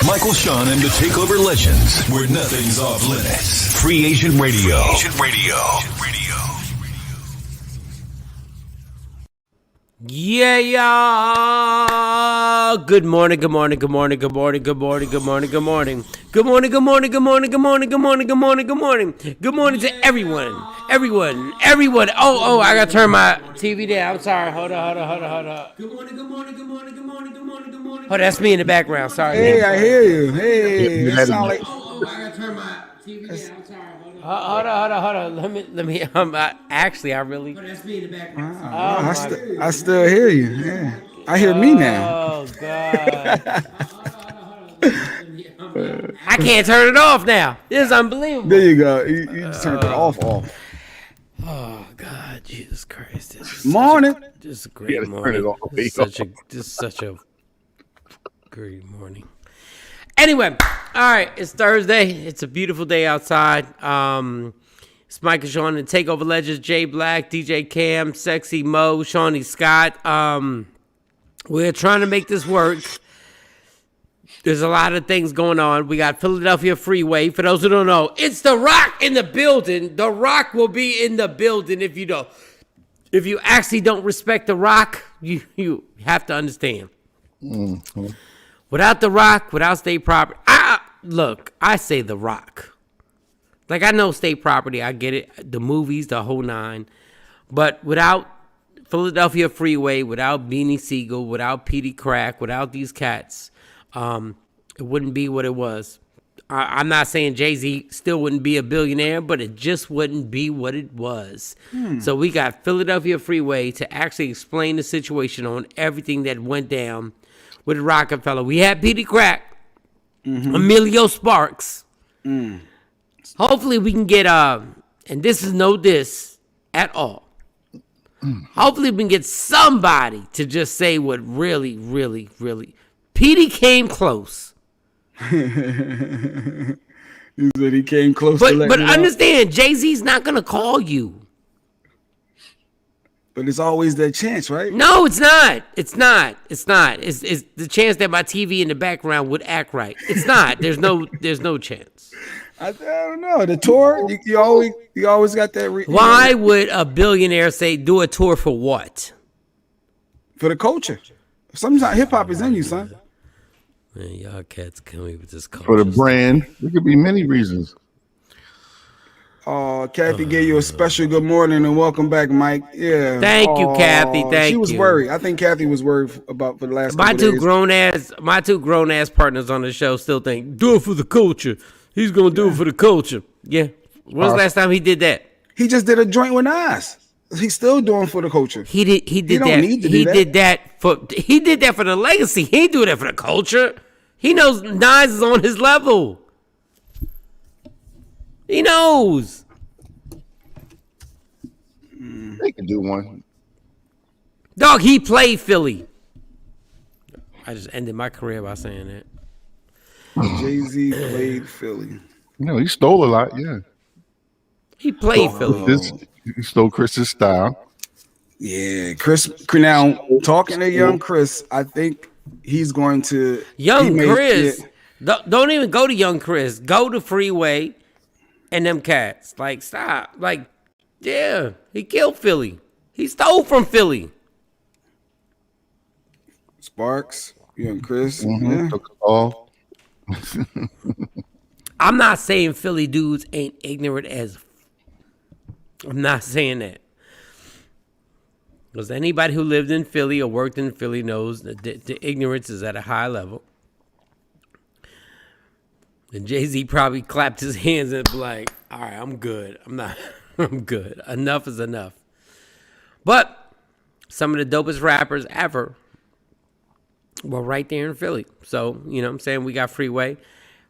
Michael, Shawn, and the Takeover legends, where nothing's off limits. Free Agent Radio. Yeah. Good morning. Good morning to everyone. Oh, I gotta turn my TV down. I'm sorry. Hold on. Good morning. Oh, that's me in the background. Sorry. Hey, I hear you. Hey, it sound like. I gotta turn my TV down. I'm sorry. Hold on. Let me. Actually, I really. That's me in the background. I still hear you. Yeah. I hear me now. Oh God. I can't turn it off now. This is unbelievable. There you go. You just turned it off. Oh God, Jesus Christ! This is Morning. This is a great morning. This is such a great morning. Anyway, all right, it's Thursday. It's a beautiful day outside. It's Mike and Shawn, the Takeover Legends, Jay Black, DJ Cam, Sexy Mo, Shawnee Scott. We're trying to make this work. There's a lot of things going on. We got Philadelphia Freeway. For those who don't know, it's The Rock in the building. The Rock will be in the building. If you actually don't respect The Rock, you have to understand. Mm-hmm. Without The Rock, without state property, I say The Rock. Like, I know state property, I get it, the movies, the whole nine. But without Philadelphia Freeway, without Beanie Siegel, without Petey Crack, without these cats, it wouldn't be what it was. I'm not saying Jay-Z still wouldn't be a billionaire, but it just wouldn't be what it was. So we got Philadelphia Freeway to actually explain the situation on everything that went down with Rockefeller. We had Petey Crack, Emilio Sparks. Hopefully we can get, and this is no diss at all. Hopefully we can get somebody to just say what really, really, really. Petey came close. He said he came close. But understand, Jay-Z's not going to call you. But it's always that chance, right? No, it's not. It's the chance that my TV in the background would act right. It's not. There's no chance. I don't know. The tour, you always got that. Why would a billionaire say do a tour for what? For the culture. Sometimes hip hop is in you, son. Man, y'all cats come with this culture. For the brand, there could be many reasons. Kathy gave you a special good morning and welcome back, Mike. Yeah. Thank you, Kathy. Thank you. She was worried. I think Kathy was worried about for the last. My two grown ass partners on the show still think do it for the culture. He's gonna do it for the culture. Yeah. When's the last time he did that? He just did a joint with Nas. He's still doing for the culture. He did that for the legacy. He ain't do that for the culture. He knows Nas is on his level. He knows. They can do one. Dog, he played Philly. I just ended my career by saying that. Jay-Z played Philly. No, he stole a lot, yeah. He played Philly. He stole Chris's style. Yeah, Chris. Now, talking to young Chris, I think he's going to... Chris. Don't even go to young Chris. Go to Freeway and them cats. Like, stop. Like, yeah, he killed Philly. He stole from Philly. Sparks, young Chris. Yeah. Took it all. I'm not saying Philly dudes ain't ignorant as... I'm not saying that. Because anybody who lived in Philly or worked in Philly knows that the ignorance is at a high level. And Jay-Z probably clapped his hands and be like, all right, I'm good. I'm good. Enough is enough. But some of the dopest rappers ever were right there in Philly. So, you know what I'm saying? We got Freeway.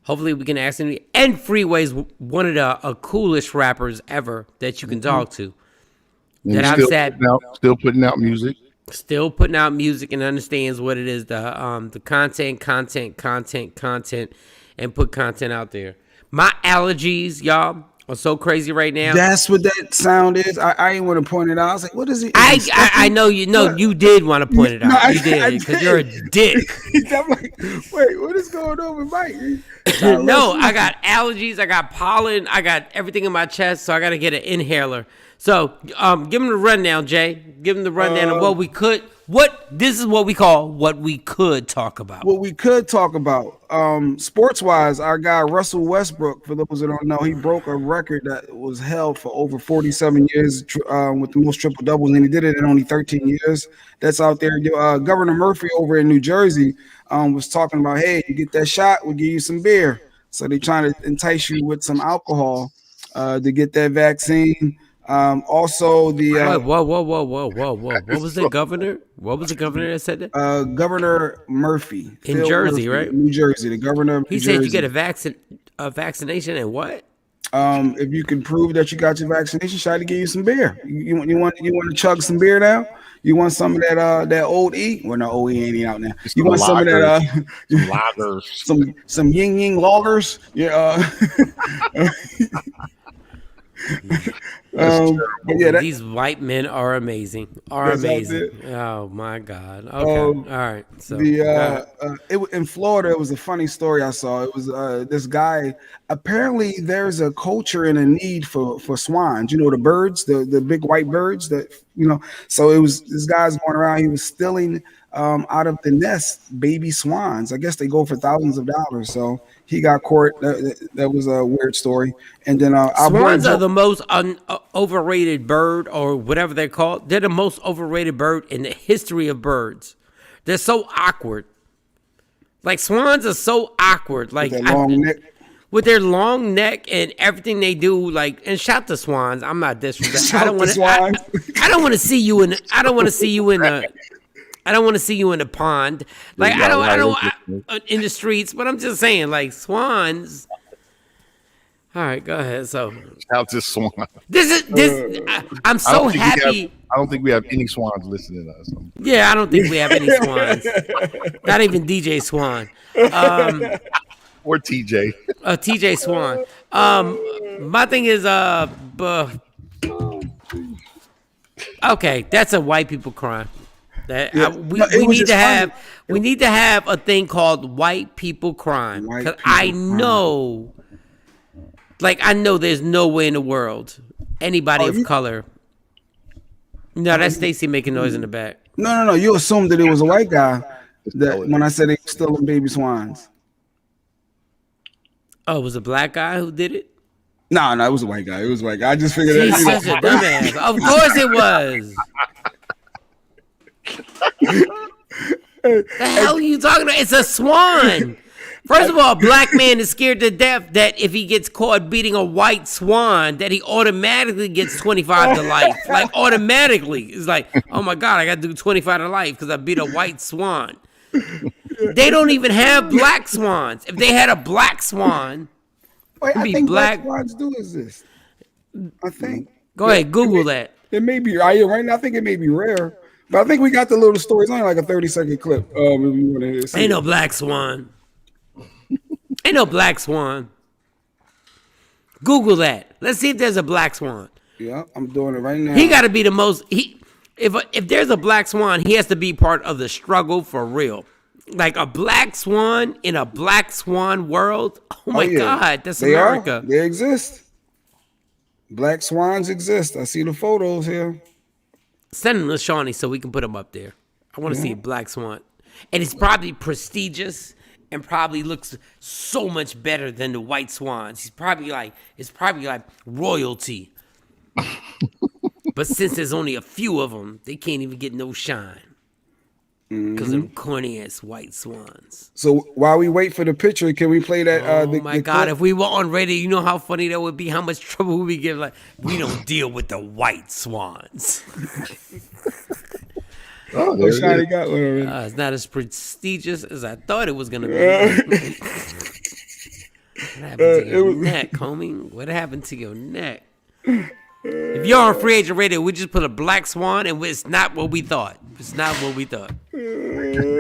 Hopefully we can ask him. And Freeway's one of the coolest rappers ever that you can talk to. That I've said. Still putting out music. Still putting out music and understands what it is. The content, and put content out there. My allergies, y'all, are so crazy right now. That's what that sound is. I ain't want to point it out. I was like, what is it? I know you know you did want to point it out. No, you did because you're a dick. I'm like, wait, what is going on with Mike? No, I got allergies. I got pollen. I got everything in my chest, so I got to get an inhaler. So, give him the rundown, Jay. Give him the rundown of what we could. This is what we call what we could talk about. What we could talk about, sports wise, our guy Russell Westbrook. For those that don't know, he broke a record that was held for over 47 years with the most triple doubles, and he did it in only 13 years. That's out there. Governor Murphy over in New Jersey was talking about, hey, you get that shot, we'll give you some beer. So they're trying to entice you with some alcohol to get that vaccine. Also, the whoa! What was the governor? What was the governor that said that? Governor Murphy in Jersey, right? New Jersey. The governor. He said you get a vaccination and what? If you can prove that you got your vaccination shot, to give you some beer. You want to chug some beer now? You want some of that old E? Well, no, old E ain't out now. You want some of that lagers, some Ying Ying lagers? Yeah. These white men are amazing. Oh my God. Okay. All right. So in Florida, it was a funny story I saw. It was this guy. Apparently, there's a culture and a need for swans. You know, the birds, the big white birds that So it was this guy's going around. He was stealing out of the nest baby swans. I guess they go for thousands of dollars. So he got caught. That was a weird story. And then swans are the most overrated bird, or whatever they're called. They're the most overrated bird in the history of birds. They're so awkward. Like swans are so awkward. Like with their long neck and everything they do. Like, and shout to swans. I'm not disrespectful. I don't want to see you in. I don't want to see you in the. I don't want to see you in the pond. Like I don't in the streets, but I'm just saying, like swans. All right, go ahead. So shout to swan. I'm so happy. I don't think we have any swans listening to us. Yeah, I don't think we have any swans. Not even DJ Swan. Or TJ. TJ Swan. My thing is okay, that's a white people crime. We need to have a thing called white people crime, because I know there's no way in the world anybody of color. No, that's Stacy making noise in the back. No. You assumed that it was a white guy that when I said they were stealing baby swans. Oh, it was a black guy who did it? No, it was a white guy. It was a white guy. I just figured that. He's such a dumbass. Of course it was. The hell are you talking about? It's a swan. First of all, a black man is scared to death that if he gets caught beating a white swan, that he automatically gets 25 to life. Like automatically. It's like, oh my God, I got to do 25 to life because I beat a white swan. They don't even have black swans. If they had a black swan, I think black swans do exist. I think. Go ahead, Google that. It may be right now. I think it may be rare. But I think we got the little story. It's only like a 30-second clip. If you want to see Ain't no black swan. Ain't no black swan. Google that. Let's see if there's a black swan. Yeah, I'm doing it right now. He got to be the most. If there's a black swan, he has to be part of the struggle for real. Like a black swan in a black swan world. Oh my God, that's America. They exist. Black swans exist. I see the photos here. Send them to Shawnee so we can put them up there. I want to see a black swan. And it's probably prestigious and probably looks so much better than the white swans. It's probably like royalty. But since there's only a few of them, they can't even get no shine. Because of them corny ass white swans. So while we wait for the picture, can we play that? Oh my God! Clip? If we were on radio, you know how funny that would be. How much trouble would we give? Like, we don't deal with the white swans. Shiny got one already. It's not as prestigious as I thought it was gonna be. What happened to your neck, homie? What happened to your neck? If you're on Free Agent Radio, we just put a black swan, and it's not what we thought. It's not what we thought. You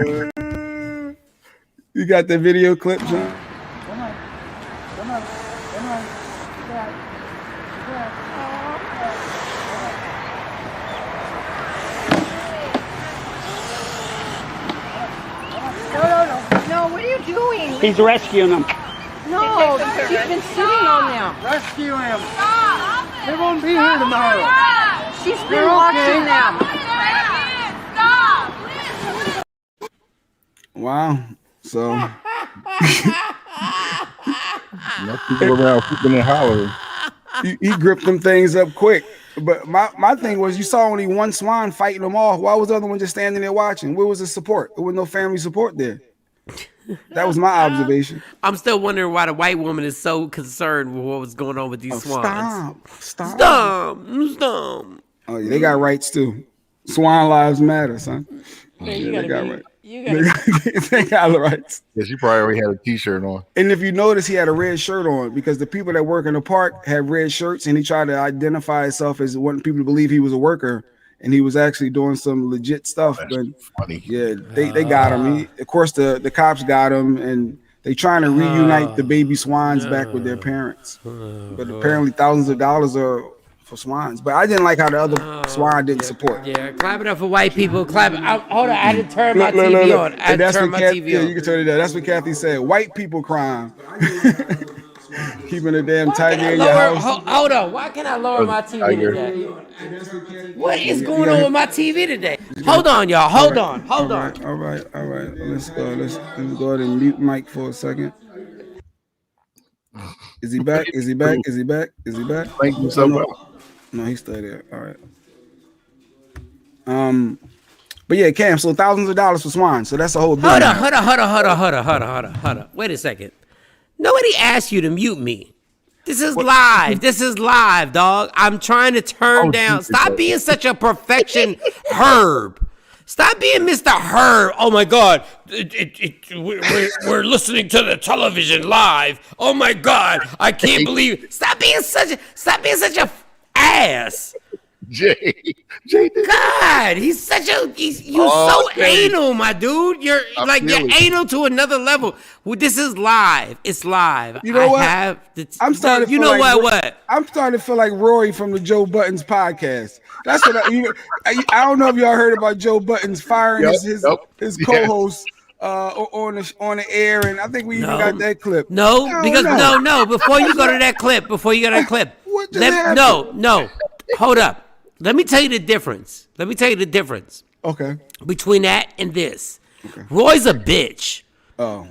got the video clip, John? No, what are you doing? He's rescuing them. No, she's been sitting on them. Rescue him. They won't be here tomorrow. She's been watching them. Wow. So Enough people around flipping and hollering. he gripped them things up quick. But my thing was, you saw only one swan fighting them off. Why was the other one just standing there watching? Where was the support? There was no family support there. That was my observation. I'm still wondering why the white woman is so concerned with what was going on with these swans. Stop. Stop. Oh, yeah, they got rights too. Swan lives matter, son. Yeah, they got rights. You gotta They got the rights. Yes, you probably already had a T-shirt on. And if you notice, he had a red shirt on because the people that work in the park had red shirts, and he tried to identify himself as wanting people to believe he was a worker, and he was actually doing some legit stuff. That's but funny. yeah, they got him. Of course, the cops got him, and they trying to reunite the baby swans back with their parents. But apparently, thousands of dollars are for swans. But I didn't like how the other swan didn't support. Yeah, clap it up for white people. Clap it. Hold on, I had to turn my Look. TV on. I had to That's turn what my Kathy, TV yeah, on. you can turn it down. That's what Kathy said. White people crime. Keeping a damn tiger in your house. Hold on. Why can't I lower my TV today? What is going on with my TV today? Hold on, y'all. Hold on. All right. Let's go. Let's go ahead and mute Mike for a second. Is he back? Is he back? Thank you so much. No, he's still there. All right. But yeah, Cam. So thousands of dollars for swine. So that's a whole. Hold on. Wait a second. Nobody asked you to mute me. This is live. This is live, dog. I'm trying to turn down. Stop being such a perfection herb. Stop being Mr. Herb. Oh my God. We're listening to the television live. Oh my God. I can't believe it. Stop being such a ass. Jay. God, he's so anal, my dude. You're anal to another level. Well, this is live. It's live. You know what? I'm starting. You know what? I'm starting to feel like Rory from the Joe Buttons podcast. That's what I don't know if y'all heard about Joe Buttons firing his co-host on the air, and I think we even got that clip. No. Before you go to that clip, What just happened? No. Hold up. Let me tell you the difference. Okay. Between that and this. Okay. Roy's a bitch. Oh,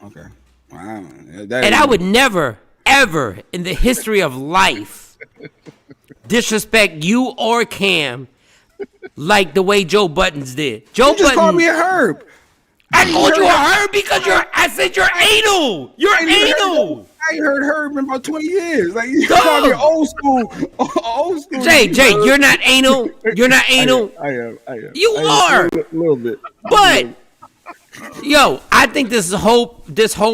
okay. Wow. And I would never, ever in the history of life disrespect you or Cam like the way Joe Buttons did. You just called me a herb. I called you a herb because I said you're anal. You're anal. I ain't heard Herb in about 20 years. Like you call me old school. Jay, you're not anal. You're not anal. I am. You are a little bit. But yo, I think this whole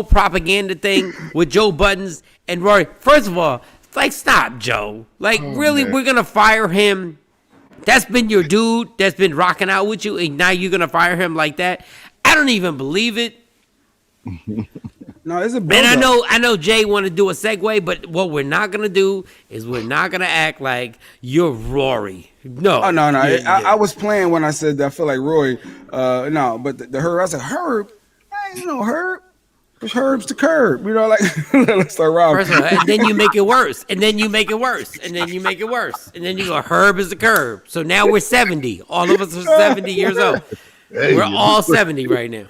propaganda thing with Joe Buttons and Rory. First of all, like stop, Joe. Like really, man. We're gonna fire him. That's been your dude. That's been rocking out with you, and now you're gonna fire him like that. I don't even believe it. No, it's a and I know Jay want to do a segue, but what we're not gonna do is we're not gonna act like you're Rory. No. Oh no. I was playing when I said that I feel like Rory. No, but the Herb. I said Herb. I ain't no Herb. Push Herbs to curb. You know, like let's start robbing. First of all, and then you make it worse, and then you make it worse, and then you make it worse, and then you go Herb is the curb. So now we're 70. All of us are 70 years old. We're all 70 right now.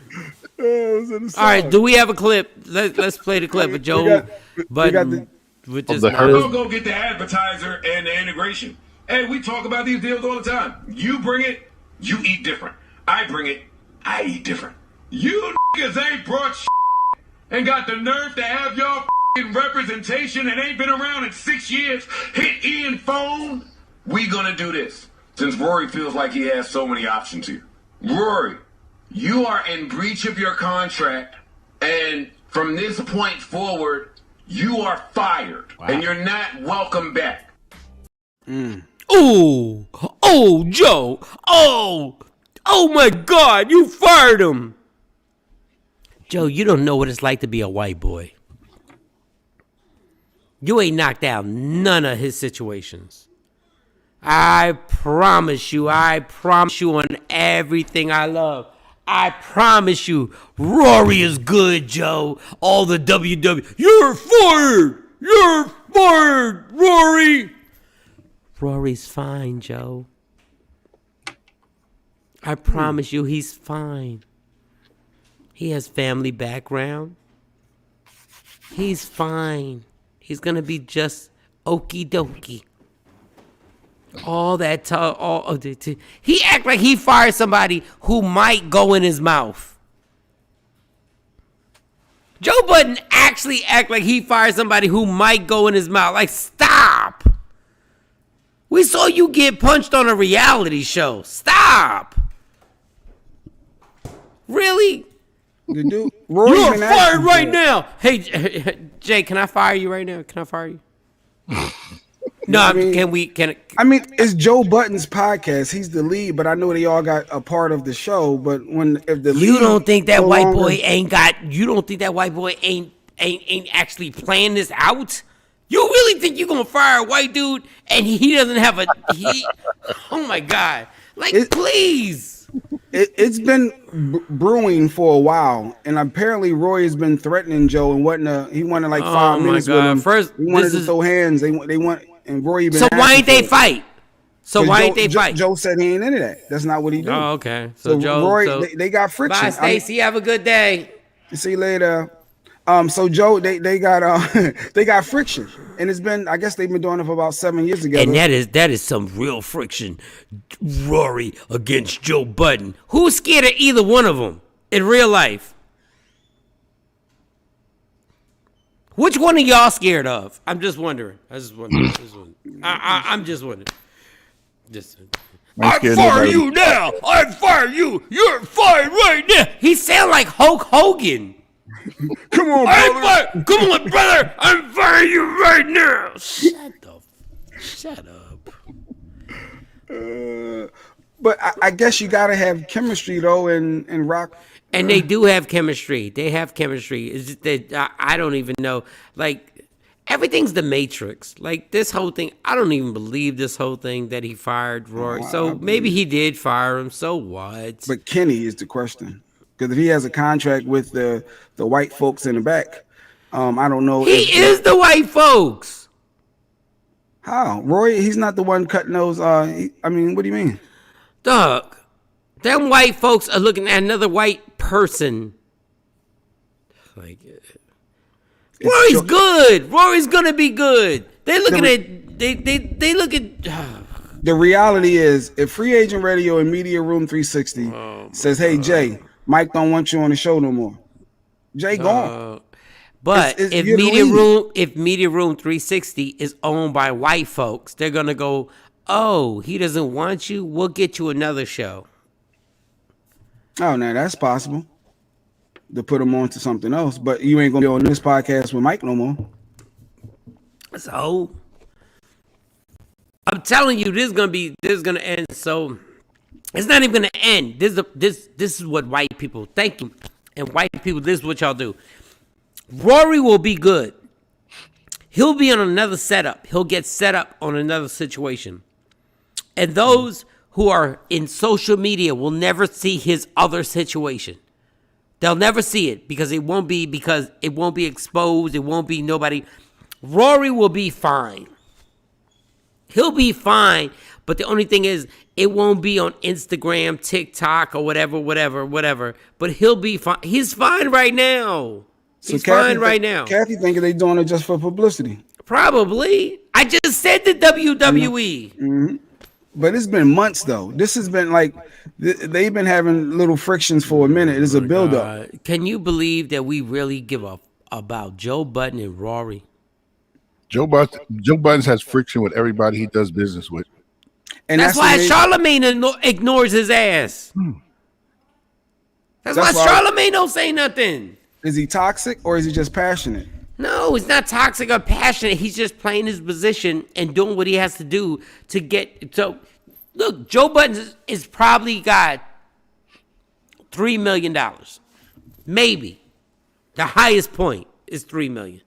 All right, do we have a clip? Let's play the clip with Joe Budden. With this We'll go get the advertiser and the integration. Hey, we talk about these deals all the time. You bring it, you eat different. I bring it, I eat different. You niggas ain't brought shit and got the nerve to have y'all representation and ain't been around in 6 years. Hit Ian phone. We gonna do this since Rory feels like he has so many options here. Rory, you are in breach of your contract, and from this point forward, you are fired, and you're not welcome back. Oh, Joe. Oh my God, you fired him. Joe, you don't know what it's like to be a white boy. You ain't knocked down none of his situations. I promise you on everything I love. I promise you, Rory is good, Joe. All the WW. You're fired! You're fired, Rory! Rory's fine, Joe. I promise you, he's fine. He has family background. He's fine. He's gonna be just okie dokie. All that he act like he fired somebody who might go in his mouth. Joe Budden actually act like he fired somebody who might go in his mouth. Like, stop. We saw you get punched on a reality show. Stop. Really? The dude, Rory's You're been fired asking right for it. now. Hey, Jay, can I fire you right now? Can I fire you? No, I mean, it's Joe Budden's podcast. He's the lead, but I know they all got a part of the show. But if the lead, you don't think that no white longer- boy ain't got? You don't think that white boy ain't actually playing this out? You really think you gonna fire a white dude and he doesn't have a he? Oh my God! Like, please. It's been brewing for a while, and apparently Roy has been threatening Joe and whatnot. He wanted like 5 minutes with him. First, he wanted to throw hands. They want, and Roy been. So why ain't they asking for it. fight? So why ain't they Joe, fight? Joe said he ain't into that. That's not what he do. Oh, okay. So Joe, Roy, they got friction. Bye, Stacy. Have a good day. See you later. So Joe, they got they got friction, and it's been, I guess they've been doing it for about 7 years together. And that is some real friction. Rory against Joe Budden. Who's scared of either one of them in real life? Which one are y'all scared of? I'm just wondering. I'm just wondering. I fire you now. I fire you. You're fired right now. He sound like Hulk Hogan. Come on, brother. Come on, brother. I'm firing you right now. Shut up. But I guess you gotta have chemistry though, and rock. And they do have chemistry. They have chemistry. It's just that I don't even know. Like, everything's the Matrix. Like, this whole thing, I don't even believe this whole thing that he fired Rory. So maybe he did fire him. So what? But Kenny is the question. Because if he has a contract with the white folks in the back, I don't know. He is the white folks. How? Roy, he's not the one cutting those. I mean, what do you mean? Doug, them white folks are looking at another white person. Like, Rory's good. Rory's gonna be good. They looking at they look at. The reality is, if Free Agent Radio and Media Room 360 says, "Hey Jay, Mike don't want you on the show no more," Jay gone. But if Media Room 360 is owned by white folks, they're gonna go, "Oh, he doesn't want you. We'll get you another show." Oh, now that's possible. To put him on to something else, but you ain't gonna be on this podcast with Mike no more. So I'm telling you, this is gonna end. So it's not even gonna end. This is what white people thank you, and white people, this is what y'all do. Rory will be good. He'll be on another setup. He'll get set up on another situation, and those who are in social media will never see his other situation. They'll never see it because it won't be exposed. It won't be nobody. Rory will be fine. He'll be fine, but the only thing is it won't be on Instagram, TikTok, or whatever. But he'll be fine. He's fine right now. He's fine right now. Kathy thinking they doing it just for publicity. Probably. I just said the WWE. Mm-hmm. But it's been months though. This has been like they've been having little frictions for a minute. It's a buildup. Can you believe that we really give up about Joe Budden and Rory? Joe Budden has friction with everybody he does business with. And that's why Charlemagne ignores his ass. That's why Charlemagne don't say nothing. Is he toxic or is he just passionate? No, he's not toxic or passionate. He's just playing his position and doing what he has to do to get. So, look, Joe Budden is probably got $3 million. Maybe. The highest point is $3 million.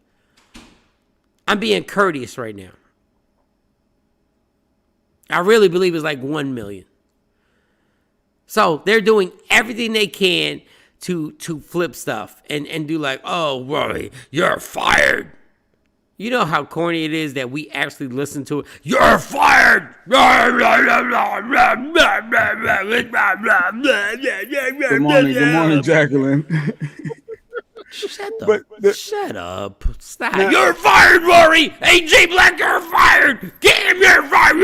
I'm being courteous right now. I really believe it's like 1 million. So they're doing everything they can to flip stuff and do like, oh, Rory, you're fired. You know how corny it is that we actually listen to it. You're fired. Good morning, Jacqueline. Shut up. Stop. You're fired, Rory. AJ Black, you're fired. Damn, you're fired.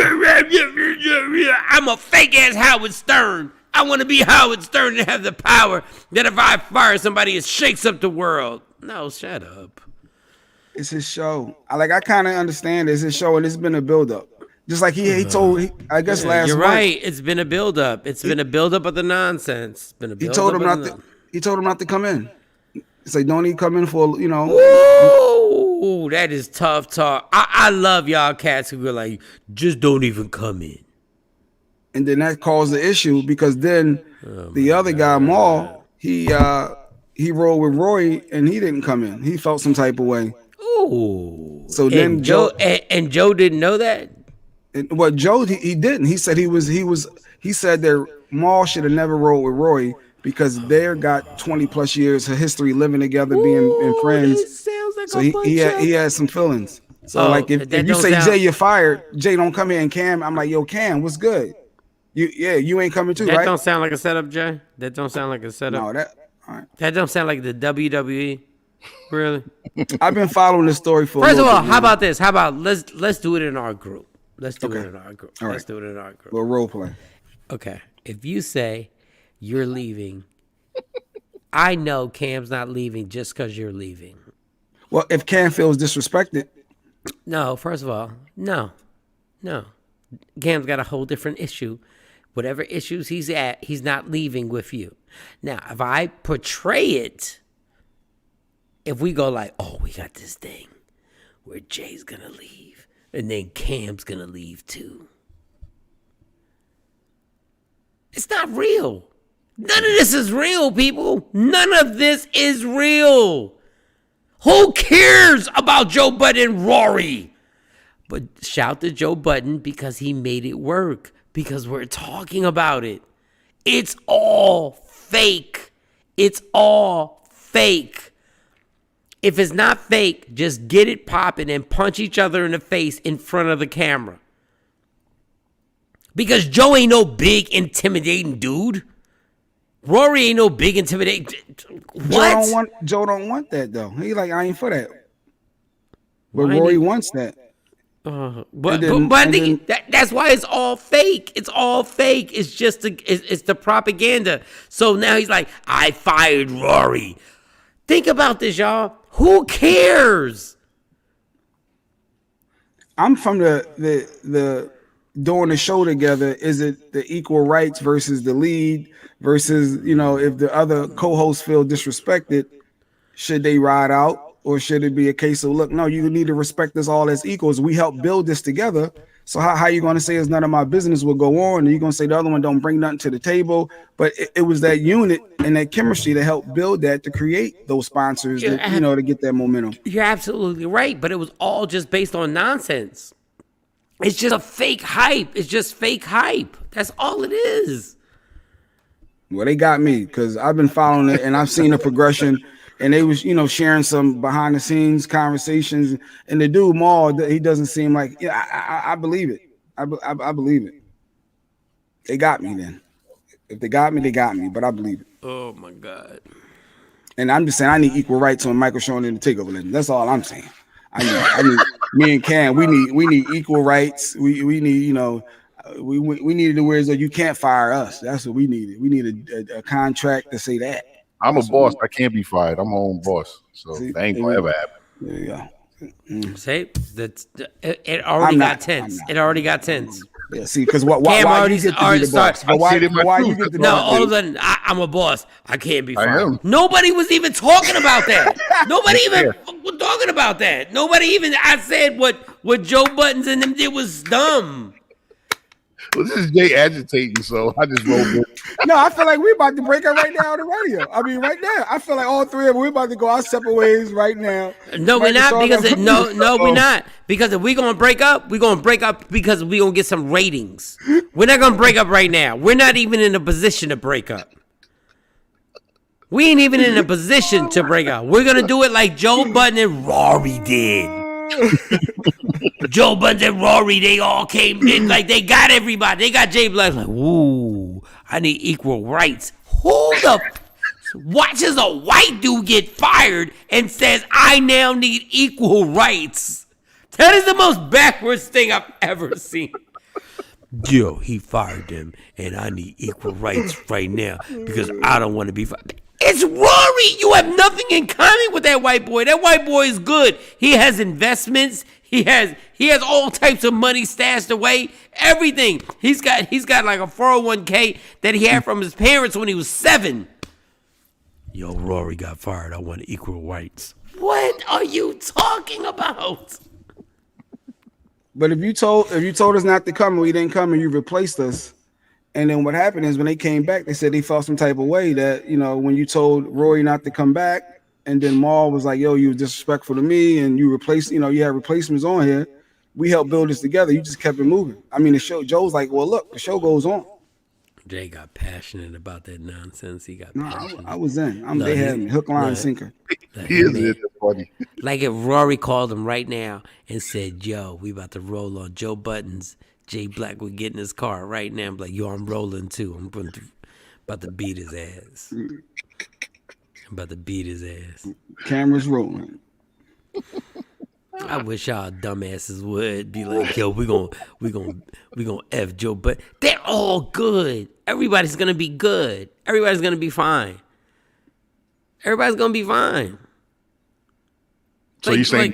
I'm a fake ass Howard Stern. I want to be Howard Stern and have the power that if I fire somebody, it shakes up the world. No, shut up. It's his show. I kind of understand it's his show, and it's been a build-up. Just like he told, I guess last you're month. You're right. It's been a build-up. It's been a build-up of the nonsense. It's been a build-up. He told him not to come in. It's like, don't he come in for, Ooh, that is tough talk. I love y'all cats who are like, just don't even come in. And then that caused the issue because then the other guy, Maul, he rolled with Roy and he didn't come in. He felt some type of way. Ooh. So then Joe didn't know that. Well, Joe he didn't. He said he said that Maul should have never rolled with Roy because they're got 20 plus years of history living together, being friends. Sounds like so he had some feelings. So like if you say Jay, you're fired, Jay don't come in. Cam, I'm like, yo, Cam, what's good? You ain't coming too, right? That don't sound like a setup, Jay. That don't sound like a setup. No, all right. That don't sound like the WWE. Really? I've been following this story for. First of all, how about this? How about let's do it in our group. Let's do it in our group. All right. Let's do it in our group. We'll role play. Okay. If you say you're leaving, I know Cam's not leaving just because you're leaving. Well, if Cam feels disrespected. No, first of all, no. Cam's got a whole different issue. Whatever issues he's at, he's not leaving with you. Now, if I portray it, if we go like, oh, we got this thing where Jay's going to leave and then Cam's going to leave too. It's not real. None of this is real, people. None of this is real. Who cares about Joe Budden and Rory? But shout to Joe Budden because he made it work. Because we're talking about it. It's all fake. It's all fake. If it's not fake, just get it popping and punch each other in the face in front of the camera. Because Joe ain't no big, intimidating dude. Rory ain't no big, intimidating. What? Joe don't want that, though. He like, I ain't for that. But Rory wants that. But I think that's why it's all fake. It's all fake. It's just it's the propaganda. So now he's like, I fired Rory. Think about this, y'all. Who cares? I'm from the doing the show together. Is it the equal rights versus the lead versus, if the other co-hosts feel disrespected, should they ride out? Or should it be a case of, look, no, you need to respect us all as equals. We help build this together. So how you going to say it's none of my business will go on? And you're going to say the other one don't bring nothing to the table. But it was that unit and that chemistry that helped build that to create those sponsors, to get that momentum. You're absolutely right. But it was all just based on nonsense. It's just a fake hype. It's just fake hype. That's all it is. Well, they got me because I've been following it and I've seen the progression. And they was, sharing some behind the scenes conversations. And the dude Maul, he doesn't seem like. I believe it. I believe it. They got me then. If they got me, they got me. But I believe it. Oh my God. And I'm just saying, I need equal rights on Michael Shawn and the Takeover. That's all I'm saying. I need me and Cam. We need equal rights. We need we needed to where so you can't fire us. That's what we needed. We needed a contract to say that. I'm a boss. I can't be fired. I'm my own boss. So that ain't gonna ever happen. There you go. See, it already got tense. It already got tense. Yeah, see, because why you get to be the boss? Why you get to no, all of a sudden, I'm a boss. I can't be fired. Nobody was even talking about that. Nobody even was talking about that. Nobody even, I said what Joe Buttons and them did was dumb. Well, this is Jay agitating, so I just rolled with. No, I feel like we're about to break up right now on the radio. I mean, right now, I feel like all three of them, we're about to go our separate ways right now. No, we're not because we're not because if we're gonna break up because we're gonna get some ratings. We're not gonna break up right now. We're not even in a position to break up. We ain't even in a position to break up. We're gonna do it like Joe Budden and Rory did. Joe Budden and Rory, they all came in like they got everybody. They got Jay Black like, ooh, I need equal rights. Hold up. Watches a white dude get fired and says, I now need equal rights. That is the most backwards thing I've ever seen. Yo, he fired them and I need equal rights right now because I don't want to be fired. It's Rory. You have nothing in common with that white boy. That white boy is good. He has investments. He has all types of money stashed away. Everything. He's got like a 401k that he had from his parents when he was 7. Yo, Rory got fired. I want equal rights. What are you talking about? But if you told us not to come and we didn't come and you replaced us, and then what happened is when they came back, they said they felt some type of way that, when you told Rory not to come back, and then Maul was like, yo, you were disrespectful to me, and you replaced, you had replacements on here. We helped build this together. You just kept it moving. I mean, the show, Joe's like, well, look, the show goes on. Jay got passionate about that nonsense. He got passionate. I was in. They had me hook, line, sinker. He is funny. Like if Rory called him right now and said, yo, we about to roll on Joe Budden's. Jay Black would get in his car right now and be like, yo, I'm rolling too. I'm about to beat his ass. Cameras rolling. I wish y'all dumbasses would be like, yo, we gonna F Joe, but they're all good. Everybody's gonna be good. Everybody's gonna be fine. Everybody's gonna be fine. So you saying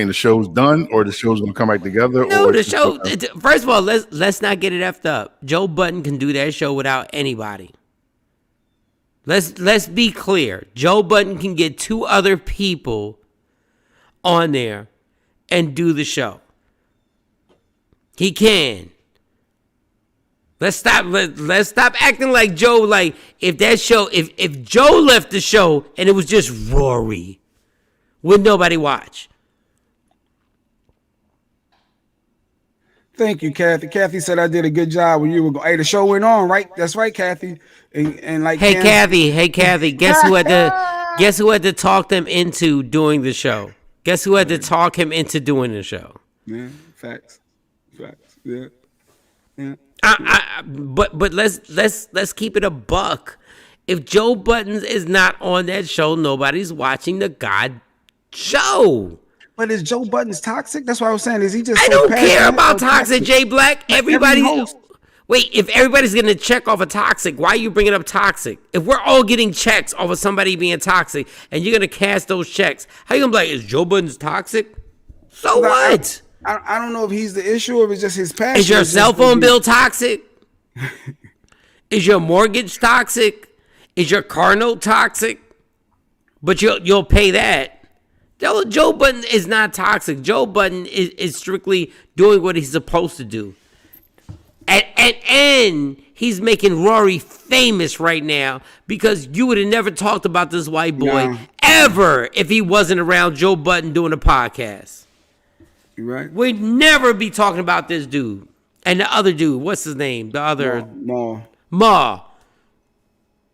the show's done, or the show's gonna come back together? No, or the show. First of all, let's not get it effed up. Joe Budden can do that show without anybody. Let's be clear. Joe Budden can get 2 other people on there and do the show. He can. Let's stop acting like Joe. Like if Joe left the show and it was just Rory, would nobody watch? Thank you, Kathy. Kathy said I did a good job when you were going. Hey, the show went on, right? That's right, Kathy. And like, hey, Kathy. Guess who had to talk them into doing the show? Guess who had to talk him into doing the show? Yeah, facts. Yeah. But let's keep it a buck. If Joe Budden is not on that show, nobody's watching the God show. But is Joe Budden's toxic? That's what I was saying. Is he just? I don't care about toxic, Jay Black. Wait. If everybody's gonna check off a toxic, why are you bringing up toxic? If we're all getting checks off of somebody being toxic, and you're gonna cash those checks, how you gonna be like, is Joe Budden's toxic? So what? I don't know if he's the issue or if it's just his passion. Is your cell phone bill toxic? Is your mortgage toxic? Is your car note toxic? But you'll pay that. Joe Budden is not toxic. Joe Budden is strictly doing what he's supposed to do. And he's making Rory famous right now because you would have never talked about this white boy ever if he wasn't around Joe Budden doing a podcast. You right. We'd never be talking about this dude. And the other dude, what's his name? The other... Ma.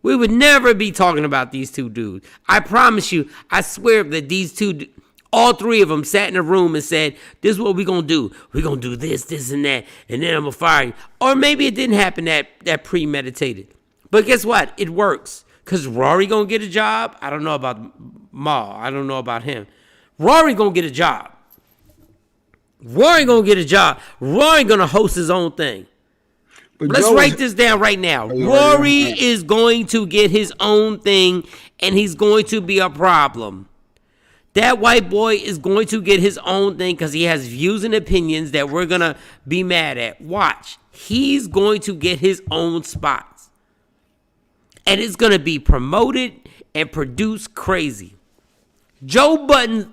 We would never be talking about these 2 dudes. I promise you, I swear that these 2, all 3 of them sat in a room and said, this is what we're going to do. We're going to do this, and that, and then I'm going to fire you. Or maybe it didn't happen that premeditated. But guess what? It works. Because Rory going to get a job. I don't know about Ma. I don't know about him. Rory going to get a job. Rory going to get a job. Rory going to host his own thing. But let's write this down right now. Rory is going to get his own thing, and he's going to be a problem. That white boy is going to get his own thing because he has views and opinions that we're going to be mad at. Watch. He's going to get his own spots. And it's going to be promoted and produced crazy. Joe Budden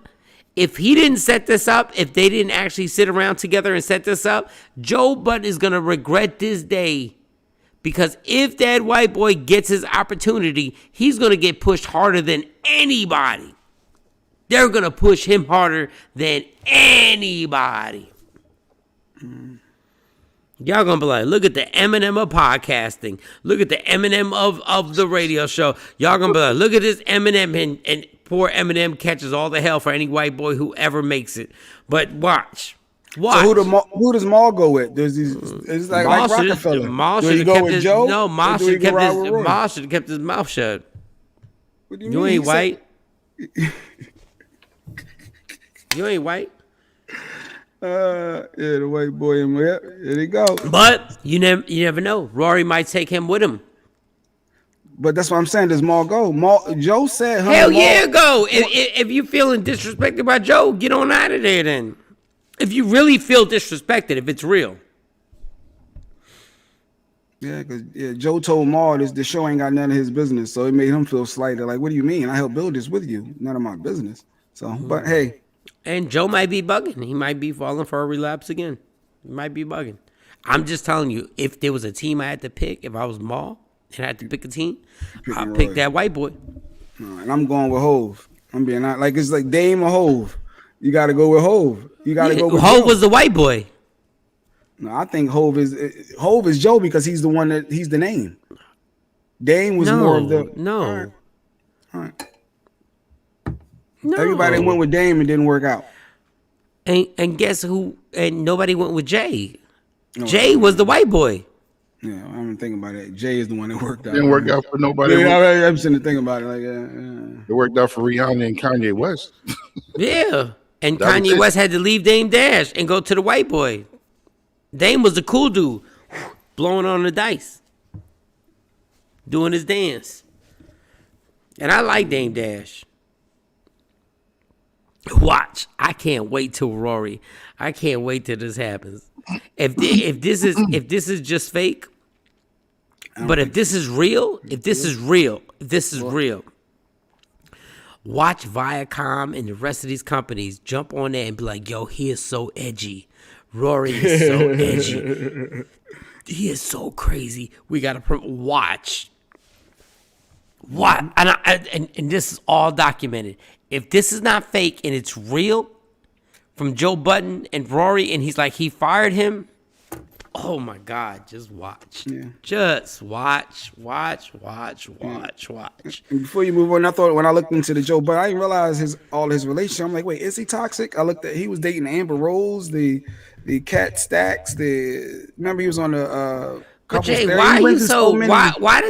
if he didn't set this up, if they didn't actually sit around together and set this up, Joe Budden is going to regret this day. Because if that white boy gets his opportunity, he's going to get pushed harder than anybody. They're going to push him harder than anybody. Y'all going to be like, look at the Eminem of podcasting. Look at the Eminem of the radio show. Y'all going to be like, look at this Eminem. And poor Eminem catches all the hell for any white boy who ever makes it. But watch. So who does Maul go with? There's these. It's like Rockefeller. Maul should go with Joe. No, Maul should have kept his mouth shut. What do you You mean? ain't white. You ain't white. Yeah, the white boy in there. There they go. But you never know. Rory might take him with him. But that's what I'm saying. Does Maul go? Joe said, hell yeah, go. If you feeling disrespected by Joe, get on out of there then. If you really feel disrespected, if it's real. Yeah, because Joe told Maul the show ain't got none of his business. So it made him feel slighted. Like, what do you mean? I helped build this with you. None of my business. So, but hey. And Joe might be bugging. He might be falling for a relapse again. He might be bugging. I'm just telling you, if there was a team I had to pick, if I was Maul and I had to pick a team, I'd pick that white boy. And I'm going with Hove. I'm being honest. Like, it's like Dame or Hove. You got to go with Hove. You got to go with Hove Joe. was the white boy. No, I think Hove is Joe because he's the one he's the name. Dame was more of the no. All right. No. Everybody went with Dame and didn't work out. And guess who? And nobody went with Jay. No, Jay was the white boy. Yeah, I'm thinking about it. Jay is the one that worked out. Didn't work out for nobody. Yeah, I'm sitting thinking about it. Like, it worked out for Rihanna and Kanye West. Yeah, and Kanye West had to leave Dame Dash and go to the white boy. Dame was the cool dude, blowing on the dice, doing his dance. And I like Dame Dash. Watch, I can't wait till Rory. I can't wait till this happens. If this is just fake, but if this is real, watch Viacom and the rest of these companies jump on there and be like, "Yo, he is so edgy. Rory is so edgy. He is so crazy. We gotta watch." What? And this is all documented. If this is not fake and it's real from Joe Budden and Rory, and he's like, he fired him. Oh my God, just watch. Yeah. Just watch. And before you move on, I thought when I looked into the Joe Budden, I didn't realize all his relationship. I'm like, wait, is he toxic? I looked at, he was dating Amber Rose, the Cat Stacks, remember he was on the But Jay, why does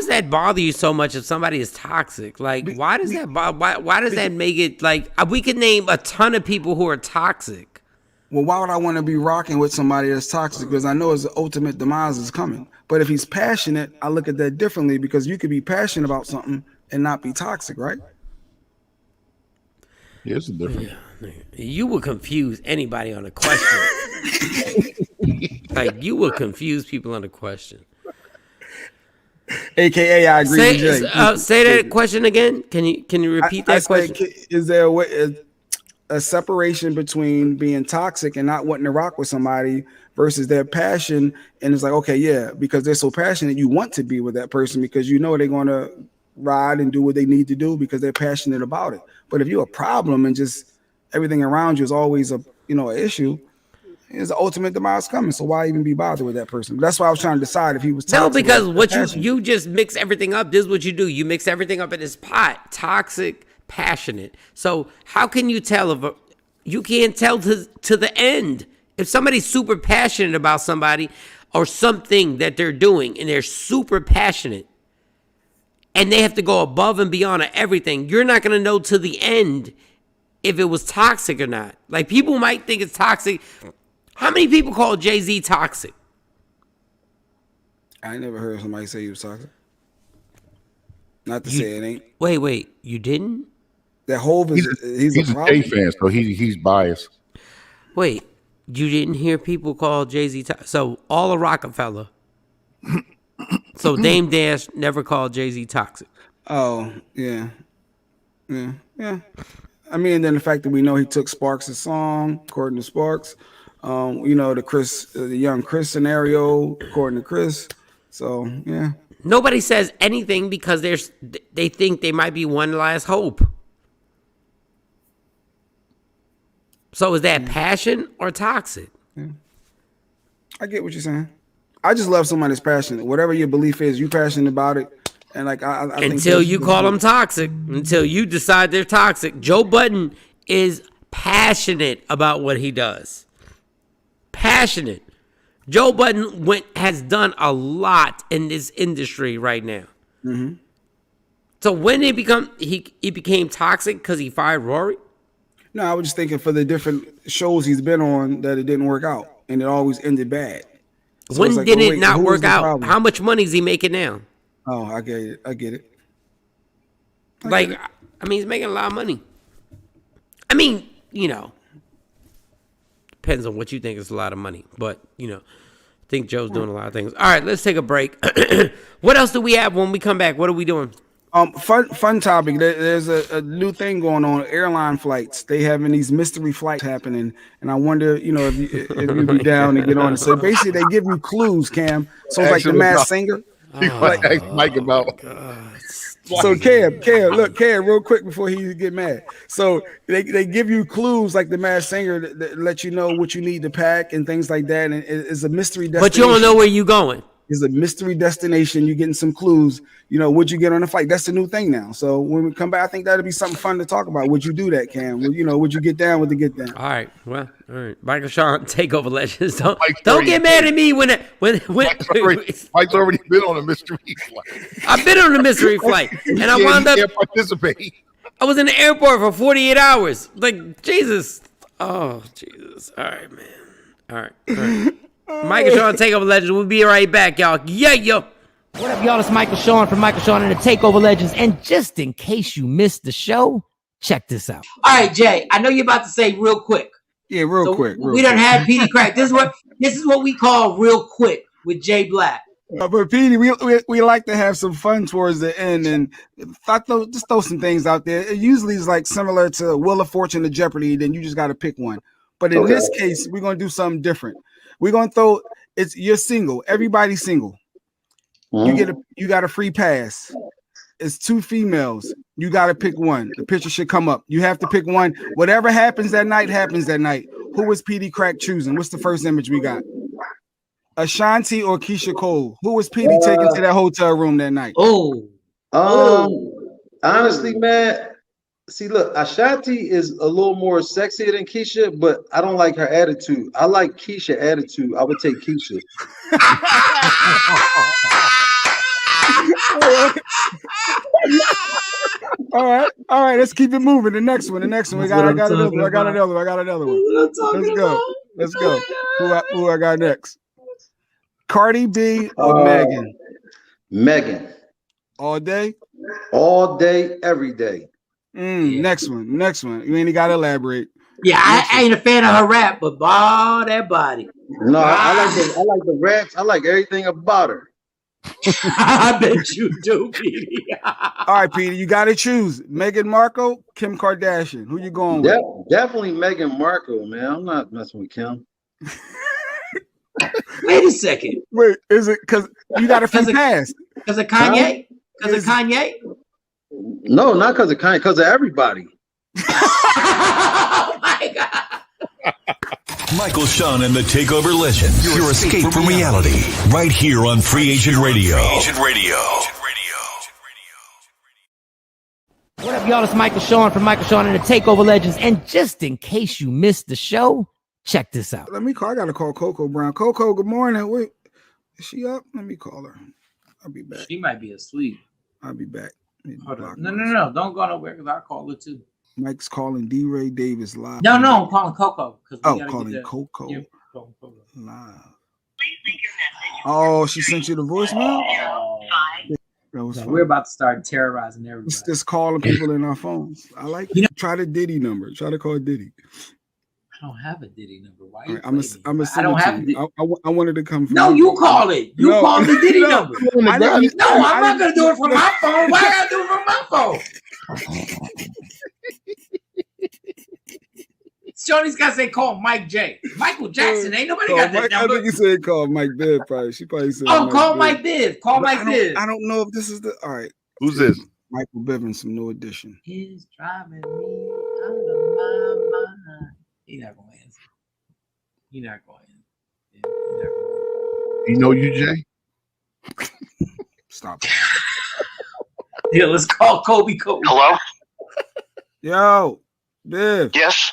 that bother you so much if somebody is toxic? Like, why does that make it like we could name a ton of people who are toxic? Well, why would I want to be rocking with somebody that's toxic? Because I know his ultimate demise is coming. But if he's passionate, I look at that differently because you could be passionate about something and not be toxic, right? Yeah, it's a difference. Yeah. You would confuse anybody on a question. Like, you will confuse people on a question. AKA, I agree with Jay. Say that question again. Can you repeat that question? Is there a separation between being toxic and not wanting to rock with somebody versus their passion? And it's like, okay, yeah, because they're so passionate, you want to be with that person because you know they're going to ride and do what they need to do because they're passionate about it. But if you're a problem and just everything around you is always an issue, is the ultimate demise coming. So why even be bothered with that person? That's why I was trying to decide if he was toxic. No, because what you just mix everything up. This is what you do. You mix everything up in this pot. Toxic, passionate. So how can you tell you can't tell to the end. If somebody's super passionate about somebody or something that they're doing and they're super passionate and they have to go above and beyond of everything, you're not going to know to the end if it was toxic or not. Like, people might think it's toxic. How many people call Jay-Z toxic? I never heard somebody say he was toxic. Not to say it ain't. Wait, you didn't? That Hove he's a Jay fan, so he's biased. Wait, you didn't hear people call Jay-Z toxic? So all of Rockefeller. So Dame Dash never called Jay-Z toxic. Oh, yeah. I mean, and then the fact that we know he took Sparks' song, according to Sparks. You know, the young Chris scenario, according to Chris. So yeah. Nobody says anything because they think they might be one last hope. So is that passion or toxic? Yeah. I get what you're saying. I just love somebody that's passionate. Whatever your belief is, you passionate about it. And like I think until you call them toxic, until you decide they're toxic. Joe Budden is passionate about what he does. Passionate. Joe Budden has done a lot in this industry right now. Mm-hmm. So when he became toxic because he fired Rory? No, I was just thinking for the different shows he's been on that it didn't work out, and it always ended bad. So when did it not work out? Problem? How much money is he making now? Oh, I get it. I mean, he's making a lot of money. I mean, you know, depends on what you think is a lot of money, but you know, I think Joe's doing a lot of things. All right, let's take a break. What else do we have when we come back? What are we doing? Fun topic. There's a new thing going on. Airline flights. They having these mystery flights happening, and I wonder, you know, if you'd be down to get on it. So basically, they give you clues, Cam. So it's like the Masked Singer. Mike about. So Cam, look, real quick before he get mad. So they give you clues like the Masked Singer that let you know what you need to pack and things like that. And it's a mystery destination. But you don't know where you going. It's a mystery destination. You're getting some clues. You know, would you get on the flight? That's the new thing now. So when we come back, I think that'd be something fun to talk about. Would you do that, Cam? Would you get down with the get down? All right. Well, all right. Michael Shawn, Takeover Legends. Don't get mad at me when Mike's already been on a mystery flight. I've been on a mystery flight, and I wound up. Participate. I was in the airport for 48 hours. Like Jesus. Oh Jesus. All right, man. All right. Michael Shawn, Takeover Legends. We'll be right back, y'all. Yeah, yo. What up, y'all? It's Michael Shawn from Michael Shawn and the Takeover Legends. And just in case you missed the show, check this out. All right, Jay. I know you're about to say real quick. Yeah, real quick. We done had Petey Crack. This is what we call real quick with Jay Black. But Petey, we like to have some fun towards the end, and just throw some things out there. It usually is like similar to Wheel of Fortune or Jeopardy. Then you just got to pick one. But in this case, we're gonna do something different. We're gonna throw you're single. Everybody's single. Mm-hmm. You got a free pass. It's 2 females. You got to pick one. The picture should come up. You have to pick one. Whatever happens that night happens that night. Who was Petey Crack choosing? What's the first image we got? Ashanti or Keisha Cole? Who was Petey taking to that hotel room that night? Honestly, man. See, look, Ashanti is a little more sexier than Keisha, but I don't like her attitude. I like Keisha attitude. I would take Keisha. All right. Let's keep it moving. The next one. I got another one. Let's go. Who I got next? Cardi B or Megan? Megan. All day? All day, every day. Next one. You ain't got to elaborate. Yeah, I ain't a fan of her rap, but that body. No, I like the raps. I like everything about her. I bet you do, Petey. All right, Petey, you got to choose Meghan Markle, Kim Kardashian. Who you going with? Definitely Meghan Markle, man. I'm not messing with Kim. Wait a second. Wait, is it because you got a free pass? Because of Kanye? Because of Kanye? No, not because of Kanye. Because of everybody. Oh my God. Michael Shawn and the Takeover Legends. Your escape from reality. Right here on Free Agent Radio. What up, y'all? It's Michael Shawn from Michael Shawn and the Takeover Legends. And just in case you missed the show, check this out. I got to call Coco Brown. Coco, good morning. Wait, is she up? Let me call her. I'll be back. She might be asleep. I'll be back. Hold on. No. Don't go nowhere because I'll call her too. Mike's calling D-Ray Davis live. No, I'm calling Coco. Calling Coco live. Oh, she sent you the voicemail? We're about to start terrorizing everybody. It's just calling people in our phones. I like it. Try the Diddy number. Try to call Diddy. I don't have a Diddy number. Why? I don't have it. I wanted to come from you. No, you call it. You call the Diddy number. I'm not going to do it from my phone. Why I got to do it from my phone? Shorty's got to say call Mike J. Michael Jackson. Ain't nobody got that number. I think he said call Mike Biv. Probably. She probably said. Call Mike Biv. Call Mike Biv. I don't know if this is the. All right. Who's this? Michael Bivens, some new edition. He's driving me out of my mind. He's not going to answer. He's not going to answer. You know you, Jay? Stop. Yeah, let's call Kobe. Hello? Yo, Biv. Yes?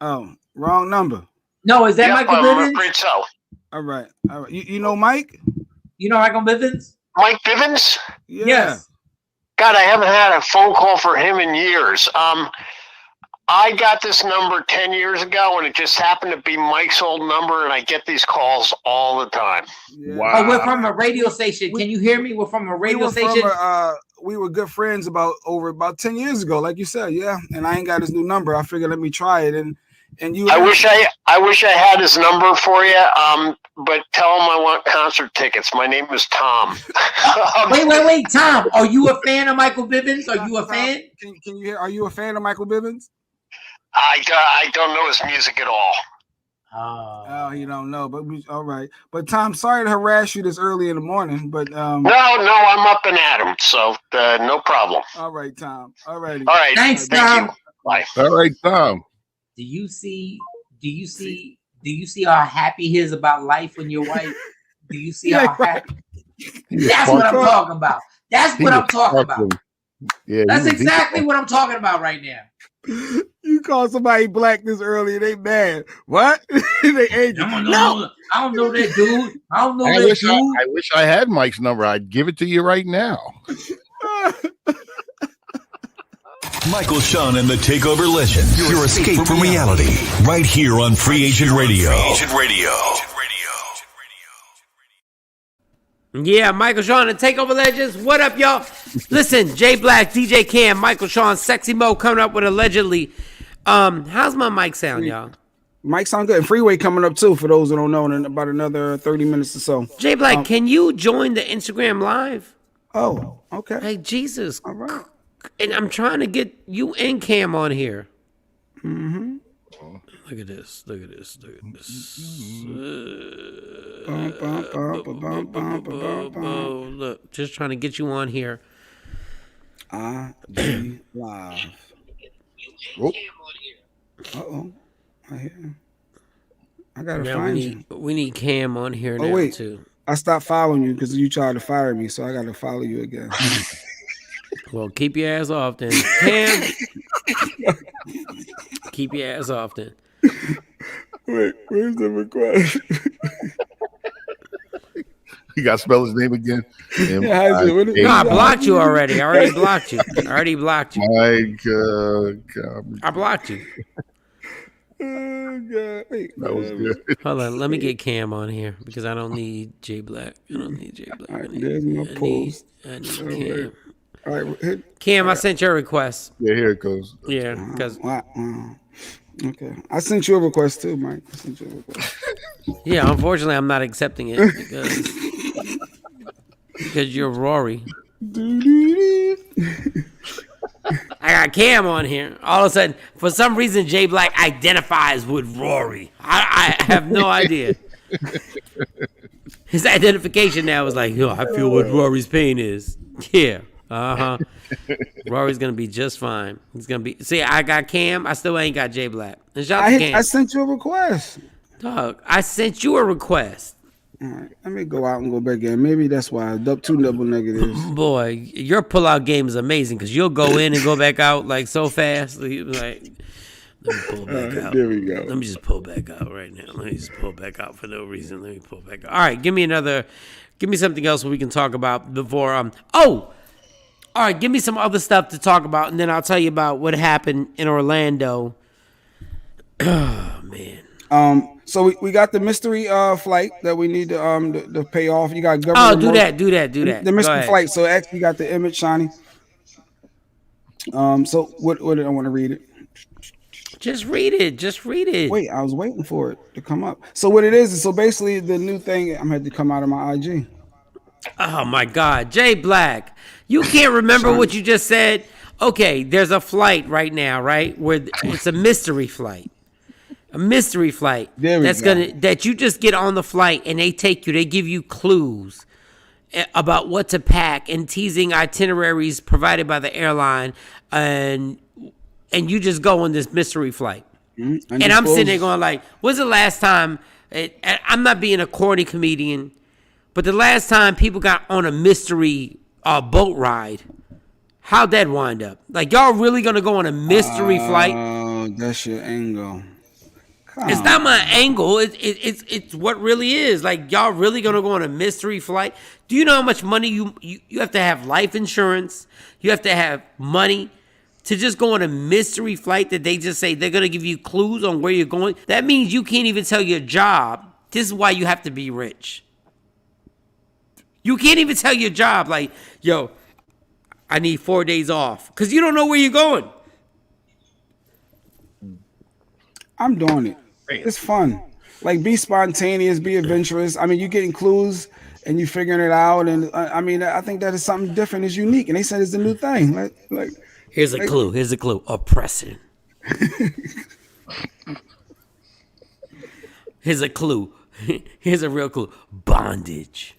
Oh, wrong number. No, is that Michael Bivens? I'm afraid so. All right. You know Mike? You know Michael Bivens? Mike Bivens? Yeah. Yes. God, I haven't had a phone call for him in years. I got this number 10 years ago, and it just happened to be Mike's old number, and I get these calls all the time. Yeah. Wow. Oh, we're from a radio station. Can you hear me? We're from a radio station. We were good friends about 10 years ago, like you said, yeah. And I ain't got his new number. I figured let me try it. And you. I wish I had his number for you. But tell him I want concert tickets. My name is Tom. Wait, Tom. Are you a fan of Michael Bivens? Are you a fan? Can you hear? Are you a fan of Michael Bivens? I don't know his music at all. Oh, you don't know, but all right. But Tom, sorry to harass you this early in the morning, but No, I'm up and at him, so no problem. All right, Tom. All right. All right. Thanks, Thank Tom. you. Bye. All right, Tom. Do you see how happy he is about life when you're white? Do you see how happy? That's what I'm talking about. That's what I'm talking about. Yeah, that's exactly what I'm talking about right now. You call somebody black this early and they mad. What? They angry. No, I don't know that dude. I wish I had Mike's number. I'd give it to you right now. Michael Shawn and the Takeover Legends. Your escape from reality. Right here on Free Agent Radio. Yeah, Michael Shawn and Takeover Legends. What up, y'all? Listen, Jay Black, DJ Cam, Michael Shawn, Sexy Mo coming up with allegedly. How's my mic sound, y'all? Mic sound good. And Freeway coming up too, for those who don't know, in about another 30 minutes or so. Jay Black, can you join the Instagram live? Oh, okay. Hey, Jesus. All right. And I'm trying to get you and Cam on here. Mm-hmm. Look at this. Look, just trying to get you on here. IG Live. Uh-oh. I hear you. I gotta find you. We need Cam on here now, too. I stopped following you because you tried to fire me, so I gotta follow you again. Well, keep your ass off then. Cam, keep your ass off then. Wait, where's the request? You got to spell his name again. No, I blocked you already. I already blocked you. Mike, I blocked you. Oh, God. Wait, that was good. Hold on. Let me get Cam on here because I don't need Jay Black. All right, there's my post. I need Cam. All right, Cam, I sent your request. Yeah, here it goes. Yeah, because okay, I sent you a request too, Mike. I sent you a request. Yeah, unfortunately, I'm not accepting it because you're Rory. I got Cam on here. All of a sudden, for some reason, Jay Black identifies with Rory. I have no idea. His identification now is like, I feel what Rory's pain is. Yeah. Rory's gonna be just fine. He's gonna be. See, I got Cam. I still ain't got Jay Black. I sent you a request. Dog, I sent you a request. All right, let me go out and go back in. Maybe that's why. Two double negatives. Boy, your pullout game is amazing because you'll go in and go back out like so fast. Like, let me pull back out. There we go. Let me just pull back out right now. Let me just pull back out for no reason. Let me pull back out. All right, give me something else we can talk about before. All right, give me some other stuff to talk about, and then I'll tell you about what happened in Orlando. Oh man. So we got the mystery flight that we need to pay off. You got government. Do that. The mystery flight. So actually, you got the image, Shawnee. So what did I want to read it? Just read it. Wait, I was waiting for it to come up. So what it is so basically the new thing. I'm had to come out of my IG. Oh my God, Jay Black, you can't remember what you just said. Okay, there's a flight right now, right? Where it's a mystery flight. A mystery flight. That you just get on the flight and they take you. They give you clues about what to pack and teasing itineraries provided by the airline, and you just go on this mystery flight. Mm-hmm. And I'm sitting there going like, when's the last time? I'm not being a corny comedian, but the last time people got on a mystery boat ride, how'd that wind up? Like, y'all really gonna go on a mystery flight? Oh, that's your angle. It's not my angle. It's what really is. Like, y'all really gonna go on a mystery flight? Do you know how much money you have to have life insurance? You have to have money to just go on a mystery flight that they just say they're gonna give you clues on where you're going. That means you can't even tell your job. This is why you have to be rich. You can't even tell your job, like, yo, I need 4 days off, because you don't know where you're going. I'm doing it. It's fun. Like, be spontaneous, be adventurous. I mean, you're getting clues and you figuring it out. And I mean, I think that is something different. It's unique. And they said it's the new thing. Like here's a clue. Here's a clue. Oppressing. Here's a clue. Here's a real clue. Bondage.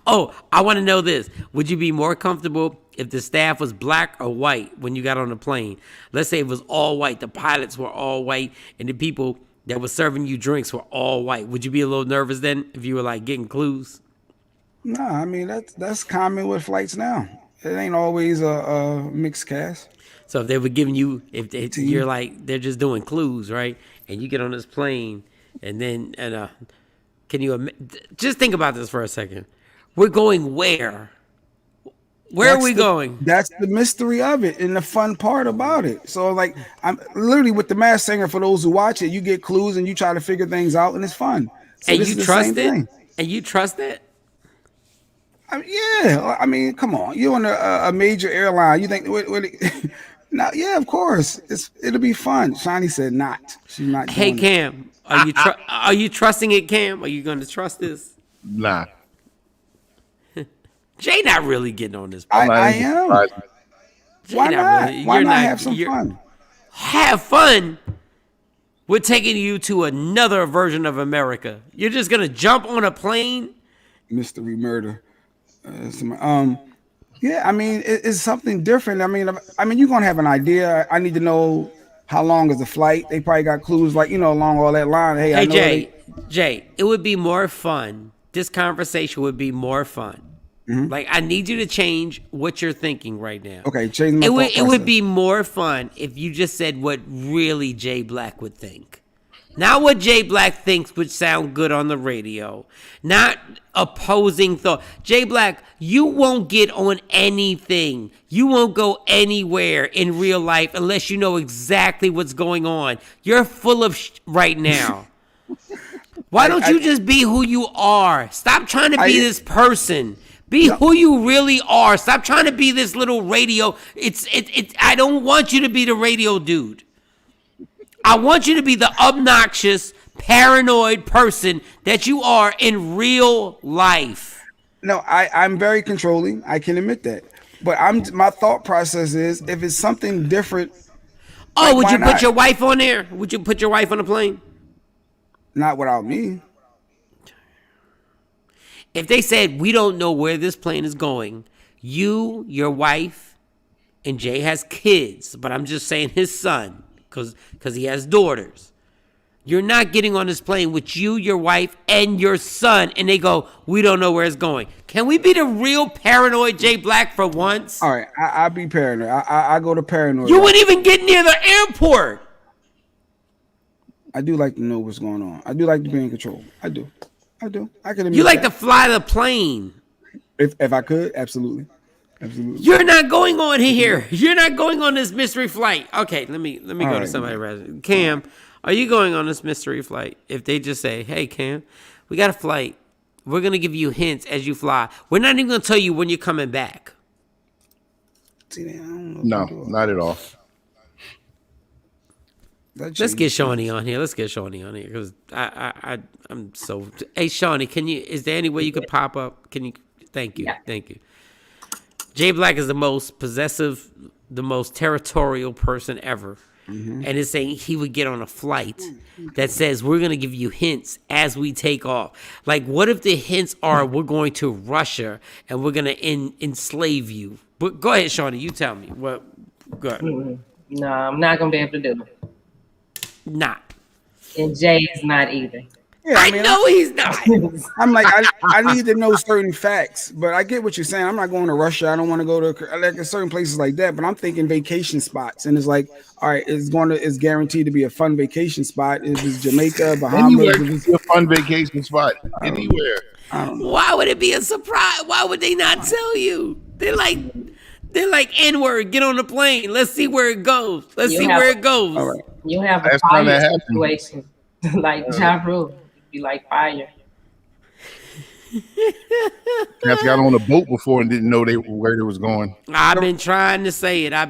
Oh, I want to know this. Would you be more comfortable if the staff was black or white when you got on the plane? Let's say it was all white. The pilots were all white, and the people that were serving you drinks were all white. Would you be a little nervous then if you were like getting clues? No, I mean that's common with flights now. It ain't always a mixed cast. So if they were giving you, you're like, they're just doing clues, right? And you get on this plane, and then can you just think about this for a second? We're going where? Where are we going? That's the mystery of it and the fun part about it. So, like, I'm literally with the Masked Singer. For those who watch it, you get clues and you try to figure things out, and it's fun. So and you trust it? And you trust it? I mean, yeah. I mean, come on. You're on a major airline. You think, now, yeah, of course. It'll be fun. Shani said not. She's not. Hey, Cam, are you trusting it, Cam? Are you going to trust this? Nah. Jay not really getting on this. I am. Why not? Really, Why not have some fun? Have fun. We're taking you to another version of America. You're just gonna jump on a plane. Mystery murder. Yeah, I mean, it's something different. I mean, you're gonna have an idea. I need to know how long is the flight. They probably got clues, like, along all that line. Hey, I know Jay, it would be more fun. This conversation would be more fun. Mm-hmm. Like, I need you to change what you're thinking right now. Okay, change my thought process. It would be more fun if you just said what really Jay Black would think. Not what Jay Black thinks would sound good on the radio. Not opposing thought. Jay Black, you won't get on anything. You won't go anywhere in real life unless you know exactly what's going on. You're full of right now. Why don't you just be who you are? Stop trying to be this person. Be who you really are. Stop trying to be this little radio. I don't want you to be the radio dude. I want you to be the obnoxious, paranoid person that you are in real life. No, I'm very controlling. I can admit that. But my thought process is, if it's something different. Oh, would you put your wife on there? Would you put your wife on a plane? Not without me. If they said, we don't know where this plane is going, you, your wife, and Jay has kids, but I'm just saying his son, because he has daughters. You're not getting on this plane with you, your wife, and your son, and they go, we don't know where it's going. Can we be the real paranoid Jay Black for once? All right, I'll be paranoid. I go to paranoid. You wouldn't even get near the airport. I do like to know what's going on. I do like to be in control. I do. I can admit you like to fly the plane. If I could, absolutely. You're not going on here. You're not going on this mystery flight. Okay, let me go to somebody. Cam, are you going on this mystery flight? If they just say, hey, Cam, we got a flight. We're going to give you hints as you fly. We're not even going to tell you when you're coming back. No, not at all. Let's get Shawnee on here. Because I'm so. Hey, Shawnee, is there any way you could pop up? Can you? Thank you. Jay Black is the most possessive, the most territorial person ever. And it's saying he would get on a flight that says, we're going to give you hints as we take off. Like, what if the hints are we're going to Russia and we're going to enslave you? But go ahead, Shawnee, you tell me. What? Go ahead. No, I'm not going to be able to do it. Not. And Jay is not either. Yeah, I know he's not. I'm like, I need to know certain facts, but I get what you're saying. I'm not going to Russia. I don't want to go to like certain places like that. But I'm thinking vacation spots, and it's like, all right, it's guaranteed to be a fun vacation spot. If it's Jamaica, Bahamas, Anywhere can be a fun vacation spot. Anywhere. Why would it be a surprise? Why would they not tell you? They're like N-word. Get on the plane. Let's see where it goes. Let's see where it goes. All right. You have a fire situation like Ja Rule. Be like fire. Cats got on a boat before and didn't know where they was going. I've been trying to say it. All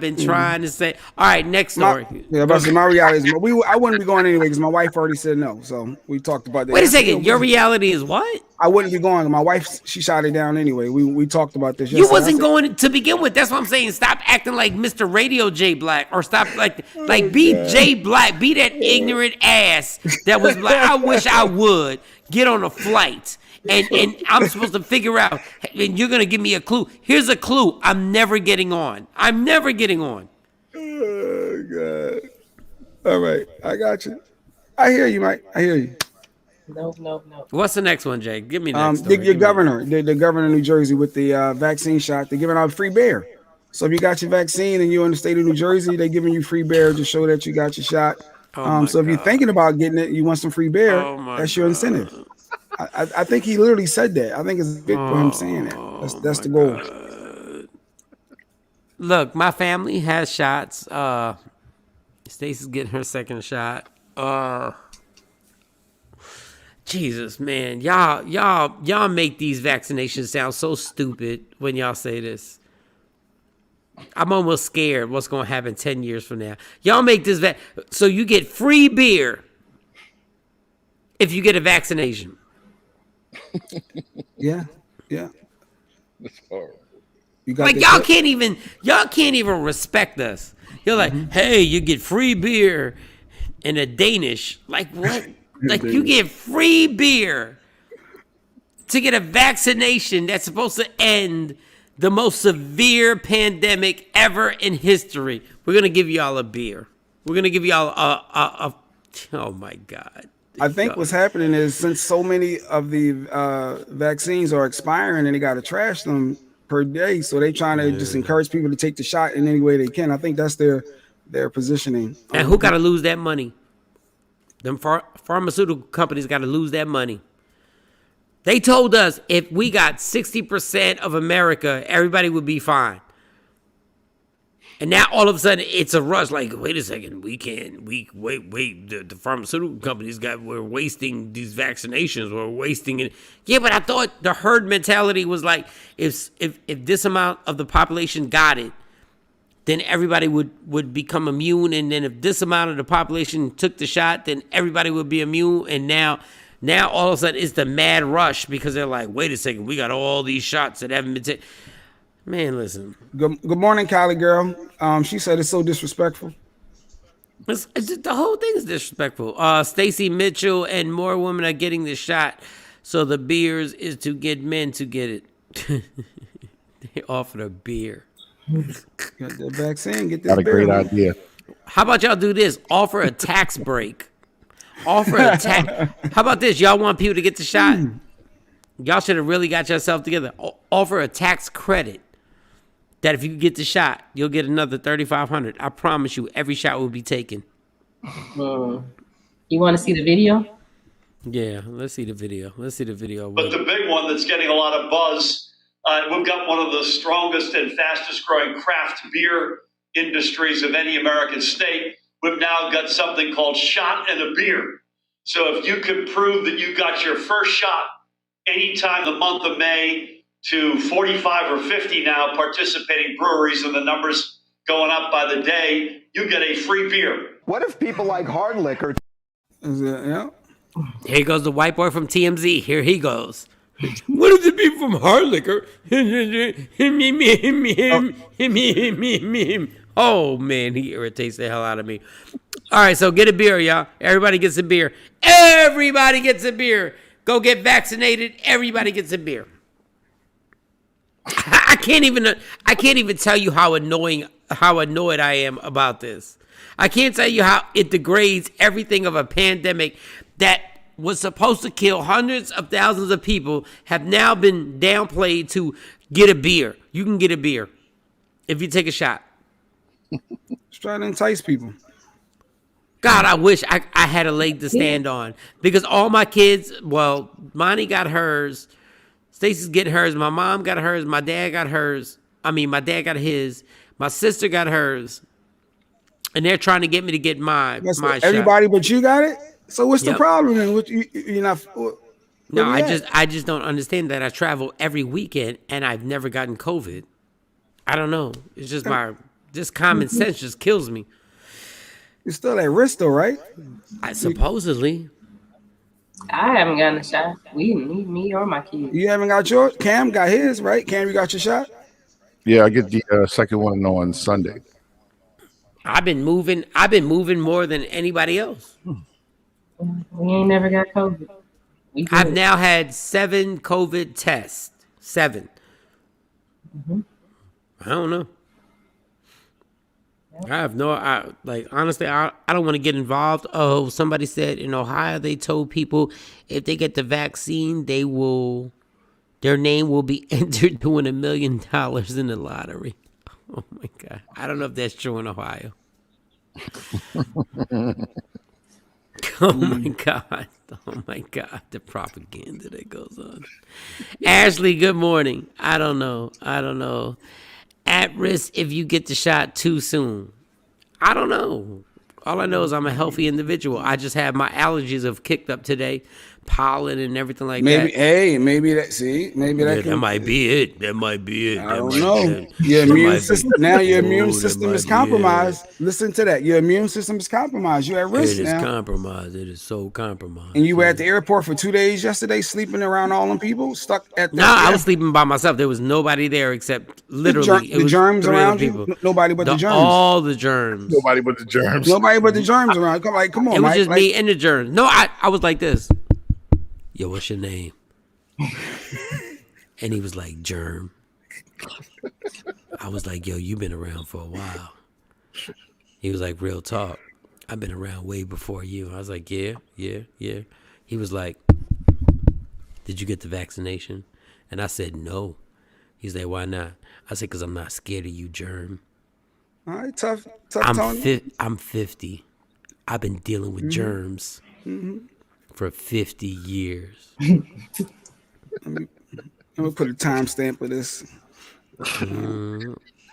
right, next story. My reality is I wouldn't be going anyway because my wife already said no. So we talked about that. Wait a second. Your reality is what? I wouldn't be going. My wife, she shot it down anyway. We talked about this. You wasn't going to begin with. That's what I'm saying. Stop acting like Mr. Radio J Black, or stop like be J Black. Be that ignorant ass that was like, I wish I would get on a flight. And I'm supposed to figure out, and you're going to give me a clue. Here's a clue. I'm never getting on. Oh, God. All right. I got you. I hear you, Mike. I hear you. No. What's the next one, Jay? Give me next story. The governor of New Jersey with the vaccine shot, they're giving out free beer. So if you got your vaccine and you're in the state of New Jersey, they're giving you free beer to show that you got your shot. So if you're thinking about getting it, you want some free beer, that's your incentive. I think he literally said that. I think it's big for him saying that. That's the goal. God. Look, my family has shots. Stacey's getting her second shot. Jesus, man, y'all make these vaccinations sound so stupid when y'all say this. I'm almost scared what's going to happen 10 years from now. Y'all make this so you get free beer if you get a vaccination. Yeah. That's horrible. Like y'all can't even respect us. You're like, hey, you get free beer in a Danish. Like what? Like you get free beer to get a vaccination that's supposed to end the most severe pandemic ever in history. We're gonna give y'all a beer. We're gonna give y'all a oh my God. I think what's happening is since so many of the vaccines are expiring and they got to trash them per day, so they're trying to just encourage people to take the shot in any way they can. I think that's their positioning. And who got to lose that money? Them pharmaceutical companies got to lose that money. They told us if we got 60% of America, everybody would be fine. And now all of a sudden it's a rush. Like, wait a second, wait. The pharmaceutical companies we're wasting these vaccinations. We're wasting it. Yeah, but I thought the herd mentality was like, if this amount of the population got it, then everybody would become immune. And then if this amount of the population took the shot, then everybody would be immune. And now all of a sudden it's the mad rush because they're like, wait a second, we got all these shots that haven't been taken. Man, listen. Good morning, Cali girl. She said it's so disrespectful. The whole thing is disrespectful. Stacey Mitchell and more women are getting the shot. So the beers is to get men to get it. They offered a beer. Get the vaccine. Get this Got a beer. great idea. How about y'all do this? Offer a tax break. How about this? Y'all want people to get the shot? Y'all should have really got yourself together. Offer a tax credit. That if you get the shot, you'll get another $3,500. I promise you, every shot will be taken. You want to see the video? Yeah, let's see the video. But the big one that's getting a lot of buzz, we've got one of the strongest and fastest growing craft beer industries of any American state. We've now got something called Shot and a Beer. So if you could prove that you got your first shot anytime the month of May, to 45 or 50 now participating breweries, and the numbers going up by the day, you get a free beer. What if people like hard liquor? Yeah. Here goes the white boy from TMZ. Here he goes. What if the people from hard liquor? Oh man, he irritates the hell out of me. All right, so get a beer, y'all. Everybody gets a beer. Everybody gets a beer. Go get vaccinated. Everybody gets a beer. I can't even tell you how annoyed I am about this. I can't tell you how it degrades everything of a pandemic that was supposed to kill hundreds of thousands of people have now been downplayed to get a beer. You can get a beer if you take a shot. Just trying to entice people. God, I wish I had a leg to stand on because all my kids, well, Monty got hers. Stacey's getting hers. My mom got hers. My dad got hers. My dad got his. My sister got hers. And they're trying to get me to get my everybody shot. But you got it? So what's the problem then? You're not... No, I just don't understand that. I travel every weekend and I've never gotten COVID. I don't know. It's just common sense just kills me. You're still at risk though, right? Supposedly. I haven't gotten a shot. Me or my kids. You haven't got yours? Cam got his, right? Cam, you got your shot? Yeah, I get the second one on Sunday. I've been moving more than anybody else. We ain't never got COVID. I've now had 7 COVID tests. 7. Mm-hmm. I don't know. Honestly, I don't want to get involved. Oh, somebody said in Ohio they told people if they get the vaccine, their name will be entered to win $1 million in the lottery. Oh my God. I don't know if that's true in Ohio. Oh my God. Oh my God. The propaganda that goes on. Ashley, good morning. I don't know. At risk if you get the shot too soon. I don't know. All I know is I'm a healthy individual. I just have my allergies have kicked up today. Pollen and everything like that. Maybe that might be it. That might be it. I don't know. Your immune system is compromised. Listen to that. Your immune system is compromised. You're at risk now. It is compromised. It is so compromised. And you were at the airport for 2 days yesterday, sleeping around all them people stuck at. I was sleeping by myself. There was nobody there except literally the germs around you. Nobody but the germs. All the germs. Nobody but the germs. Nobody but the germs around. Come on. It was just me and the germs. No, I was like this. Yo, what's your name? And he was like, Germ. I was like, yo, you been around for a while. He was like, real talk. I've been around way before you. I was like, yeah. He was like, did you get the vaccination? And I said, no. He's like, why not? I said, because I'm not scared of you, Germ. All right, tough I'm 50. I've been dealing with germs. For 50 years. I'm gonna put a timestamp of this.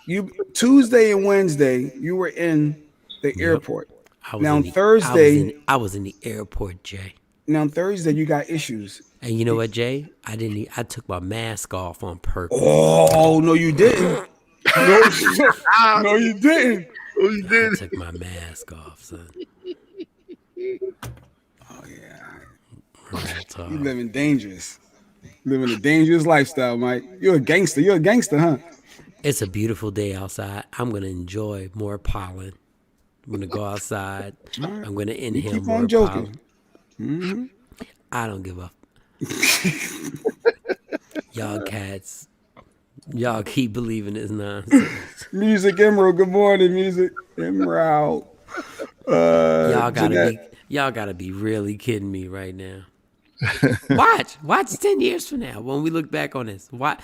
You Tuesday and Wednesday, you were in the airport. Thursday, I was in the airport, Jay. Now Thursday, you got issues. And you know what, Jay? I took my mask off on purpose. Oh no, you didn't. No, you didn't. Oh, you did. I took my mask off, son. You living dangerous. Living a dangerous lifestyle, Mike. You're a gangster, huh? It's a beautiful day outside. I'm going to enjoy more pollen. I'm going to go outside. Right. I'm going to inhale more pollen. Mm-hmm. I don't give up. Y'all cats. Y'all keep believing this nonsense. Music Emerald. Good morning, Music Emerald. Y'all gotta be really kidding me right now. Watch 10 years from now when we look back on this. Watch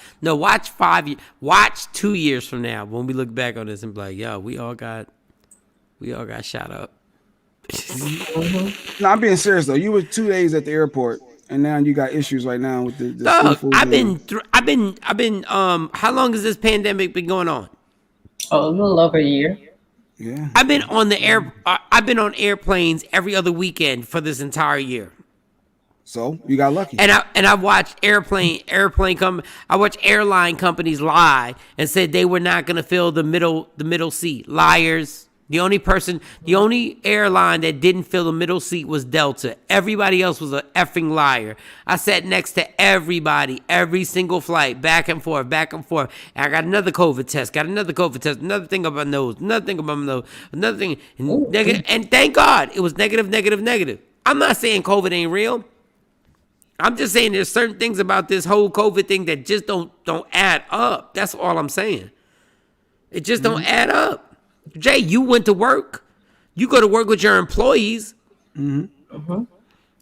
5 years. Watch 2 years from now when we look back on this and be like, yo, we all got shot up. No, I'm being serious though. You were 2 days at the airport, and now you got issues right now with the I've been. How long has this pandemic been going on? Oh, a little over a year. Yeah. I've been on airplanes every other weekend for this entire year. So you got lucky. And I watched airline companies lie and said they were not going to fill the middle seat. Liars. The only airline that didn't fill the middle seat was Delta. Everybody else was an effing liar. I sat next to everybody, every single flight, back and forth, back and forth. And I got another COVID test, another thing about my nose, another thing about my nose, another thing. And thank God it was negative. I'm not saying COVID ain't real. I'm just saying there's certain things about this whole COVID thing that just don't add up. That's all I'm saying. It just don't add up. Jay, you went to work. You go to work with your employees. And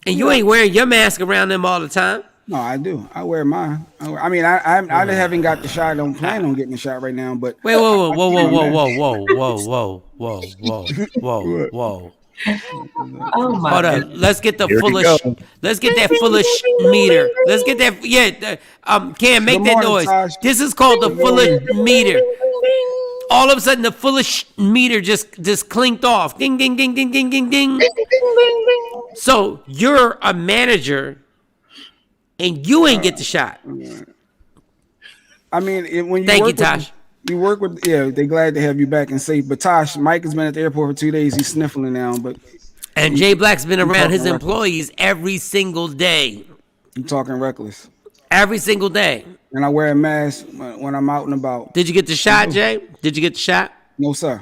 you ain't wearing your mask around them all the time. No, I do. I wear mine. I haven't got the shot. I don't plan on getting the shot right now. But whoa. Oh my! Hold up. Let's get the fullest. Let's get that fullest meter. Let's get that. Yeah. Cam, make that noise. Tosh. This is called the fullest meter. All of a sudden, the fullest meter just clinked off. Ding, ding, ding, ding, ding, ding, ding. So you're a manager, and you ain't get the shot. I mean, when you thank work you, Tosh. You work with, they're glad to have you back and safe. But Tosh, Mike has been at the airport for 2 days. He's sniffling now. And Jay Black's been around his employees every single day. You talking reckless. Every single day. And I wear a mask when I'm out and about. Did you get the shot, Jay? Did you get the shot? No, sir.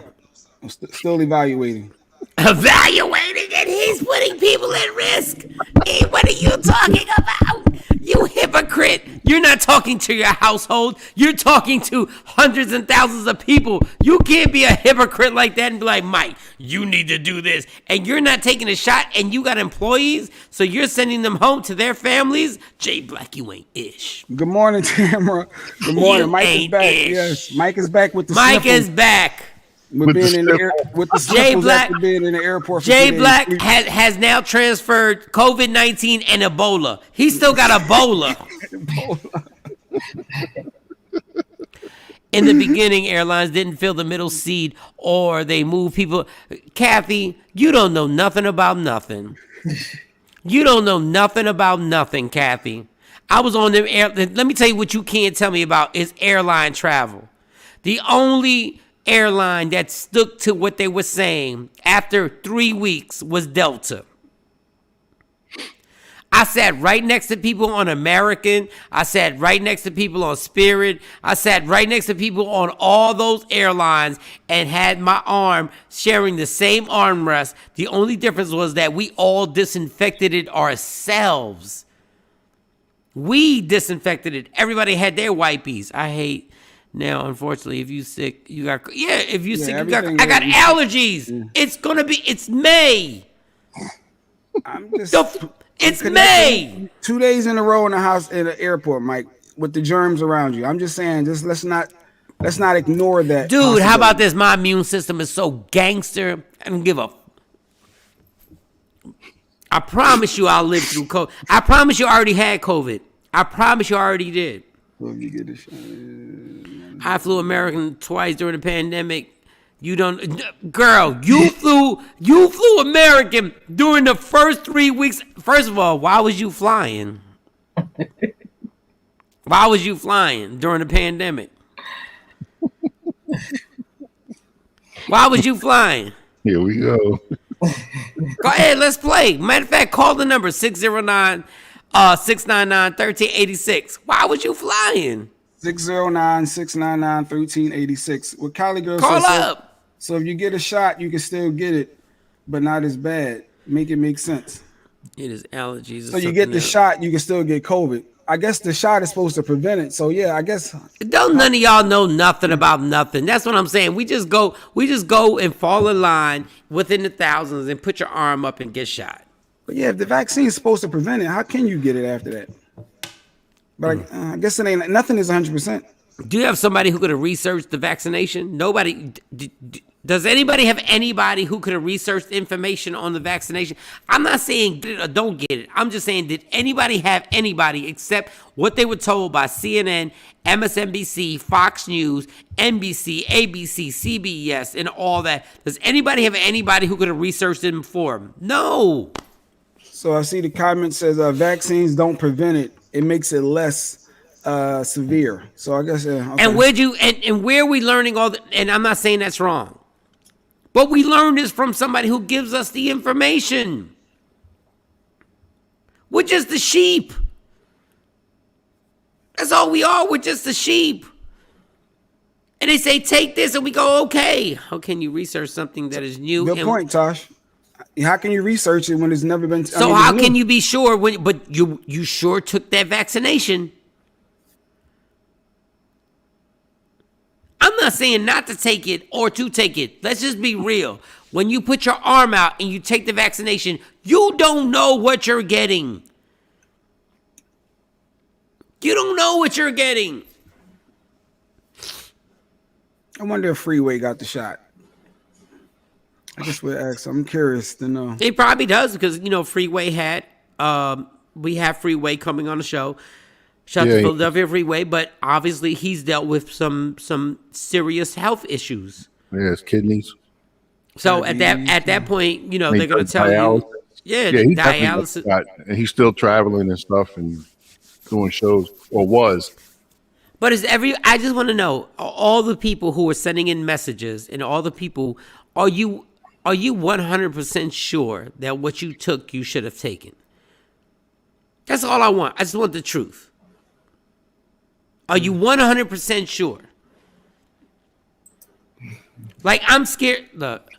I'm still evaluating. Evaluating, and he's putting people at risk. Hey, what are you talking about? You hypocrite. You're not talking to your household. You're talking to hundreds and thousands of people. You can't be a hypocrite like that and be like, Mike, you need to do this. And you're not taking a shot, and you got employees, so you're sending them home to their families. Jay Black, you ain't ish. Good morning, Tamara. Good morning. Mike is back. Ish. Yes, Mike is back with the Mike sniffles. Is back. With being in the air, with the Jay Black being in the airport. Jay Black has now transferred COVID-19 and Ebola. He still got Ebola. In the beginning, airlines didn't fill the middle seat, or they moved people. Kathy, you don't know nothing about nothing. You don't know nothing about nothing, Kathy. I was on them air. Let me tell you what you can't tell me about is airline travel. The only airline that stuck to what they were saying after 3 weeks was Delta. I sat right next to people on American. I sat right next to people on Spirit. I sat right next to people on all those airlines and had my arm sharing the same armrest. The only difference was that we all disinfected it ourselves. We disinfected it. Everybody had their wipies. I hate. Now, unfortunately, if you sick, you got if you sick, you got. I got allergies. Yeah. It's May. I'm just. It's May. 2 days in a row in the house in the airport, Mike, with the germs around you. I'm just saying, let's not ignore that. Dude, how about this? My immune system is so gangster. I don't give a. I promise you, I'll live through COVID. I promise you, I already had COVID. I promise you, I already did. Well, you get a shot. I flew American twice during the pandemic. You don't, girl. You flew American during the first 3 weeks. First of all, why was you flying? Why was you flying during the pandemic? Why was you flying? Here we go. Go ahead, let's play. Matter of fact, call the number 609-699-1386. Why was you flying? 609-699-1386. What Kylie girl call says, up. So if you get a shot, you can still get it, but not as bad. Make it make sense. It is allergies. So you get the shot, you can still get COVID. I guess the shot is supposed to prevent it. So yeah, I guess. Don't none of y'all know nothing about nothing. That's what I'm saying. We just go and fall in line within the thousands and put your arm up and get shot. But yeah, if the vaccine is supposed to prevent it, how can you get it after that? But I guess it ain't. Nothing is 100%. Do you have somebody who could have researched the vaccination? Nobody. Does anybody have anybody who could have researched information on the vaccination? I'm not saying get it or don't get it. I'm just saying, did anybody have anybody except what they were told by CNN, MSNBC, Fox News, NBC, ABC, CBS, and all that? Does anybody have anybody who could have researched it before them? No. So I see the comment says vaccines don't prevent it. It makes it less severe. So I guess. Okay. And where are we learning all that? And I'm not saying that's wrong. But we learn this from somebody who gives us the information. We're just the sheep. That's all we are. We're just the sheep. And they say, take this, and we go, okay. How can you research something that is new? Good point, Tosh. How can you research it when it's never been? So how can you be sure but you sure took that vaccination? I'm not saying not to take it or to take it. Let's just be real. When you put your arm out and you take the vaccination, you don't know what you're getting. You don't know what you're getting. I wonder if Freeway got the shot. I just would ask. I'm curious to know. He probably does because, Freeway had, we have Freeway coming on the show. Shout out to Philadelphia Freeway, but obviously he's dealt with some serious health issues. Yeah, his kidneys. So at that point, they're going to tell dialysis. you, dialysis. And he's still traveling and stuff and doing shows, or was. But I just want to know, all the people who are sending in messages and all the people, are you 100% sure that what you took, you should have taken? That's all I want. I just want the truth. Are you 100% sure? Like, I'm scared. Look,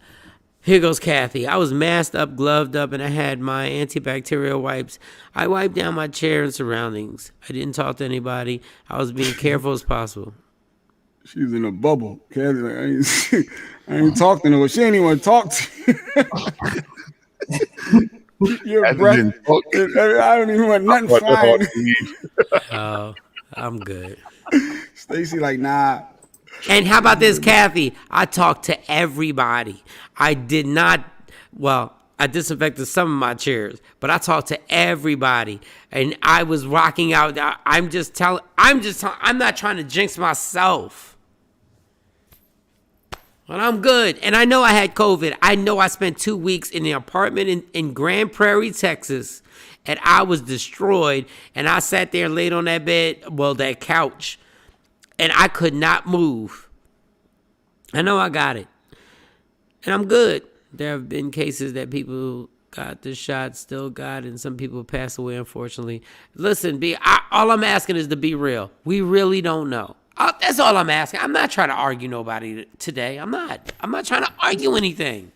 here goes Kathy. I was masked up, gloved up, and I had my antibacterial wipes. I wiped down my chair and surroundings. I didn't talk to anybody. I was being careful as possible. She's in a bubble. Kathy, like, I ain't talking to her. She ain't even talk to you. Your breath. I don't even want nothing flying. Oh, I'm good. Stacy, like, nah. And how about this, Kathy? I talked to everybody. I did not, I disinfected some of my chairs, but I talked to everybody. And I was rocking out. I'm not trying to jinx myself. But I'm good. And I know I had COVID. I know I spent 2 weeks in the apartment in Grand Prairie, Texas, and I was destroyed. And I sat there and laid on that bed, that couch, and I could not move. I know I got it. And I'm good. There have been cases that people got the shot, still got it, and some people passed away, unfortunately. Listen, all I'm asking is to be real. We really don't know. That's all I'm asking. I'm not trying to argue nobody today. I'm not trying to argue anything.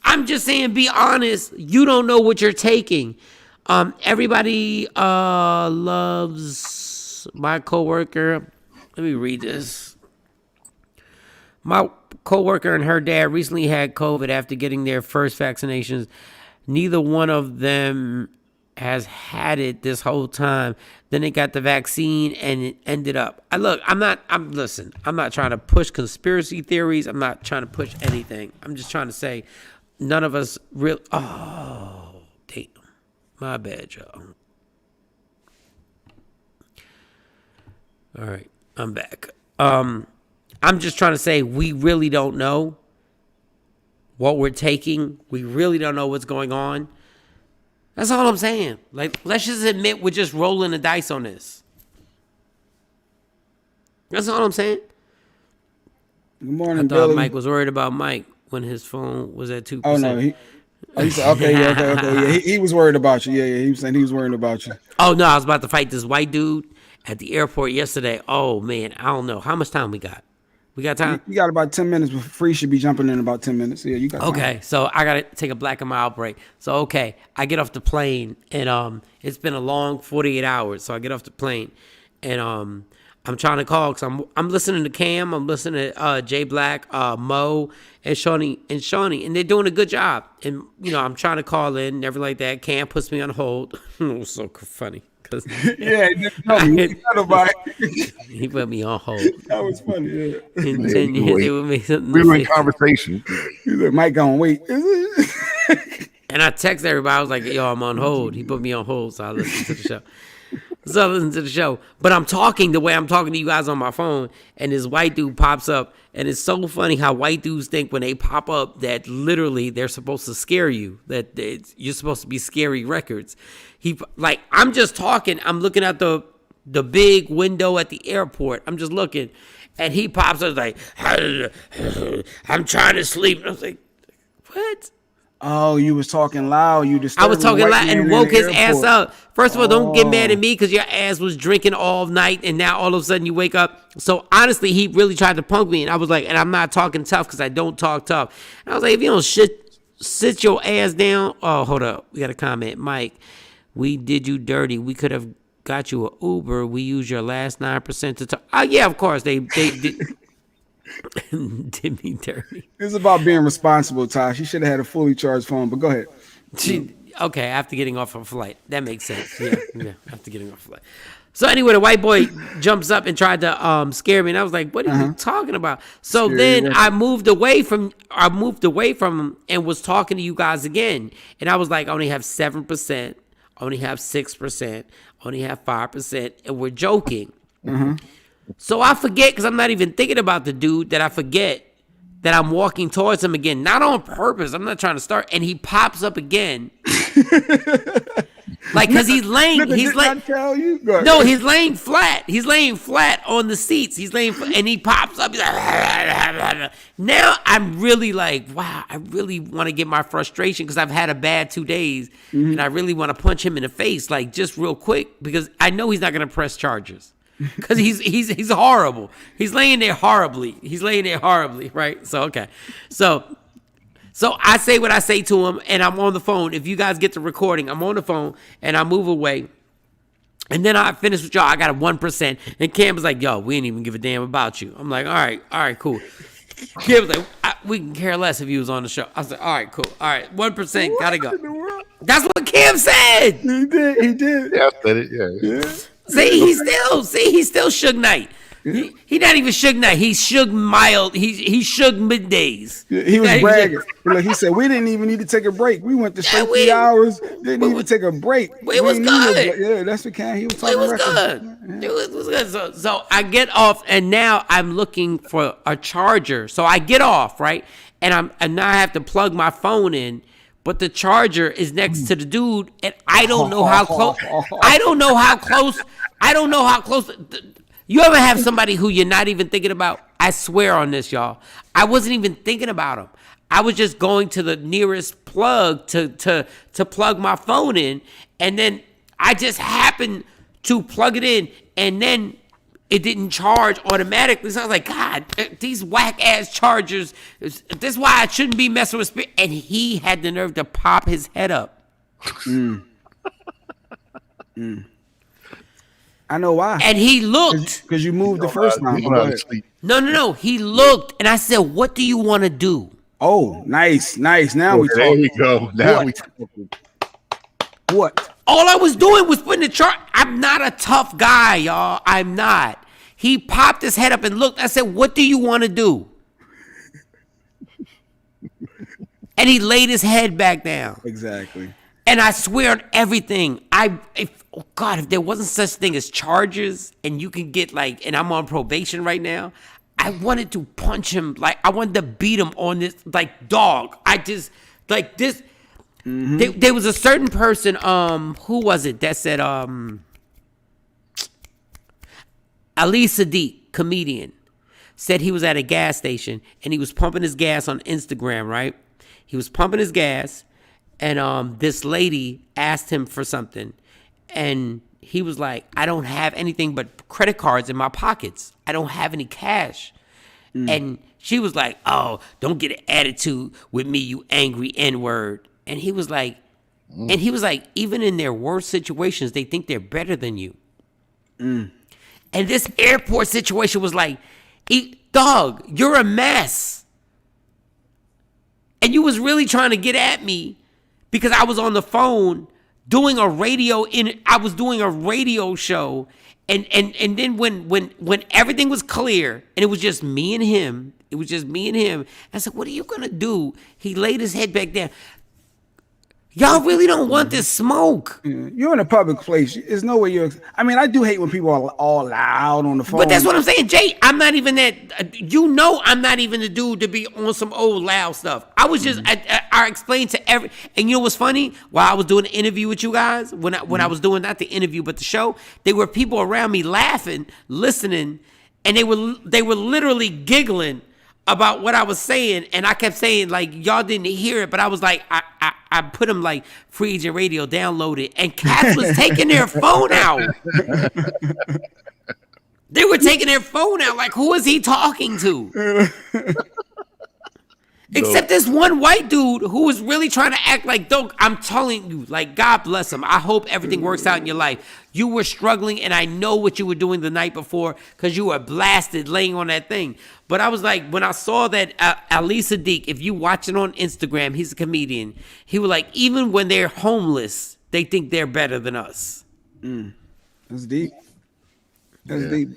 I'm just saying, be honest. You don't know what you're taking. Everybody loves my coworker. Let me read this. My coworker and her dad recently had COVID after getting their first vaccinations. Neither one of them has had it this whole time. Then they got the vaccine and it ended up. I'm not trying to push conspiracy theories. I'm not trying to push anything. I'm just trying to say none of us really. Oh, damn. My bad, y'all. All right, I'm back. I'm just trying to say we really don't know what we're taking. We really don't know what's going on. That's all I'm saying. Like, let's just admit we're just rolling the dice on this. That's all I'm saying. Good morning, I thought Billy. Mike was worried about Mike when his phone was at 2%. Oh, no. He said, okay. Yeah, he was worried about you. Yeah, he was saying he was worried about you. Oh, no, I was about to fight this white dude at the airport yesterday. Oh, man, I don't know. How much time we got? We got time? You got about 10 minutes, but Free should be jumping in about 10 minutes. Yeah, you got time. Okay, so I got to take a black and mild break. So, okay, I get off the plane, and it's been a long 48 hours. So I get off the plane, and I'm trying to call because I'm listening to Cam. I'm listening to Jay Black, Mo, and Shawnee, and they're doing a good job. And, I'm trying to call in and everything like that. Cam puts me on hold. It was so funny. Yeah, he put me on hold. That was funny. Yeah. And then they would make something. We were in conversation. He's like, Mike, gonna wait. Is it? And I text everybody. I was like, yo, I'm on hold. He put me on hold, so I listened to the show. But I'm talking the way I'm talking to you guys on my phone, and this white dude pops up, and it's so funny how white dudes think when they pop up that literally they're supposed to scare you, that you're supposed to be scary records. I'm just talking. I'm looking at the big window at the airport. I'm just looking, And he pops up like, I'm trying to sleep. And I was like, what? Oh, you was talking loud. You disturbed I was talking loud and woke his ass airport. up. First of all, don't get mad at me because your ass was drinking all night and now all of a sudden you wake up. So honestly, he really tried to punk me. And I was like, and I'm not talking tough because I don't talk tough. And I was like, if you don't sit your ass down. Oh, hold up. We got a comment. Mike, we did you dirty. We could have got you an Uber. We used your last 9% to talk. Oh, yeah, of course. They did. Did me dirty. It's about being responsible, Ty. She should have had a fully charged phone, but go ahead. Okay, after getting off a flight. That makes sense. Yeah, after getting off a flight. So anyway, the white boy jumps up and tried to scare me, and I was like, "What are you talking about?" So then I moved away from him and was talking to you guys again, and I was like, "I only have 7%, only have 6%, only have 5%," and we're joking. So I forget because I'm not even thinking about the dude that I forget that I'm walking towards him again, not on purpose. I'm not trying to start, and he pops up again. Like, because he's laying, he's like, no, he's laying flat. He's laying flat on the seats. He's laying, and he pops up. He's like, now I'm really like, wow, I really want to get my frustration because I've had a bad 2 days, and I really want to punch him in the face, like just real quick, because I know he's not going to press charges. Because he's horrible. He's laying there horribly. Right? So, okay. So I say what I say to him, and I'm on the phone. If you guys get the recording, I'm on the phone, and I move away. And then I finish with y'all. I got a 1%. And Cam was like, yo, we ain't even give a damn about you. I'm like, all right, cool. Cam was like, we can care less if you was on the show. I was like, all right, cool. All right, 1%, gotta go. That's what Cam said. He did. Yeah, I said it, yeah. See, he's still Suge Knight. He not even Suge Knight. He's Suge mild. He's Suge middays. He was bragging. Look, he said we didn't even need to take a break. We went to straight 3 hours. Didn't even take a break. It was good. Yeah, that's what Cam. He was talking. It was good. It was good. So I get off, and now I'm looking for a charger. So I get off, right, and now I have to plug my phone in. But the charger is next to the dude, and I don't know how close. I don't know how close. You ever have somebody who you're not even thinking about? I swear on this, y'all. I wasn't even thinking about him. I was just going to the nearest plug to plug my phone in, and then I just happened to plug it in, and then it didn't charge automatically. So I was like, God, these whack-ass chargers, this is why I shouldn't be messing with Spirit. And he had the nerve to pop his head up. I know why. And he looked. Because you moved the first time. No. He looked, and I said, what do you want to do? Oh, nice. Now we talk. There we go. Now we talk. What? All I was doing was putting the chart. I'm not a tough guy, y'all. I'm not. He popped his head up and looked. I said, what do you want to do? And he laid his head back down. Exactly. And I swear on everything, if there wasn't such thing as charges and you can get and I'm on probation right now, I wanted to punch him. I wanted to beat him on this, dog. I just, this. Mm-hmm. There was a certain person, who was it that said, Ali Sadiq, comedian, said he was at a gas station and he was pumping his gas on Instagram, right? He was pumping his gas and this lady asked him for something and he was like, I don't have anything but credit cards in my pockets. I don't have any cash. And she was like, oh, don't get an attitude with me, you angry N-word. And he was like, even in their worst situations, they think they're better than you. And this airport situation was like, dog, you're a mess. And you was really trying to get at me because I was on the phone doing a radio show. And then when everything was clear and it was just me and him, I said, what are you going to do? He laid his head back down. Y'all really don't want this smoke. You're in a public place. There's no way I do hate when people are all loud on the phone. But that's what I'm saying, Jay. I'm not even that. I'm not even the dude to be on some old loud stuff. I was just, I explained to and you know what's funny? While I was doing an interview with you guys, when I was doing not the interview, but the show, there were people around me laughing, listening, and they were literally giggling about what I was saying, and I kept saying like y'all didn't hear it, but I was like I put them like Free Agent Radio downloaded, and cats was taking their phone out. They were taking their phone out. Like, who is he talking to? Except this one white dude who was really trying to act like, Doug, I'm telling you, like, God bless him. I hope everything works out in your life. You were struggling, and I know what you were doing the night before because you were blasted laying on that thing. But I was like, when I saw that Ali Sadiq, if you watch it on Instagram, he's a comedian. He was like, even when they're homeless, they think they're better than us. That's deep. That's deep.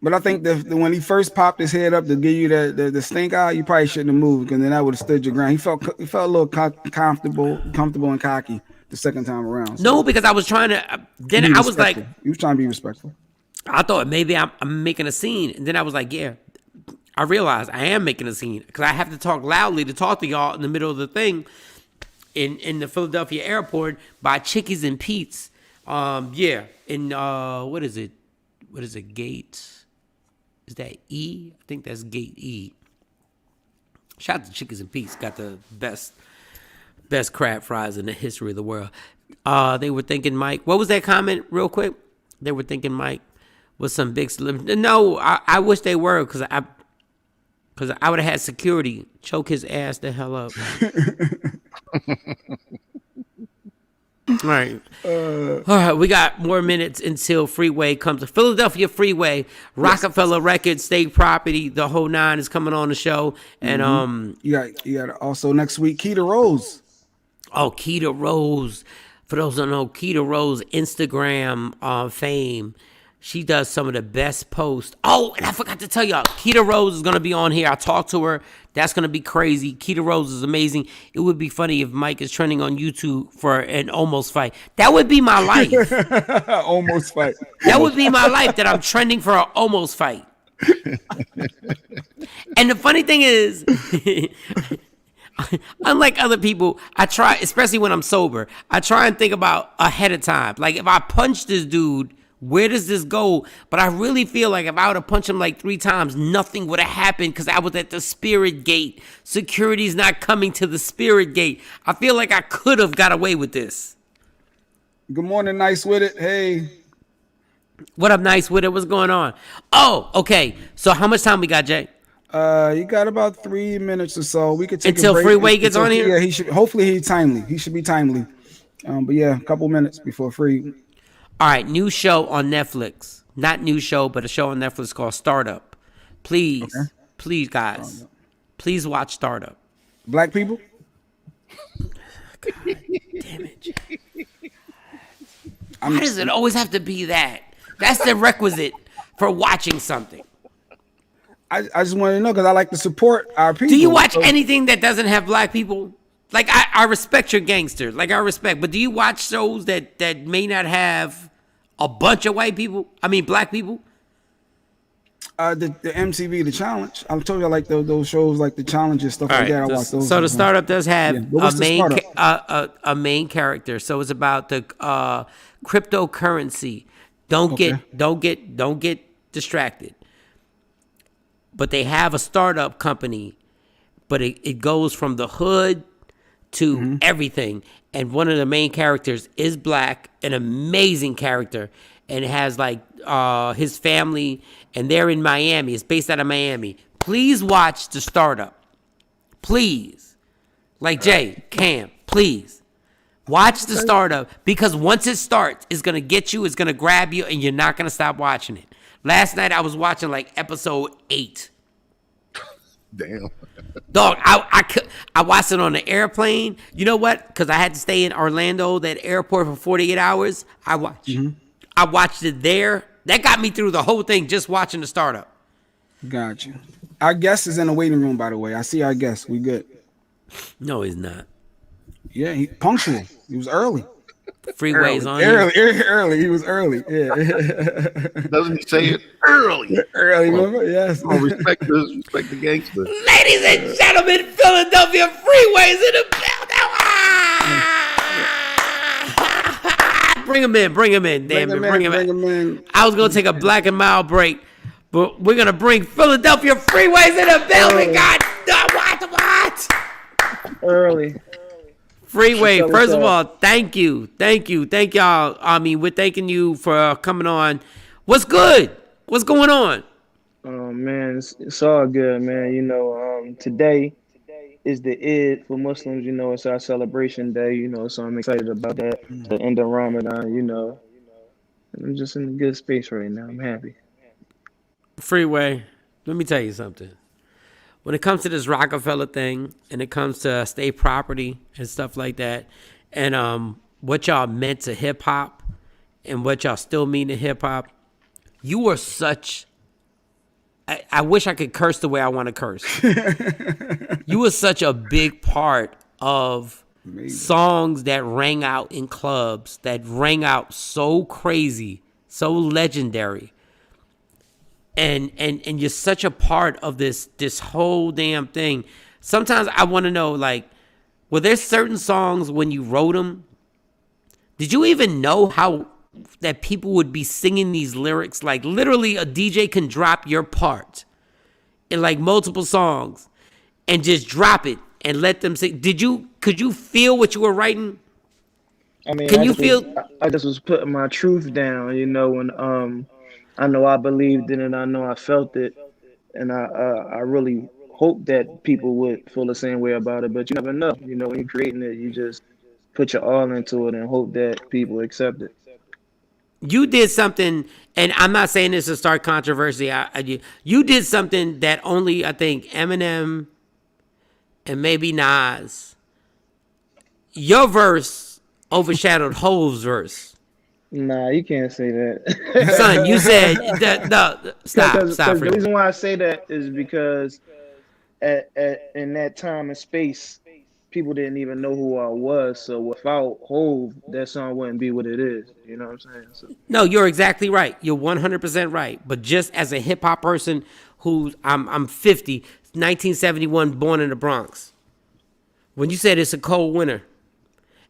But I think when he first popped his head up to give you the stink eye, you probably shouldn't have moved, because then that would have stood your ground. He felt a little comfortable and cocky the second time around. So. No, because I was trying to. Then I was like, he was trying to be respectful. I thought maybe I'm making a scene, and then I was like, yeah. I realized I am making a scene because I have to talk loudly to talk to y'all in the middle of the thing in the Philadelphia airport by Chickies and Pete's. In what is it? What is it? Gate. Is that E? I think that's Gate E. Shout out to Chickies and Pete's. Got the best crab fries in the history of the world. They were thinking Mike. What was that comment real quick? They were thinking Mike was some big slim. No, I wish they were, because I would have had security choke his ass the hell up. All right, we got more minutes until Freeway comes. Philadelphia Freeway, Rockefeller Records, state property, the whole nine is coming on the show. And you got also next week Keita Rose. Oh, Keita Rose. For those who don't know, Keita Rose Instagram fame. She does some of the best posts. Oh, and I forgot to tell y'all, Keita Rose is going to be on here. I talked to her. That's going to be crazy. Keita Rose is amazing. It would be funny if Mike is trending on YouTube for an almost fight. That would be my life. Almost fight. That would be my life, that I'm trending for an almost fight. And the funny thing is, unlike other people, I try, especially when I'm sober, I try and think about ahead of time. Like, if I punch this dude, where does this go? But I really feel like if I would have punched him like 3 times, nothing would have happened because I was at the spirit gate. Security's not coming to the spirit gate. I feel like I could have got away with this. Good morning, Nice With It. Hey. What up, Nice With It? What's going on? Oh, okay. So how much time we got, Jay? You got about 3 minutes or so. We could take until a break. Freeway gets on here? Yeah, he should. Hopefully he's timely. He should be timely. But yeah, a couple minutes before Free. All right, new show on Netflix. Not new show, but a show on Netflix called Startup. Please, please, guys, please watch Startup. Black people? God damn it. Why does it always have to be that? That's the requisite for watching something. I just want to know because I like to support our people. Do you watch anything that doesn't have black people? Like, I respect your gangsters. Like, I respect. But do you watch shows that may not have a bunch of white people? I mean, black people? The MTV, The Challenge. I told you I like those shows, like The Challenge and stuff like that. I watch those. So the Startup does have a main character. So it's about the cryptocurrency. Don't get distracted. But they have a startup company, but it goes from the hood to everything. And one of the main characters is black, an amazing character, and it has like his family, and they're in Miami. It's based out of Miami. Please watch the Startup. Please. Like Jay, Cam, please. Watch the Startup, because once it starts, it's going to get you, it's going to grab you, and you're not going to stop watching it. Last night I was watching like episode 8. Damn. Dog, I watched it on the airplane. You know what? Because I had to stay in Orlando, that airport, for 48 hours. I watched it there. That got me through the whole thing, just watching the Startup. Got you. Our guest is in the waiting room, by the way. I see our guest. We good. No, he's not. Yeah, he punctual. He was early. Freeway's on early. He was early. Yeah. Doesn't he say it early? Early, remember? Yes. Oh, respect the gangster. Ladies and gentlemen, Philadelphia Freeway's in the building. Bring him in. Damn it. Bring him in. I was going to take a Black and Mild break, But we're gonna bring Philadelphia Freeways in the building. God, what? Early. Freeway, first of all, thank you, thank y'all. I mean, we're thanking you for coming on. What's good? What's going on? Oh man, it's all good, man. You know, today is the Eid for Muslims. You know, it's our celebration day. You know, so I'm excited about that. The end of Ramadan. You know, I'm just in a good space right now. I'm happy. Freeway, let me tell you something. When it comes to this Rockefeller thing, and it comes to state property and stuff like that, and what y'all meant to hip hop, and what y'all still mean to hip hop, you are such. I wish I could curse the way I want to curse. You were such a big part of songs that rang out in clubs, that rang out so crazy, so legendary. And you're such a part of this whole damn thing. Sometimes I want to know, like, were there certain songs when you wrote them? Did you even know how that people would be singing these lyrics? Like, literally, a DJ can drop your part in like multiple songs and just drop it and let them sing. Could you feel what you were writing? I mean, I just was putting my truth down, you know, when I know I believed in it, I know I felt it, and I really hope that people would feel the same way about it. But you never know, you know, when you're creating it, you just put your all into it and hope that people accept it. You did something, and I'm not saying this to start controversy. You did something that only, I think, Eminem and maybe Nas. Your verse overshadowed Hov's verse. Nah, you can't say that. Son, you said that. No, stop. The reason why I say that is because in that time and space, people didn't even know who I was. So without Hov, that song wouldn't be what it is. You know what I'm saying? So. No, you're exactly right. You're 100% right. But just as a hip hop person who I'm 50, 1971, born in the Bronx. When you said it's a cold winter,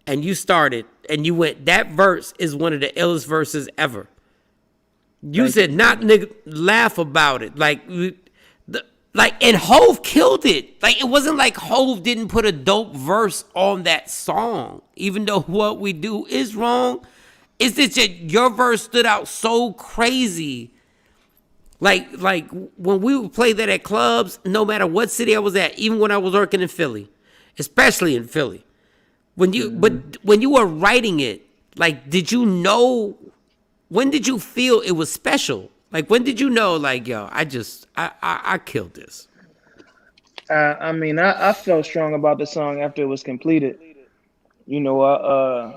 and you started, and you went, that verse is one of the illest verses ever. You said, not nigga, laugh about it. And Hov killed it. Like, it wasn't like Hov didn't put a dope verse on that song, even though what we do is wrong. It's just that your verse stood out so crazy. Like when we would play that at clubs, no matter what city I was at, even when I was working in Philly, especially in Philly, when you were writing it, like, did you know? When did you feel it was special? Like, when did you know? Like, yo, I killed this. I mean, I felt strong about the song after it was completed. You know,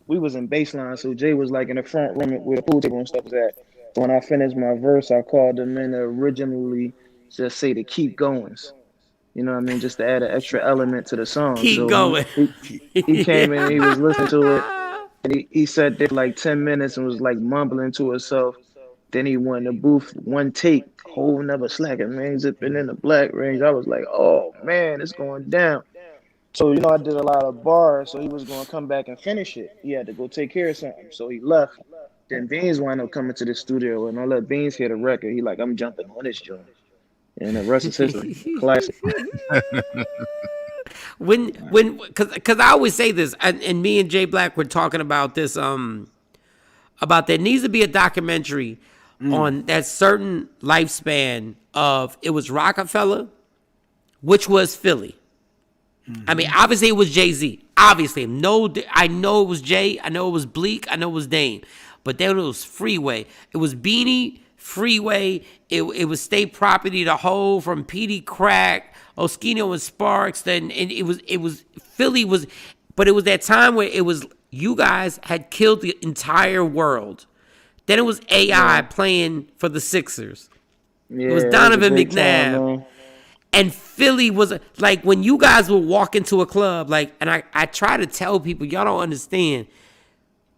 we was in baseline, so Jay was like in the front room where the pool table and stuff was at. So when I finished my verse, I called him in to originally just say to keep goings. You know what I mean? Just to add an extra element to the song. Keep going. He came in, he was listening to it, and he sat there like 10 minutes and was like mumbling to himself. Then he went in the booth, one take, whole never slacking, man, zipping in the black range. I was like, oh man, it's going down. So, you know, I did a lot of bars, so he was going to come back and finish it. He had to go take care of something, so he left. Then Beans wound up coming to the studio, and I let Beans hear the record. He like, I'm jumping on this joint. And the rest is history. Classic. Because I always say this, and me and Jay Black were talking about this, about there needs to be a documentary on that certain lifespan of, it was Rockefeller, which was Philly. I mean, obviously it was Jay-Z. Obviously, no, I know it was Jay. I know it was Bleak. I know it was Dame. But then it was Freeway. It was Beanie, Freeway. It was State Property, the whole from PD Crack, Oskino and Sparks. Then it was Philly was, but it was that time where it was, you guys had killed the entire world. Then it was AI playing for the Sixers. Yeah, it was Donovan McNabb. Time, and Philly was like, when you guys would walk into a club, like, and I try to tell people, y'all don't understand.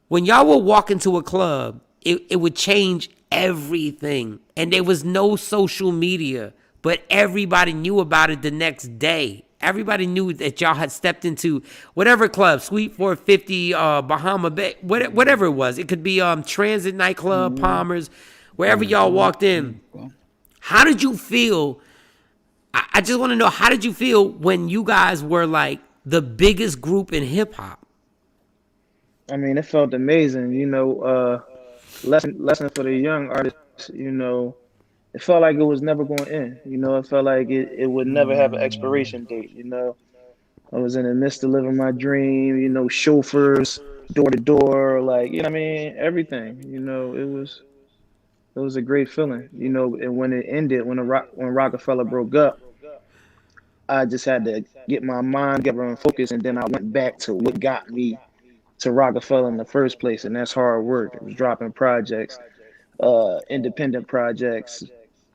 When y'all would walk into a club, it would change everything. And there was no social media, but everybody knew about it the next day. Everybody knew that y'all had stepped into whatever club, Suite 450, Bahama Bay, whatever it was. It could be Transit Nightclub, Palmer's, wherever y'all walked in, how did you feel? I just want to know, how did you feel when you guys were like the biggest group in hip hop? I mean, it felt amazing. Lesson for the young artists. It felt like it was never going to end. It felt like it would never have an expiration date. I was in the midst of living my dream. Chauffeurs, door to door, like I mean, everything. It was a great feeling. And when it ended, when Rockefeller broke up, I just had to get my mind together and focus, and then I went back to what got me to Rockefeller in the first place, and that's hard work. It was dropping projects, independent projects,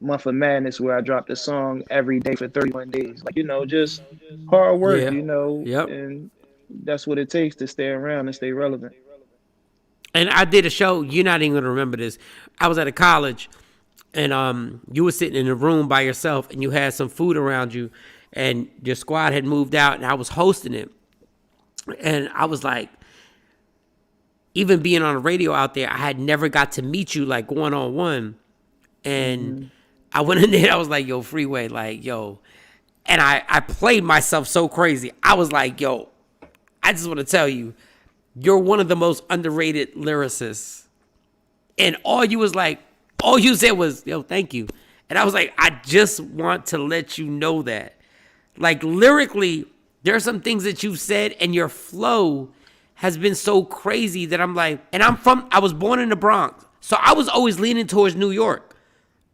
Month of Madness, where I dropped a song every day for 31 days. Just hard work, and that's what it takes to stay around and stay relevant. And I did a show, you're not even gonna remember this. I was at a college, and you were sitting in a room by yourself, and you had some food around you, and your squad had moved out, and I was hosting it. And I was like, even being on the radio out there, I had never got to meet you like one-on-one. And I went in there, I was like, yo, Freeway, like, yo. And I played myself so crazy. I was like, yo, I just want to tell you, you're one of the most underrated lyricists. And all you said was, yo, thank you. And I was like, I just want to let you know that. Like, lyrically, there are some things that you've said, and your flow has been so crazy that I'm like, and I was born in the Bronx. So I was always leaning towards New York.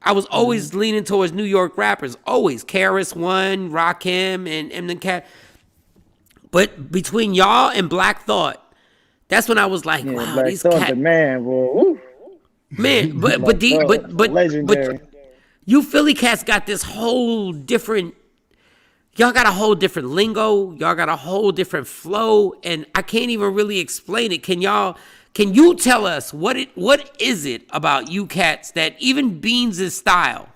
I was always leaning towards New York rappers. Always. KRS-One, Rakim, and Eminem Cat. But between y'all and Black Thought, that's when I was like, wow, Black these Thought, cats. the man, bro. Man, but you Philly cats got this whole different. Y'all got a whole different lingo. Y'all got a whole different flow, and I can't even really explain it. Can you tell us what is it about you cats that even Beans' style?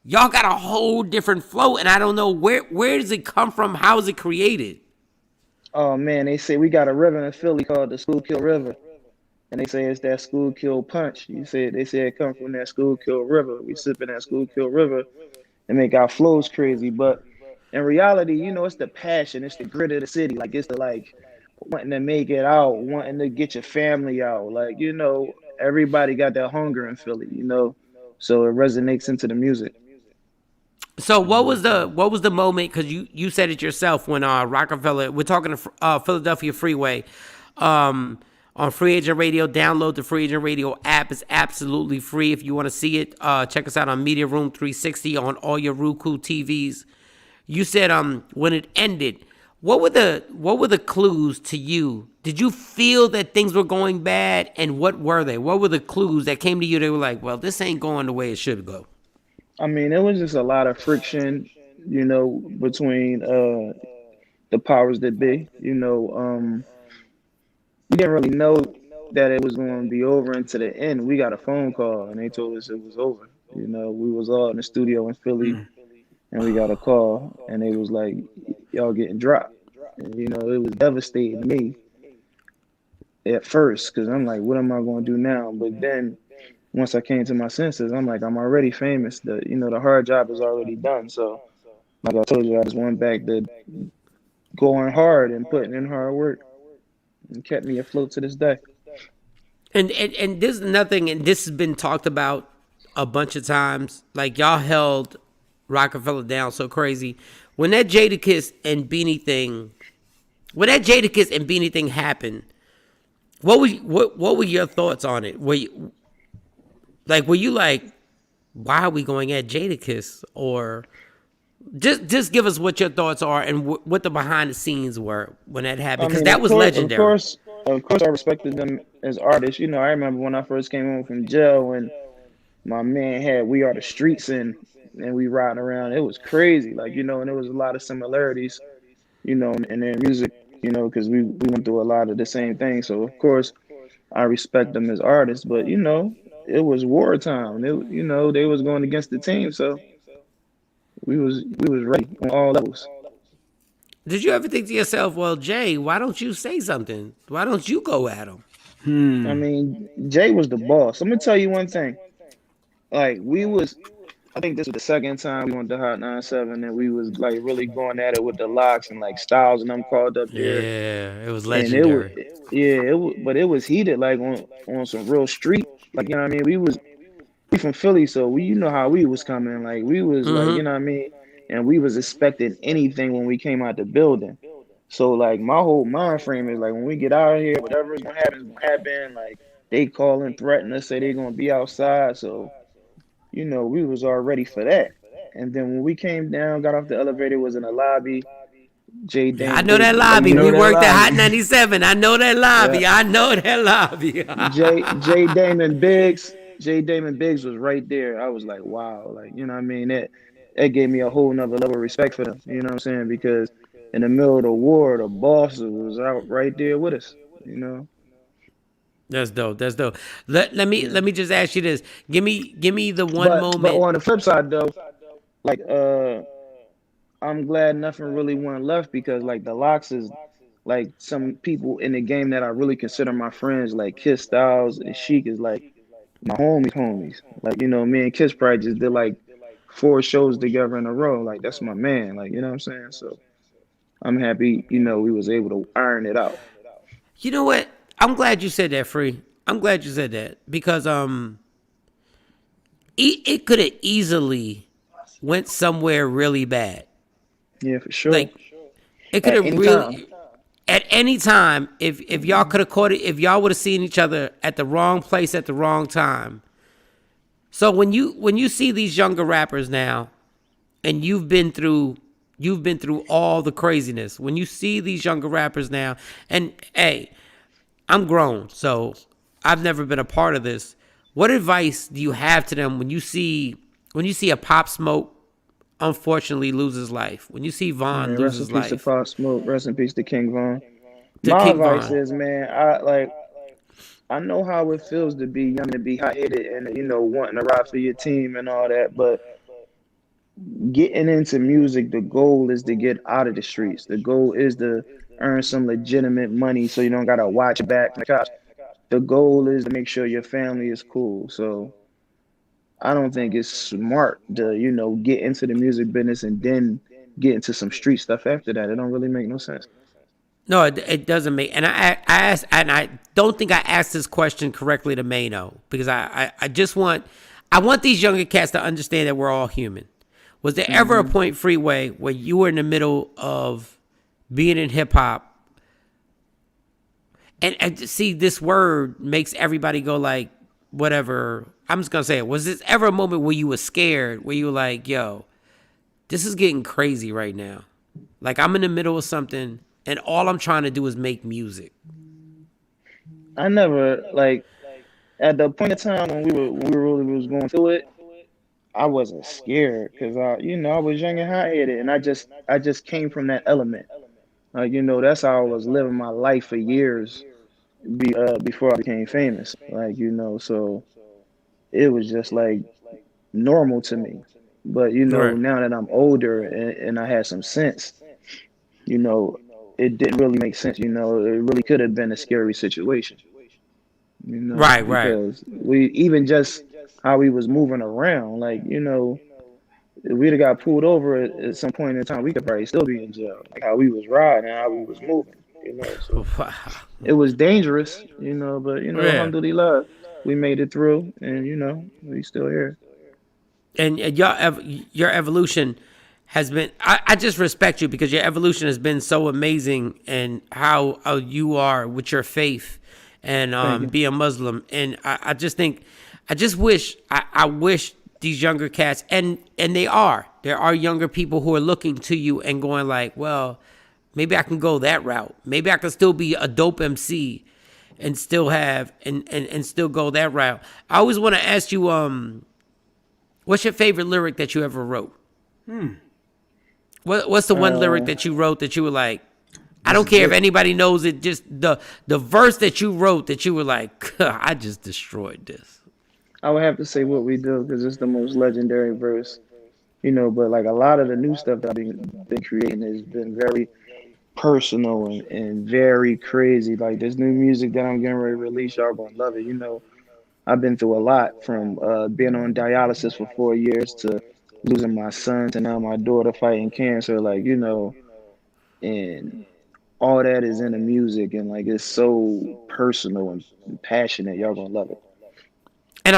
Y'all got a whole different flow, and I don't know where does it come from? How is it created? Oh man, they say we got a river in Philly called the Schuylkill River, and they say it's that Schuylkill punch. They say it comes from that Schuylkill River. We sip in that Schuylkill River and make our flows crazy, but in reality, it's the passion, it's the grit of the city. Like, it's the wanting to make it out, wanting to get your family out. Like, everybody got that hunger in Philly, so it resonates into the music. So what was the moment, because you said it yourself, when Rockefeller, we're talking to Philadelphia Freeway, on Free Agent Radio. Download the Free Agent Radio app. It's absolutely free. If you want to see it, check us out on Media Room 360 on all your Roku TVs. You said when it ended, what were the clues to you? Did you feel that things were going bad, and what were they? What were the clues that came to you? They were like, well, this ain't going the way it should go. I mean, it was just a lot of friction, between the powers that be. We didn't really know that it was going to be over until the end. We got a phone call, and they told us it was over. We was all in the studio in Philly. And we got a call, and they was like, y'all getting dropped. And, it was devastating to me at first, because I'm like, what am I going to do now? But then once I came to my senses, I'm like, I'm already famous. The hard job is already done. So like I told you, I just went back to going hard and putting in hard work, and kept me afloat to this day. And there's nothing, and this has been talked about a bunch of times, like y'all held Rockefeller down so crazy. When that Jadakiss and Beanie thing happened, what were your thoughts on it? Were you like, why are we going at Jadakiss? Or just give us what your thoughts are and what the behind the scenes were when that happened, because that was legendary. Of course, I respected them as artists. I remember when I first came home from jail, and my man had "We Are the Streets" and we riding around. It was crazy, and there was a lot of similarities, in their music, because we went through a lot of the same things. So of course, I respect them as artists, but it was wartime. They was going against the team, so we was ready on all levels. Did you ever think to yourself, well, Jay, why don't you say something? Why don't you go at him? I mean, Jay was the boss. Let me tell you one thing. like we was. I think this was the second time we went to Hot 97 and we was like really going at it with the locks and like Styles and them called up there. Yeah, it was And it was, legendary. yeah, it was, but it was heated like on some real street. Like, you know what I mean? We from Philly, so you know how we was coming. Like we was like, you know what I mean? And we was expecting anything when we came out the building. So like my whole mind frame is like when we get out of here, whatever's gonna happen is gonna happen. Like they call and threaten us, say they're gonna be outside. So, you know, we was all ready for that. And then when we came down, got off the elevator, was in the lobby. J. I know that lobby. We worked at Hot 97. I know that lobby. Yeah. I know that lobby. J. Damon Biggs was right there. I was like, wow, like, you know what I mean? That gave me a whole nother level of respect for them. You know what I'm saying? Because in the middle of the war, the boss was out right there with us, you know. That's dope. That's dope. Let me just ask you this. Give me the one moment. But on the flip side though, like I'm glad nothing really went left because like the Locks is like some people in the game that I really consider my friends, like Kiss Styles and Sheik is like my homies. Like, you know, me and Kiss probably just did like 4 shows together in a row. Like that's my man. Like, you know what I'm saying? So I'm happy, you know, we was able to iron it out. You know what? I'm glad you said that, Free. I'm glad you said that because it could have easily went somewhere really bad. Yeah, for sure. Like it could have really at any time if y'all could have caught it, if y'all would have seen each other at the wrong place at the wrong time. So when you see these younger rappers now, and you've been through all the craziness. When you see these younger rappers now, and hey, I'm grown, so I've never been a part of this. What advice do you have to them when you see a Pop Smoke unfortunately lose his life? When you see Von lose his life? Rest in peace to Pop Smoke. Rest in peace to King Von. My advice is, man, I know how it feels to be young, to be hot-headed, and, you know, wanting to ride for your team and all that, but getting into music, the goal is to get out of the streets. The goal is to earn some legitimate money so you don't got to watch back. The goal is to make sure your family is cool. So I don't think it's smart to, you know, get into the music business and then get into some street stuff after that. It don't really make no sense. No, it doesn't make. And I asked, and I don't think I asked this question correctly to Mano because I want these younger cats to understand that we're all human. Was there ever a point, Freeway, where you were in the middle of being in hip hop, and see, this word makes everybody go like, whatever. I'm just gonna say it. Was this ever a moment where you were scared, where you were like, yo, this is getting crazy right now? Like I'm in the middle of something, and all I'm trying to do is make music. I never, like, at the point of time when we really was going through it, I wasn't scared because I was young and hot-headed, and I just came from that element. Like, you know, that's how I was living my life for years before I became famous. Like, you know, so it was just like normal to me. But, you know, now that I'm older and I had some sense, you know, it didn't really make sense. You know, it really could have been a scary situation. You know, because we even just how we was moving around, like, you know, if we'd have got pulled over at some point in time, we could probably still be in jail. Like how we was riding and how we was moving, you know. So it was dangerous, you know, but you know, alhamdulillah, we made it through, and you know, we still here. And your evolution has been. I just respect you because your evolution has been so amazing, and how you are with your faith and being Muslim, and I just wish I wish these younger cats, and there are younger people who are looking to you and going like, well, maybe I can go that route. Maybe I can still be a dope MC and still have and still go that route. I always want to ask you, what's your favorite lyric that you ever wrote? What's the one lyric that you wrote that you were like, I don't care if anybody knows it, just the verse that you wrote that you were like, I just destroyed this. I would have to say What We Do because it's the most legendary verse, you know, but like a lot of the new stuff that I've been creating has been very personal and very crazy. Like this new music that I'm getting ready to release, y'all gonna love it, you know. I've been through a lot from being on dialysis for 4 years to losing my son to now my daughter fighting cancer. Like, and all that is in the music, and like it's so personal and passionate. Y'all gonna love it. And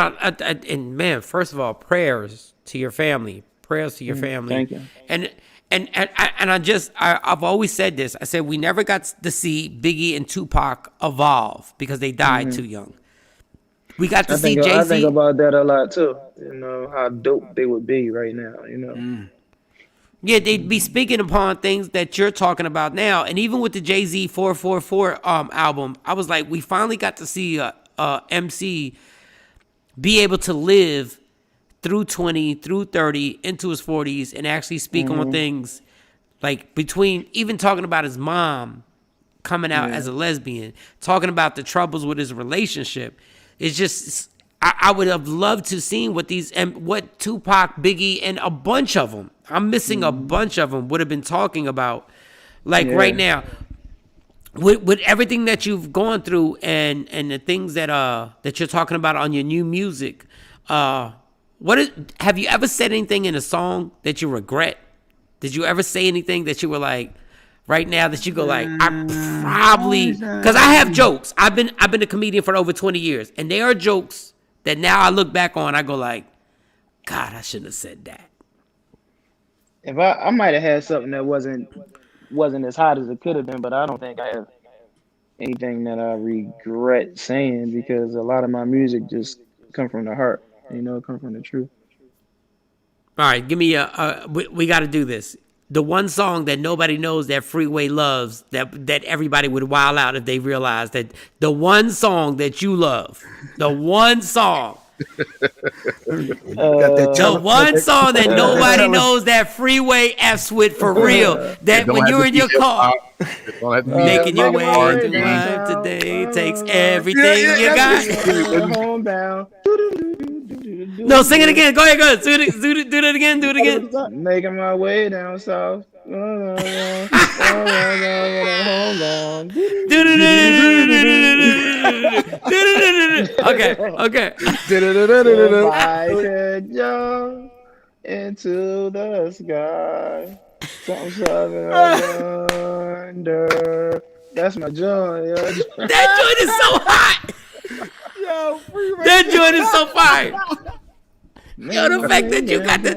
and man, first of all, prayers to your family. Prayers to your family. Thank you. I've always said this. I said we never got to see Biggie and Tupac evolve because they died too young. We got to see Jay-Z. I think about that a lot too. How dope they would be right now. Yeah, they'd be speaking upon things that you're talking about now. And even with the Jay-Z 444 album, I was like, we finally got to see MC be able to live through 20, through 30, into his 40s, and actually speak on things like between even talking about his mom coming out as a lesbian, talking about the troubles with his relationship. It's just, I would have loved to see what Tupac, Biggie, and a bunch of them, I'm missing a bunch of them, would have been talking about. Like right now, with everything that you've gone through and the things that you're talking about on your new music, have you ever said anything in a song that you regret? Did you ever say anything that you were like, right now that you go like, I probably, because I have jokes. I've been a comedian for over 20 years, and they are jokes that now I look back on, I go like, God, I shouldn't have said that. If I might have had something that wasn't as hot as it could have been, but I don't think I have anything that I regret saying, because a lot of my music just come from the heart, come from the truth. All right, give me we got to do this. The one song that nobody knows that Freeway loves, that everybody would wild out if they realized that the one song that you love, the one song. The one song that nobody knows that Freeway F's with for real. That when you're in your car, making your way to life today takes everything you got. Homebound. No, sing it again. Go ahead. Do it again. Do it again. Making my way down south. Okay. If I could jump into the sky, something under. That's my joy. That joint is so hot. Yo, Freeway. That joint is so fire. Yo, the fact that you got the.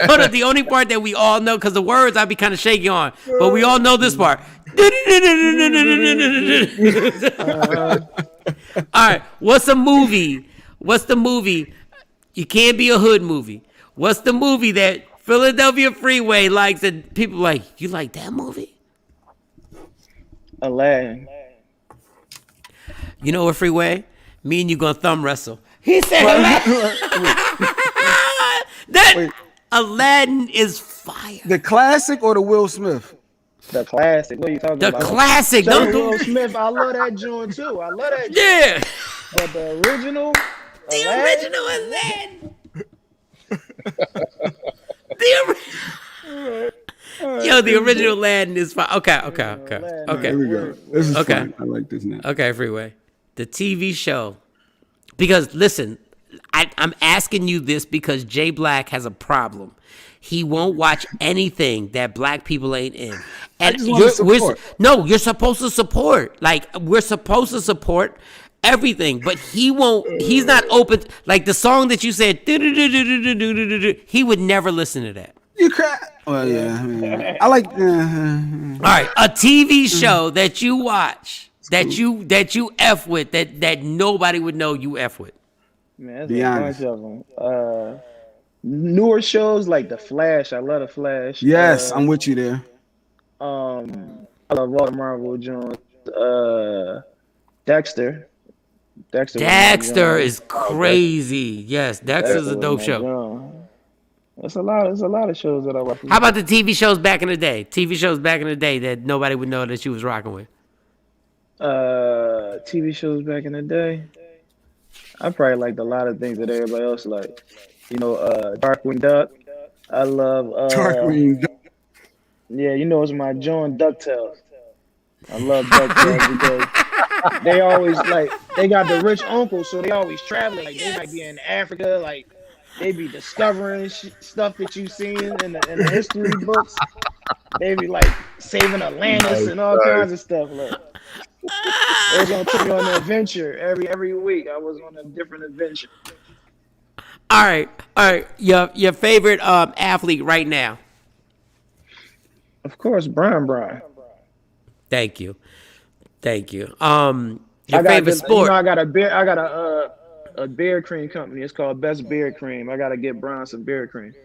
Hold on, the only part that we all know, because the words I'd be kind of shaky on, but we all know this part. All right, what's the movie? You can't be a hood movie. What's the movie that Philadelphia Freeway likes and people like, you like that movie? Aladdin. You know what, Freeway? Me and you gonna thumb wrestle. He said Aladdin. Aladdin is fire. The classic or the Will Smith? The classic. What are you talking about? The classic. Will Smith. I love that joint too. I love that. Yeah. But the original. Aladdin. The original Aladdin is fine. Okay. Here we go. This is fun. I like this now. Okay, Freeway. The TV show. Because listen, I'm asking you this because Jay Black has a problem. He won't watch anything that black people ain't in. And you're supposed to support. Like, we're supposed to support everything, but he won't. He's not open. Like the song that you said, he would never listen to that. You cry. Well, yeah. I like. All right, a TV show that you watch, that you F with, that nobody would know you F with. Man, there's a bunch of them. Newer shows like The Flash. I love The Flash. Yes, I'm with you there. I love all the Marvel Jones. Dexter. Dexter is crazy. Yes, Dexter's a dope show. There's a lot of shows that I watch. How about the TV shows back in the day? TV shows back in the day that nobody would know that you was rocking with. TV shows back in the day. I probably liked a lot of things that everybody else liked. Darkwing Duck. I love Darkwing Duck. Yeah, it's my John DuckTales. I love Buck Tails because they always like they got the rich uncle, so they always traveling. Like they might be in Africa, like they be discovering stuff that you've seen in the history books. They be like saving Atlantis and all kinds of stuff. Like they was gonna take me on an adventure every week. I was on a different adventure. All right. Your favorite athlete right now? Of course, Brian. Thank you. Your favorite sport? You know, I got a beard cream company. It's called Best Beard Cream. I gotta get Brian some beard cream.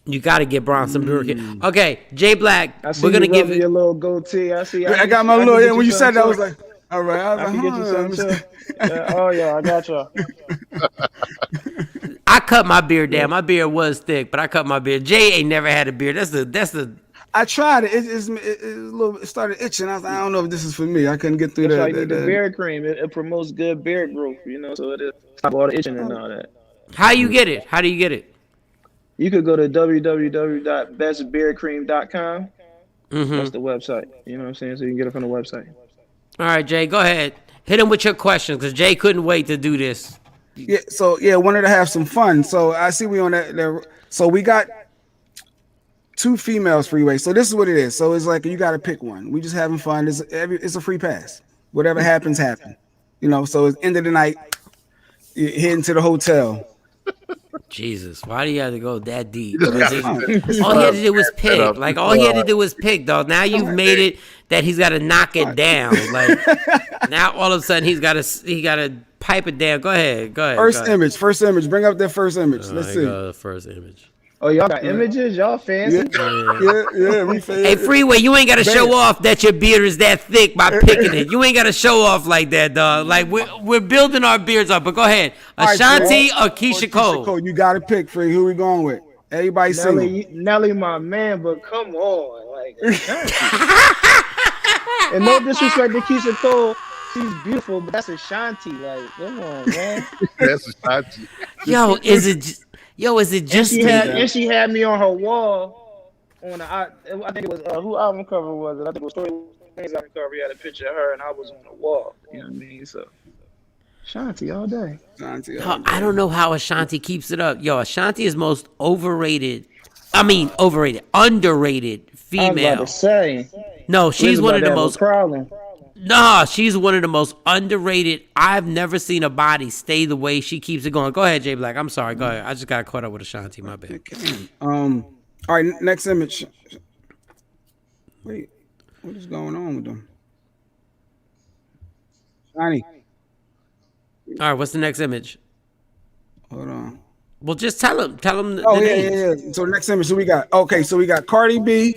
You got to get Brian some beard cream. Okay, Jay Black. I see we're gonna give you a little goatee. I got my little. Yeah, when you said that, I was like, all right. I can get you some too. Oh yeah, I got you. I cut my beard down. My beard was thick, but I cut my beard. Jay ain't never had a beard. That's the. I tried it. It started itching. I was like, I don't know if this is for me. I couldn't get through that. That's why you need the beard cream. It promotes good beard growth, you know, so it stop all the itching and all that. How do you get it? You could go to www.bestbeardcream.com. That's the website. You know what I'm saying? So you can get it from the website. All right, Jay, go ahead. Hit him with your questions because Jay couldn't wait to do this. Yeah, so wanted to have some fun. So I see we on that. So we got 2 females Freeway. So this is what it is. So it's like you got to pick one. We just having fun. It's a free pass. Whatever happens, happen. You know. So it's end of the night. You're heading to the hotel. Jesus, why do you have to go that deep? All he had to do was pick. Like all he had to do was pick, dog. Now you've made it that he's got to knock it down. Like now all of a sudden he got to pipe it down. Go ahead. First image. Bring up that first image. Let's see. The first image. Oh, y'all got images? Y'all fancy? Yeah, we fancy. Hey, Freeway, you ain't got to show off that your beard is that thick by picking it. You ain't got to show off like that, dog. Like, we're building our beards up. But go ahead. Ashanti or Keisha Cole? You got to pick, Free. Who we going with? Everybody single. Nelly, my man, but come on. Like, and no disrespect to Keisha Cole. She's beautiful, but that's Ashanti. Like, come on, man. That's Ashanti. Yo, is it just and she had me on her wall on I think it was who album cover was it? I think it was Story Lane's album cover. He had a picture of her and I was on the wall. You know what I mean? So Ashanti all day. I don't know how Ashanti keeps it up. Yo, Ashanti is most underrated female. I was about to say. No, she's one of the most she's one of the most underrated. I've never seen a body stay the way she keeps it going. Go ahead, Jay Black. I'm sorry. Go ahead. I just got caught up with Ashanti. My bad. All right, next image. Wait, what is going on with them? Johnny. All right, what's the next image? Hold on. Well, just tell him. Oh, yeah. So next image, who we got? Okay, so we got Cardi B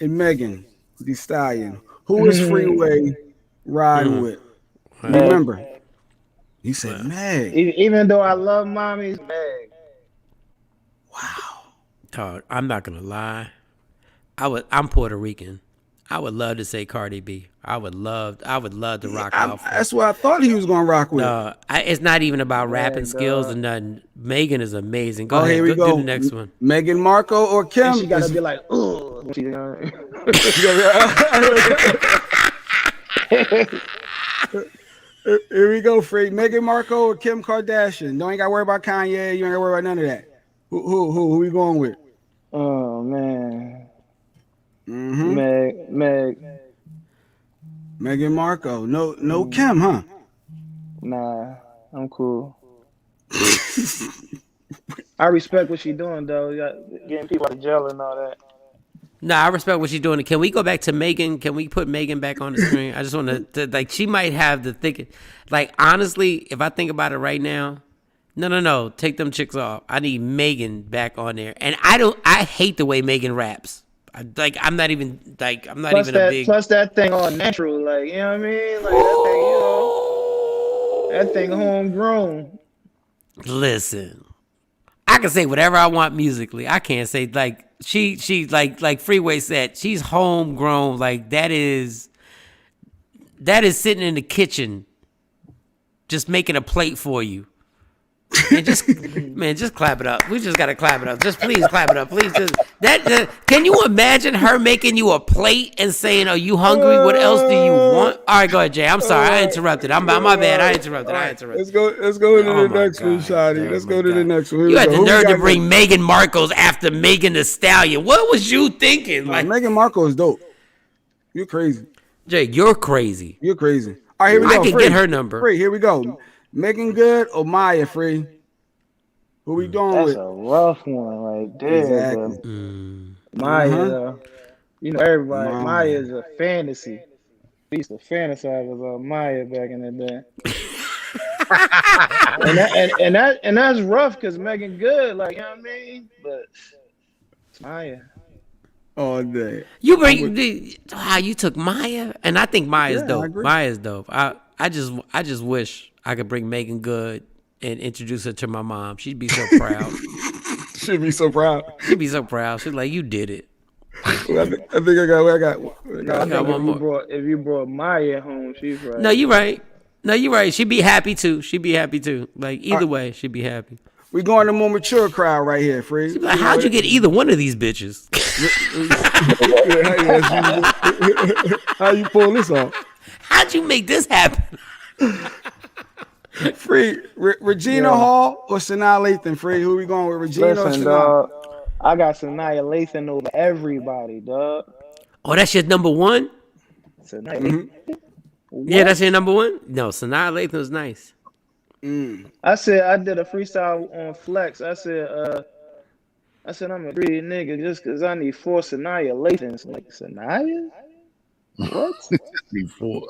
and Megan Thee Stallion. Who is Freeway riding with? Remember, he said Meg. Even though I love mommy's Meg. Wow. Todd, I'm not gonna lie. I'm Puerto Rican. I would love to say Cardi B. I would love to rock out. That's what I thought he was gonna rock with. No, it's not even about rapping skills and nothing. Megan is amazing. Go ahead. Here we go. Do the next one. Megan Marco or Kim? And she gotta be like, ooh. Here we go, Free. Megan Marco or Kim Kardashian? You ain't gotta worry about Kanye. You ain't gotta worry about none of that. Who we going with? Oh man. Mm-hmm. Megan Marco. No Kim, huh? Nah, I'm cool. I respect what she's doing though. Getting people out of jail and all that. Nah, I respect what she's doing. Can we go back to Megan? Can we put Megan back on the screen? I just want to like, she might have the thickest. Like, honestly, if I think about it right now, no, take them chicks off. I need Megan back on there. And I hate the way Megan raps. I'm not even a big. Plus that thing all natural, like, you know what I mean? Like that thing homegrown. Listen, I can say whatever I want musically. I can't say like she like Freeway said, she's homegrown. Like that is sitting in the kitchen, just making a plate for you. Man, just clap it up. We just gotta clap it up. Just please clap it up. Please, can you imagine her making you a plate and saying, "Are you hungry? What else do you want?" All right, go ahead, Jay. I'm sorry, I interrupted. My bad. I interrupted. Let's go to the next one, Shotty. Let's go to the next one. You had the nerve to bring Meghan Markle after Megan Thee Stallion. What was you thinking? Like Meghan Markle is dope. You're crazy, Jay. You're crazy. You're crazy. All right, here we go. I can get her number. Free. Here we go. Megan Good or Maya Free? Who we doing That's with? a rough one right there. Exactly. Maya, you know everybody. Maya is a fantasy. We used to fantasize about Maya back in the day. and that's rough because Megan Good, like, you know what I mean? But it's Maya. All day. You took Maya, and I think Maya's dope. Maya's dope. I just wish I could bring Megan Good and introduce her to my mom. She'd be so proud. She'd be so proud. She'd be so proud. She's like, you did it. I think I got one more. If you brought Maya home, she's right. No, you're right. She'd be happy too. Like, either way, she'd be happy. We going to more mature crowd right here, Free. Like, how'd you get either one of these bitches? How you pull this off? How'd you make this happen? Free, Regina Hall or Sanaa Lathan? Free, who we going with, Regina or Sanaa? Dog, I got Sanaa Lathan over everybody, dog. Oh, that's your number one? Yeah, that's your number one? No, Sanaa Lathan was nice. I said I did a freestyle on Flex. I said I'm a greedy nigga just because I need 4 Sanaa Lathans. Like, Sanaa? What? Need 4.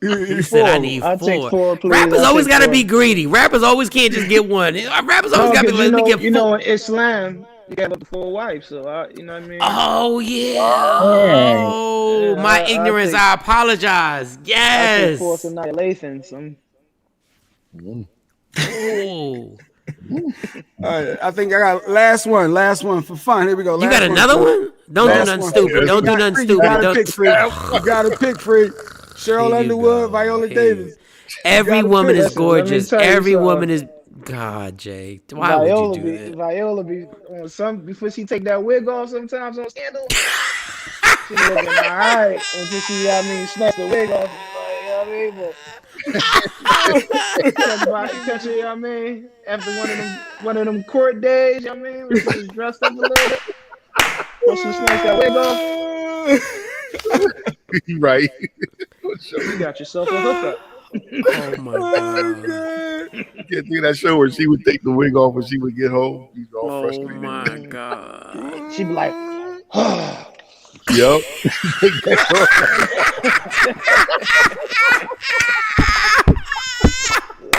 He said I need 4. I'll take 4, please. Rappers always got to be greedy. Rappers always can't just get one. Rappers always got to be let me get 4. You know, in Islam, you got up to 4 wives, so you know what I mean? Oh, yeah. Oh, yeah, my ignorance. I apologize. Yes. I take 4 Sanaa Lathans. Oh. All right, I think I got last one for fun. Here we go. You got another one? Don't do nothing stupid. Don't do nothing stupid. You gotta pick Free. Cheryl Underwood, Viola Davis. Every woman is gorgeous. Every woman is. God, Jay, why would you do that? Viola be on some before she take that wig off sometimes on Scandal. She looking all right until she, snatch the wig off. Catch it, after one of them court days, when she was dressed up a little bit. When she snatched that wig off. Right. You got yourself a hookup. Oh my God. You can't think of that show where she would take the wig off when she would get home. She's all frustrated. Oh my God. She'd be like, Yep.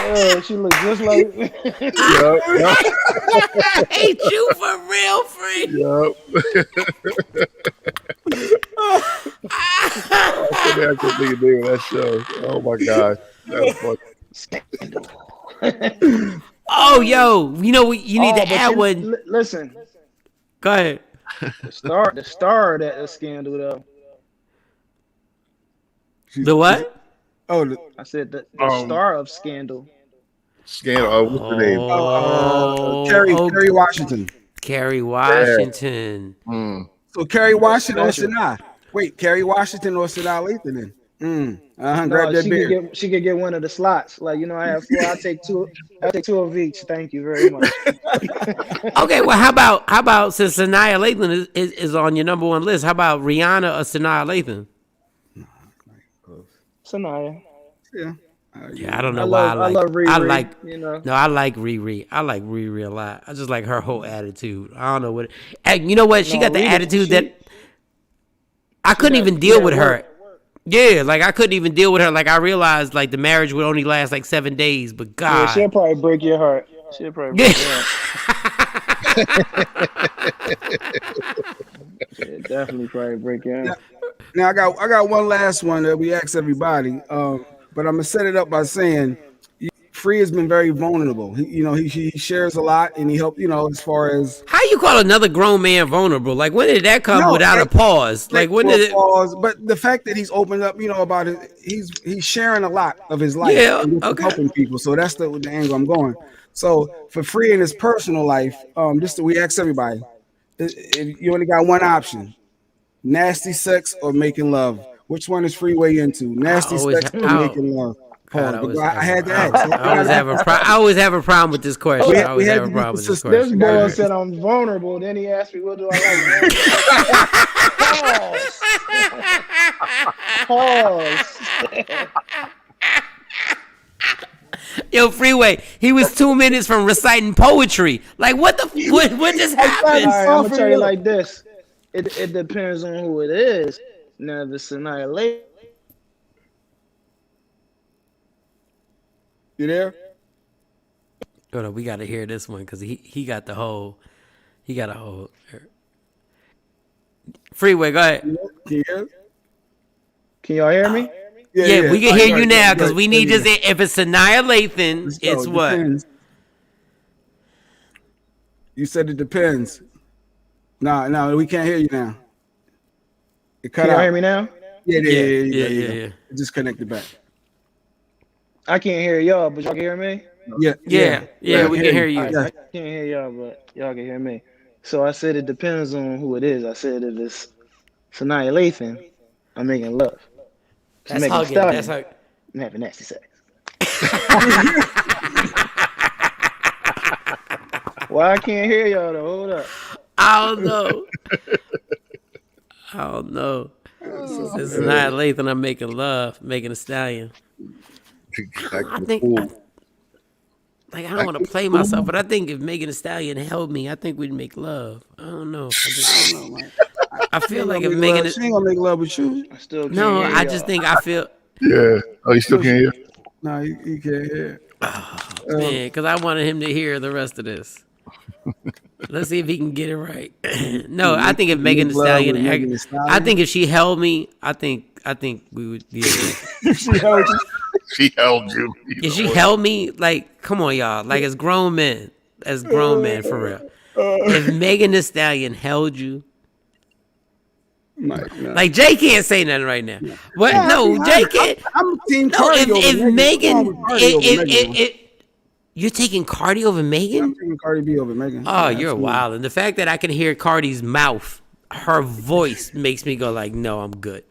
Yeah, she looked just like. Yep. I hate you for real, Free. Yep. I couldn't think of the name of that show. Oh my God, that was funny. Oh, yo, you need to add one. Listen. Go ahead. The star of that Scandal though. The what? I said the star of Scandal. Scandal. What's her name? Kerry Washington. Kerry Washington. Yeah. So Kerry Washington or Sanaa? Wait, Kerry Washington or Sanaa Lathan then? Grab that beer. She could get one of the slots. Like, I have 4. I'll take 2. I'll take 2 of each. Thank you very much. Okay, well, how about since Sanaa Lathan is on your number one list? How about Rihanna or Sanaa Lathan? Sanaa. Yeah. Yeah, I don't know why I love Riri. I like Riri. I like Riri a lot. I just like her whole attitude. I don't know what. And you know what? She got the attitude that I couldn't even deal with her. Yeah, like I couldn't even deal with her. Like I realized, like the marriage would only last like 7 days. But God, yeah, she'll probably break your heart. She'll probably break your heart. Yeah, definitely probably break your heart. Now I got one last one that we ask everybody. But I'm gonna set it up by saying Free has been very vulnerable. He shares a lot and he helped, as far as how you call another grown man vulnerable? Like when did that come without a pause? Like when did it pause? But the fact that he's opened up, about it, he's sharing a lot of his life. Yeah, and helping people. So that's the angle I'm going. So for Free in his personal life, we ask everybody, if you only got one option, nasty sex or making love, which one is Freeway into? Nasty sex or making love? God, I had to ask. I always have a problem with this question. I always have a problem with this question. This boy said I'm vulnerable. Then he asked me, what do I like? Pause. Yo, Freeway, he was 2 minutes from reciting poetry. Like, what just happened? All right, I'm gonna tell you like this. It depends on who it is. Now, if it's annihilation. You there? Hold on, we gotta hear this one because he got a whole. Freeway, go ahead. Can y'all hear me? Yeah, we can hear you now because we need this. If it's Sanaya Lathan, it's what? Depends. You said it depends. No, we can't hear you now. It cut Can out. y'all hear me now? Yeah. Yeah. It just connected back. I can't hear y'all, but y'all can hear me? Yeah, we can hear you. Right, I can't hear y'all, but y'all can hear me. So I said it depends on who it is. I said if it's Sanaya Lathan, I'm making love. That's hugging. That's hugging. I'm having nasty sex. Why I can't hear y'all though? Hold up. I don't know. It's not Lathan. I'm making love, making a stallion. I think, I don't want to play myself, but I think if Megan Thee Stallion held me, I think we'd make love. I don't know. I don't know, man. I feel like if Megan, she ain't gonna make love with you. I still can't no, hear I y'all. just think I feel. Yeah. Oh, you still can't hear? No, you can't hear. Man, because I wanted him to hear the rest of this. Let's see if he can get it right. No, I think if Megan Thee Stallion, I think if she held me, I think we would. Yeah. She held you. She held you. If she held me, like, come on, y'all, like as grown men, for real. If Megan Thee Stallion held you. Like Jay can't say nothing right now. What? Yeah, no, Jay can't. I'm team No, Cardi over if Megan, Megan, you're taking Cardi over Megan. I'm taking Cardi B over Megan. Oh, you're wild. And the fact that I can hear Cardi's mouth, her voice makes me go like, no, I'm good.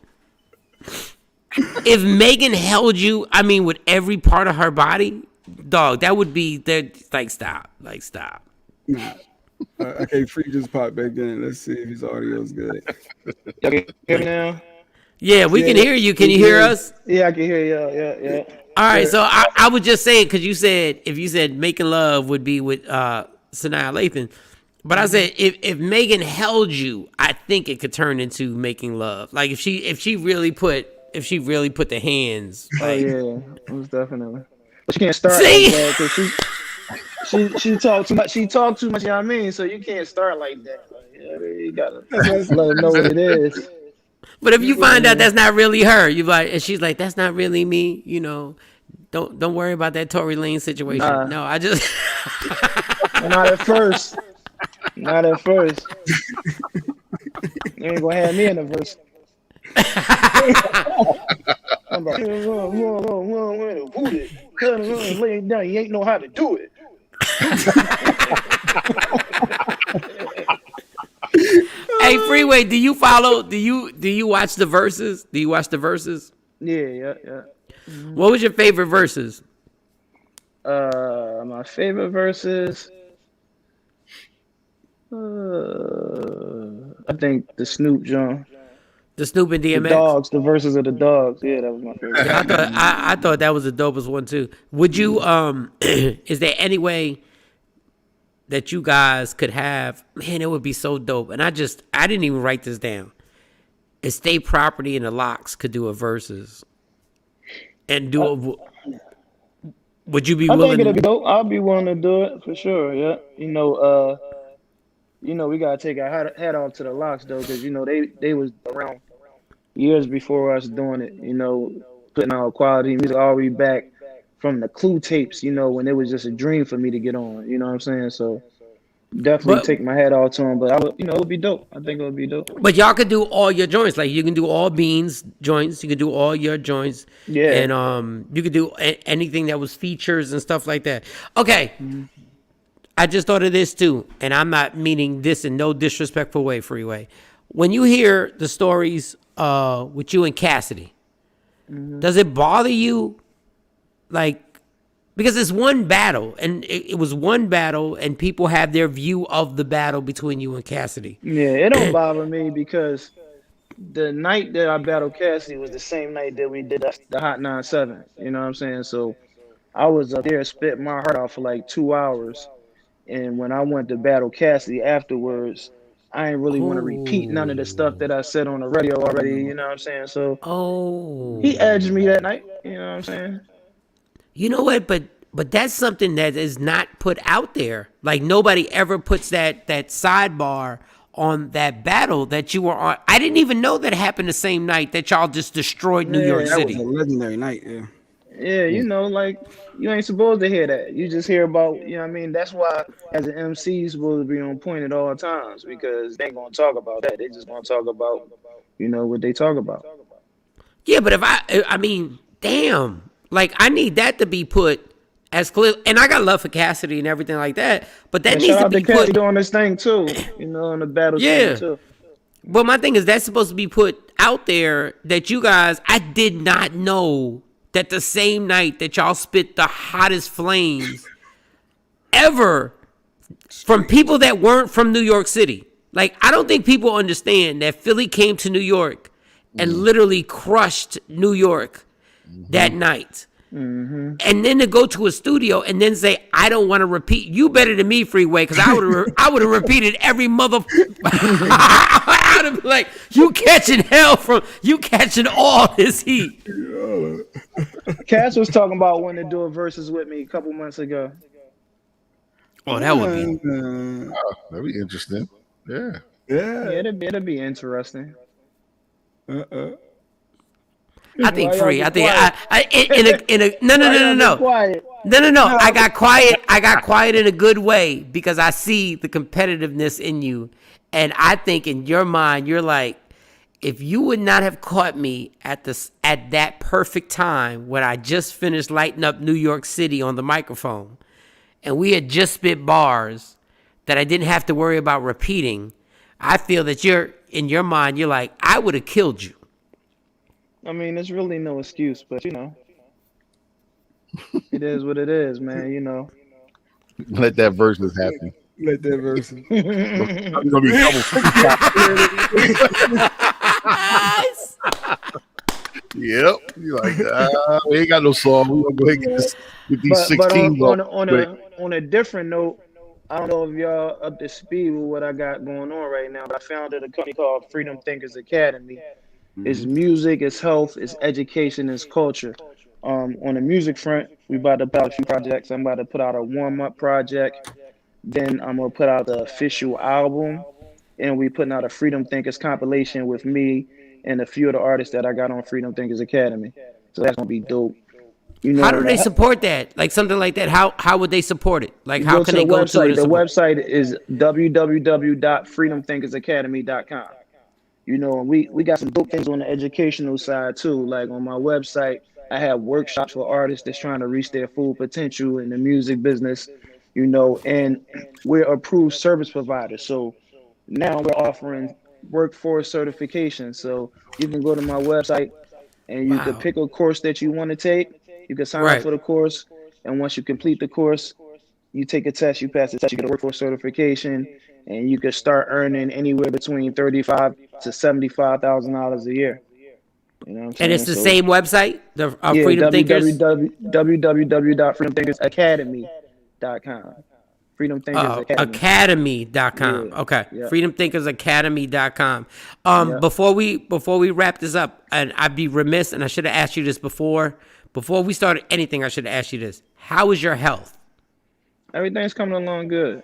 If Megan held you, I mean, with every part of her body, dog, that would be like stop. Nah. Okay, Free just popped back in. Let's see if his audio is good. Y'all can hear me now? Yeah, we can hear you. Can you hear us? Yeah, I can hear y'all. Yeah. All right, so I was just saying, because you said, if you said making love would be with Sanaya Lathan, but I said if Megan held you, I think it could turn into making love. Like if she really put the hands. Like, yeah, most definitely. But she can't start like that because she talked too much. She talked too much. You know what I mean? So you can't start like that. Like, you gotta let her know what it is. But if you find out that's not really her, you like, and she's like, that's not really me. You know, don't worry about that Tory Lane situation. No, I just not at first. Not at first. You ain't gonna have me in the verse. I'm like, lay it down. You ain't know how to do it. Hey, Freeway, do you follow? Do you watch the verses? Do you watch the verses? Yeah. Mm-hmm. What was your favorite verses? My favorite verses. I think the Snoop John. The Snoop and DMX. The dogs, the verses of the dogs. Yeah, that was my favorite. I thought that was the dopest one too. Would you is there any way that you guys could have, man, it would be so dope. And I didn't even write this down. Estate Property and the Locks could do a verses. And do a would you be willing? I think it'd be dope. I'll be willing to do it for sure. Yeah. You know, we gotta take our hat off to the Locks though, because they was around years before us doing it, putting out quality music all the way back from the Clue tapes, when it was just a dream for me to get on, you know what I'm saying? So Definitely take my hat off to him, but I would, it would be dope. I think it would be dope. But y'all could do all your joints. Like you can do all Beans joints. You could do all your joints. Yeah. And you could do anything that was features and stuff like that. Okay. Mm-hmm. I just thought of this too, and I'm not meaning this in no disrespectful way, Freeway. When you hear the stories with you and Cassidy, does it bother you? Like, because it's one battle, and it was one battle, and people have their view of the battle between you and Cassidy. Yeah, it don't bother me because the night that I battled Cassidy was the same night that we did the Hot 97. You know what I'm saying? So I was up there spitting my heart out for like 2 hours. And when I went to battle Cassidy afterwards, I ain't really want to repeat none of the stuff that I said on the radio already. You know what I'm saying? So he edged me that night. You know what I'm saying? You know what? But that's something that is not put out there. Like nobody ever puts that sidebar on that battle that you were on. I didn't even know that happened the same night that y'all just destroyed New York City. That was a legendary night. Yeah. Yeah, like you ain't supposed to hear that. You just hear about, I mean, that's why as an MC you're supposed to be on point at all times because they ain't gonna talk about that. They just gonna talk about, what they talk about. Yeah, but if I mean, damn, like I need that to be put as clear. And I got love for Cassidy and everything like that, but that needs to be put doing this thing too, in the battle scene too. But my thing is that's supposed to be put out there that you guys, I did not know that the same night that y'all spit the hottest flames ever from people that weren't from New York City. Like, I don't think people understand that Philly came to New York and literally crushed New York that night. Mm-hmm. And then to go to a studio and then say, I don't want to repeat. You better than me, Freeway, because I would have repeated every mother. I would have been like, you catching all this heat. Cass was talking about wanting to do a versus with me a couple months ago. Oh, that would be. That'd be interesting. Yeah. It'd be interesting. I think free. I think no. I got quiet. I got quiet in a good way because I see the competitiveness in you, and I think in your mind you're like, if you would not have caught me at that perfect time when I just finished lighting up New York City on the microphone, and we had just spit bars that I didn't have to worry about repeating, I feel that in your mind you're like, I would have killed you. I mean, there's really no excuse, but it is what it is, man. Let that versus happen. Let that versus. I'm gonna be Yep. You're like, we ain't got no song. We're gonna go ahead and get these 16. But on a different note, I don't know if y'all up to speed with what I got going on right now, but I founded a company called Freedom Thinkers Academy. It's music, it's health, it's education, it's culture. On the music front, we about to put out a few projects. I'm about to put out a warm-up project. Then I'm going to put out the official album. And we putting out a Freedom Thinkers compilation with me and a few of the artists that I got on Freedom Thinkers Academy. So that's going to be dope. How do they support that? Like something like that? How would they support it? Like how can they go to it? The website is www.freedomthinkersacademy.com. We got some dope things on the educational side too. Like on my website, I have workshops for artists that's trying to reach their full potential in the music business, and we're approved service providers. So now we're offering workforce certification. So you can go to my website and you can pick a course that you want to take. You can sign up for the course. And once you complete the course, you take a test, you pass the test, you get a workforce certification, and you can start earning anywhere between $35,000 to $75,000 a year. You know what I'm saying? And it's the same website, the Freedom Thinkers? www.freedomthinkersacademy.com. Freedom Thinkers Academy.com. Yeah. Okay. Yeah. Freedomthinkersacademy.com. Before we wrap this up, and I'd be remiss, and I should have asked you this before we started anything, I should have asked you this. How is your health? Everything's coming along good.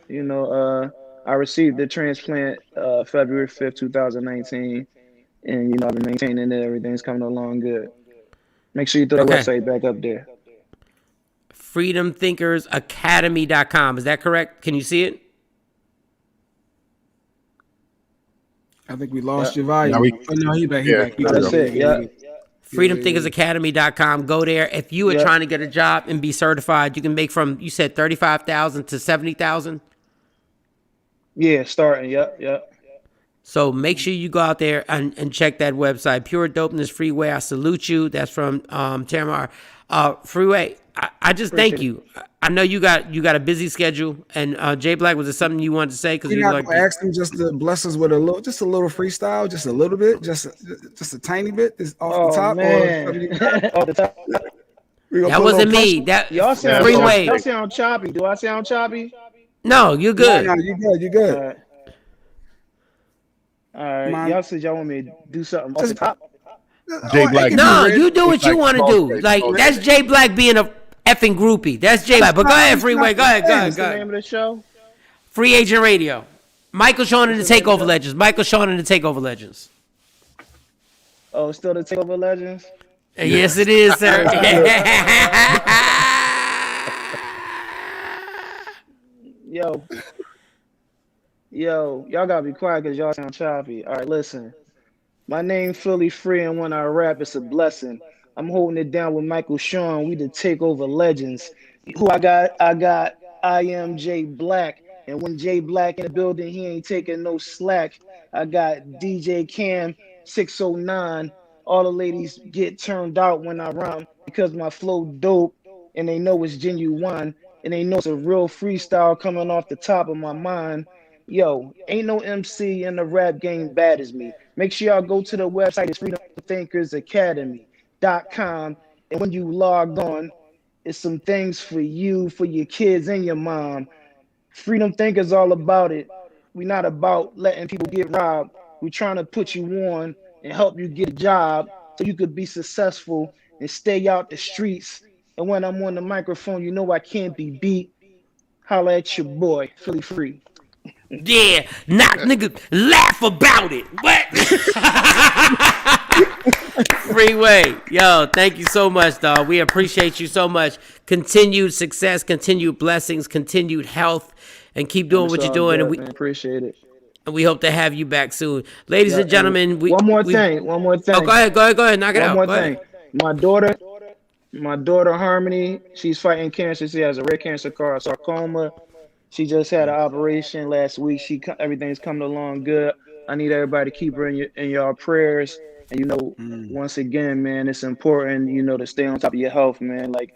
I received the transplant February 5th, 2019. And, I've been maintaining it. Everything's coming along good. Make sure you throw the website back up there. freedomthinkersacademy.com. Is that correct? Can you see it? I think we lost your volume. No, he back. That's it. Yeah. FreedomThinkersAcademy.com. Go there. If you are trying to get a job and be certified, you can make from, you said 35,000 to 70,000. Yeah, starting. Yep. So make sure you go out there and check that website. Pure Dopeness Freeway. I salute you. That's from Tamar. Freeway, I just thank you. I know you got a busy schedule. And Jay Black, was it something you wanted to say? Because you like ask him just to bless us with a little freestyle, just a little bit, just a tiny bit, just off the top. Man. Off the top. That wasn't me. That y'all sound Freeway. Y'all sound choppy. Do I sound choppy? No, you're good. No, you're good. All right. Y'all said y'all want me to do something off the top. Jay Black. No, you do what you want to do. Like that's Jay Black being a effing groupie. That's Jay Black. But go ahead, Freeway. Go ahead. What's the name of the show? Free Agent Radio. Michael Shawn and the Takeover Legends. Michael Shawn and the Takeover Legends. Oh, still the Takeover Legends? Yes, it is, sir. Yo, y'all gotta be quiet because y'all sound choppy. All right, listen. My name Philly Free, and when I rap, it's a blessing. I'm holding it down with Michael Shawn. We the Takeover Legends. Who I got? I am Jay Black. And when Jay Black in the building, he ain't taking no slack. I got DJ Cam 609. All the ladies get turned out when I rhyme because my flow dope and they know it's genuine and they know it's a real freestyle coming off the top of my mind. Yo, ain't no MC in the rap game bad as me. Make sure y'all go to the website. It's freedomthinkersacademy.com. And when you log on, it's some things for you, for your kids and your mom. Freedom Thinkers all about it. We're not about letting people get robbed. We're trying to put you on and help you get a job so you could be successful and stay out the streets. And when I'm on the microphone, you know I can't be beat. Holla at your boy, Philly Free. Yeah, not nigga, laugh about it. What? Freeway, yo, thank you so much, dog. We appreciate you so much. Continued success, continued blessings, continued health, and keep doing what you're doing. Good, and we appreciate it. And we hope to have you back soon, ladies and gentlemen. One more thing. Oh, go ahead, knock it out. One more thing. My daughter Harmony, she's fighting cancer. She has a rare cancer called sarcoma. She just had an operation last week. Everything's coming along good. I need everybody to keep her in your prayers. And once again, man, it's important, to stay on top of your health, man. Like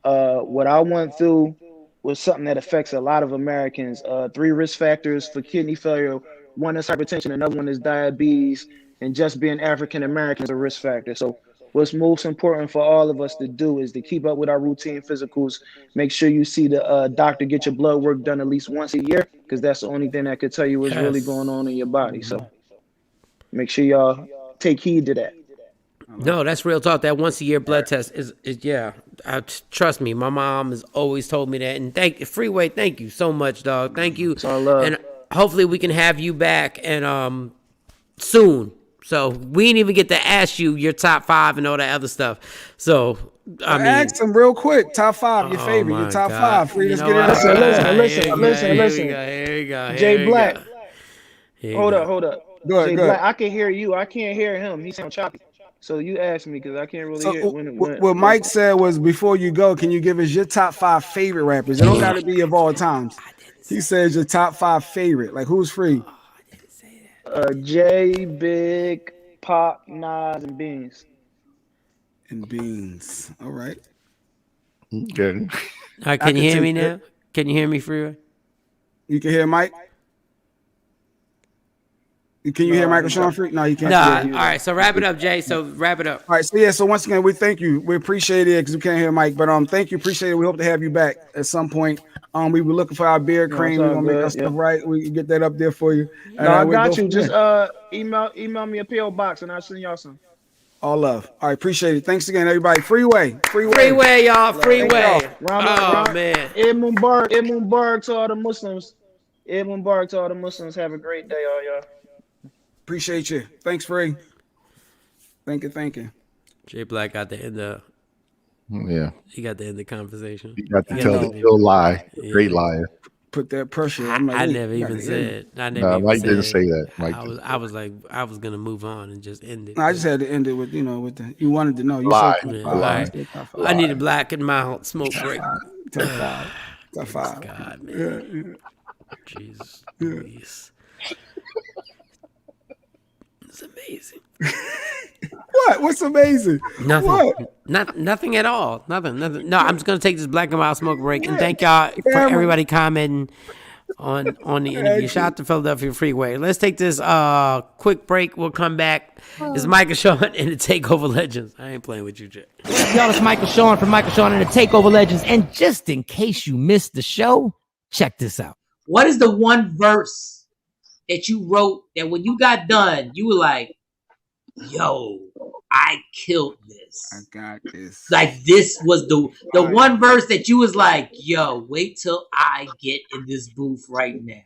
what I went through was something that affects a lot of Americans. 3 risk factors for kidney failure. One is hypertension, another one is diabetes, and just being African American is a risk factor. So what's most important for all of us to do is to keep up with our routine physicals. Make sure you see the doctor, get your blood work done at least once a year, because that's the only thing that could tell you what's really going on in your body. So make sure y'all take heed to that. No, that's real talk. That once a year blood test is trust me, my mom has always told me that. And Freeway, thank you so much, dog. Thank you. It's all love. And hopefully we can have you back and soon. So we didn't even get to ask you your top 5 and all that other stuff. So I mean, ask them real quick. Top 5, your favorite. Your top 5. Free. Let's get it. Listen. Here we go. Jay Black. Hold up. Go ahead. Black, I can hear you. I can't hear him. He sounds choppy. So you asked me because I can't really hear. What Mike said was, before you go, can you give us your top 5 favorite rappers? It don't got to be of all times. He says your top 5 favorite. Like, who's Free? Jay, Big, Pop, Nas, and Beans. All right. Good. All right, can you hear me now? Can you hear me, Freeway? You can hear Mike? Can you hear Michael Shawn Free? No, you can't. No. All right, so wrap it up, Jay. So wrap it up. All right, so once again, we thank you. We appreciate it because we can't hear Mike, but thank you, appreciate it. We hope to have you back at some point. We were looking for our beard cream. We want to make our stuff right. We can get that up there for you. No, I got you. Just email me a PO box and I'll send y'all some. All love. All right, appreciate it. Thanks again, everybody. Freeway, y'all. Freeway. Man. Eid Mubarak to all the Muslims. Eid Mubarak to all the Muslims. Have a great day, all y'all. Appreciate you. Thanks, Free. Thank you. Jay Black got the end of. Yeah. He got the end of the conversation. He got to tell the real lie. Great liar. put that pressure. I'm like, I never even said. Mike didn't say that. Mike I was like, I was gonna move on and just end it. I just had to end it with the. You wanted to know. You Lie. said Lie. I need a black and mild smoke break. Top five. Top five. God, man. Jesus. Louise. It's amazing. What? What's amazing? Nothing. What? Nothing at all. Nothing. No, I'm just gonna take this black and mild smoke break and thank y'all for everybody commenting on the interview. Shout out to Philadelphia Freeway. Let's take this quick break. We'll come back. It's Michael Shawn and the Takeover Legends. I ain't playing with you, Jay. Y'all, it's Michael Shawn from Michael Shawn and the Takeover Legends. And just in case you missed the show, check this out. What is the one verse that you wrote that when you got done, you were like, yo, I killed this. I got this. Like this was the one verse that you was like, yo, wait till I get in this booth right now.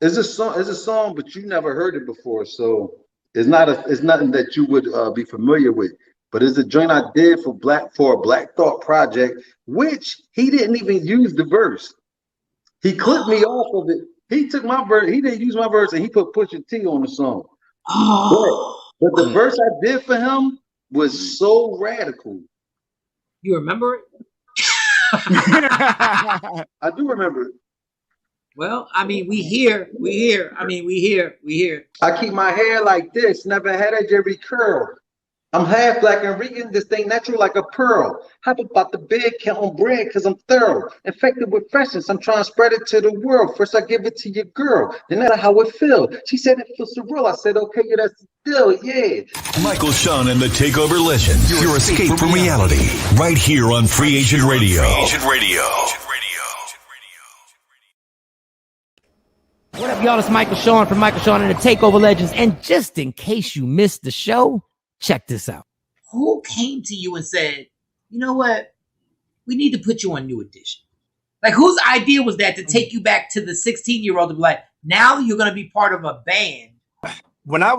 It's a song, but you never heard it before, so it's nothing that you would be familiar with. But it's a joint I did for a Black Thought project, which he didn't even use the verse. He clipped me off of it. He took my verse. He didn't use my verse, and he put Pusha T on the song. But the verse I did for him was so radical. You remember it? I do remember it. Well, I mean, we hear. I keep my hair like this, never had a Jerry curl. I'm half black and Rican, this thing natural like a pearl. Hop about the bed, counting bread, cause I'm thorough. Infected with freshness, I'm trying to spread it to the world. First I give it to your girl, then that's how it feel. She said it feels surreal, I said, okay, yeah, that's the deal, yeah. Michael Shawn and the Takeover Legends. Your escape from reality. Right here on Free Agent Radio. What up, y'all? It's Michael Shawn from Michael Shawn and the Takeover Legends. And just in case you missed the show, check this out. Who came to you and said, you know what? We need to put you on New Edition. Like, whose idea was that to take you back to the 16-year-old to be like, now you're going to be part of a band? When I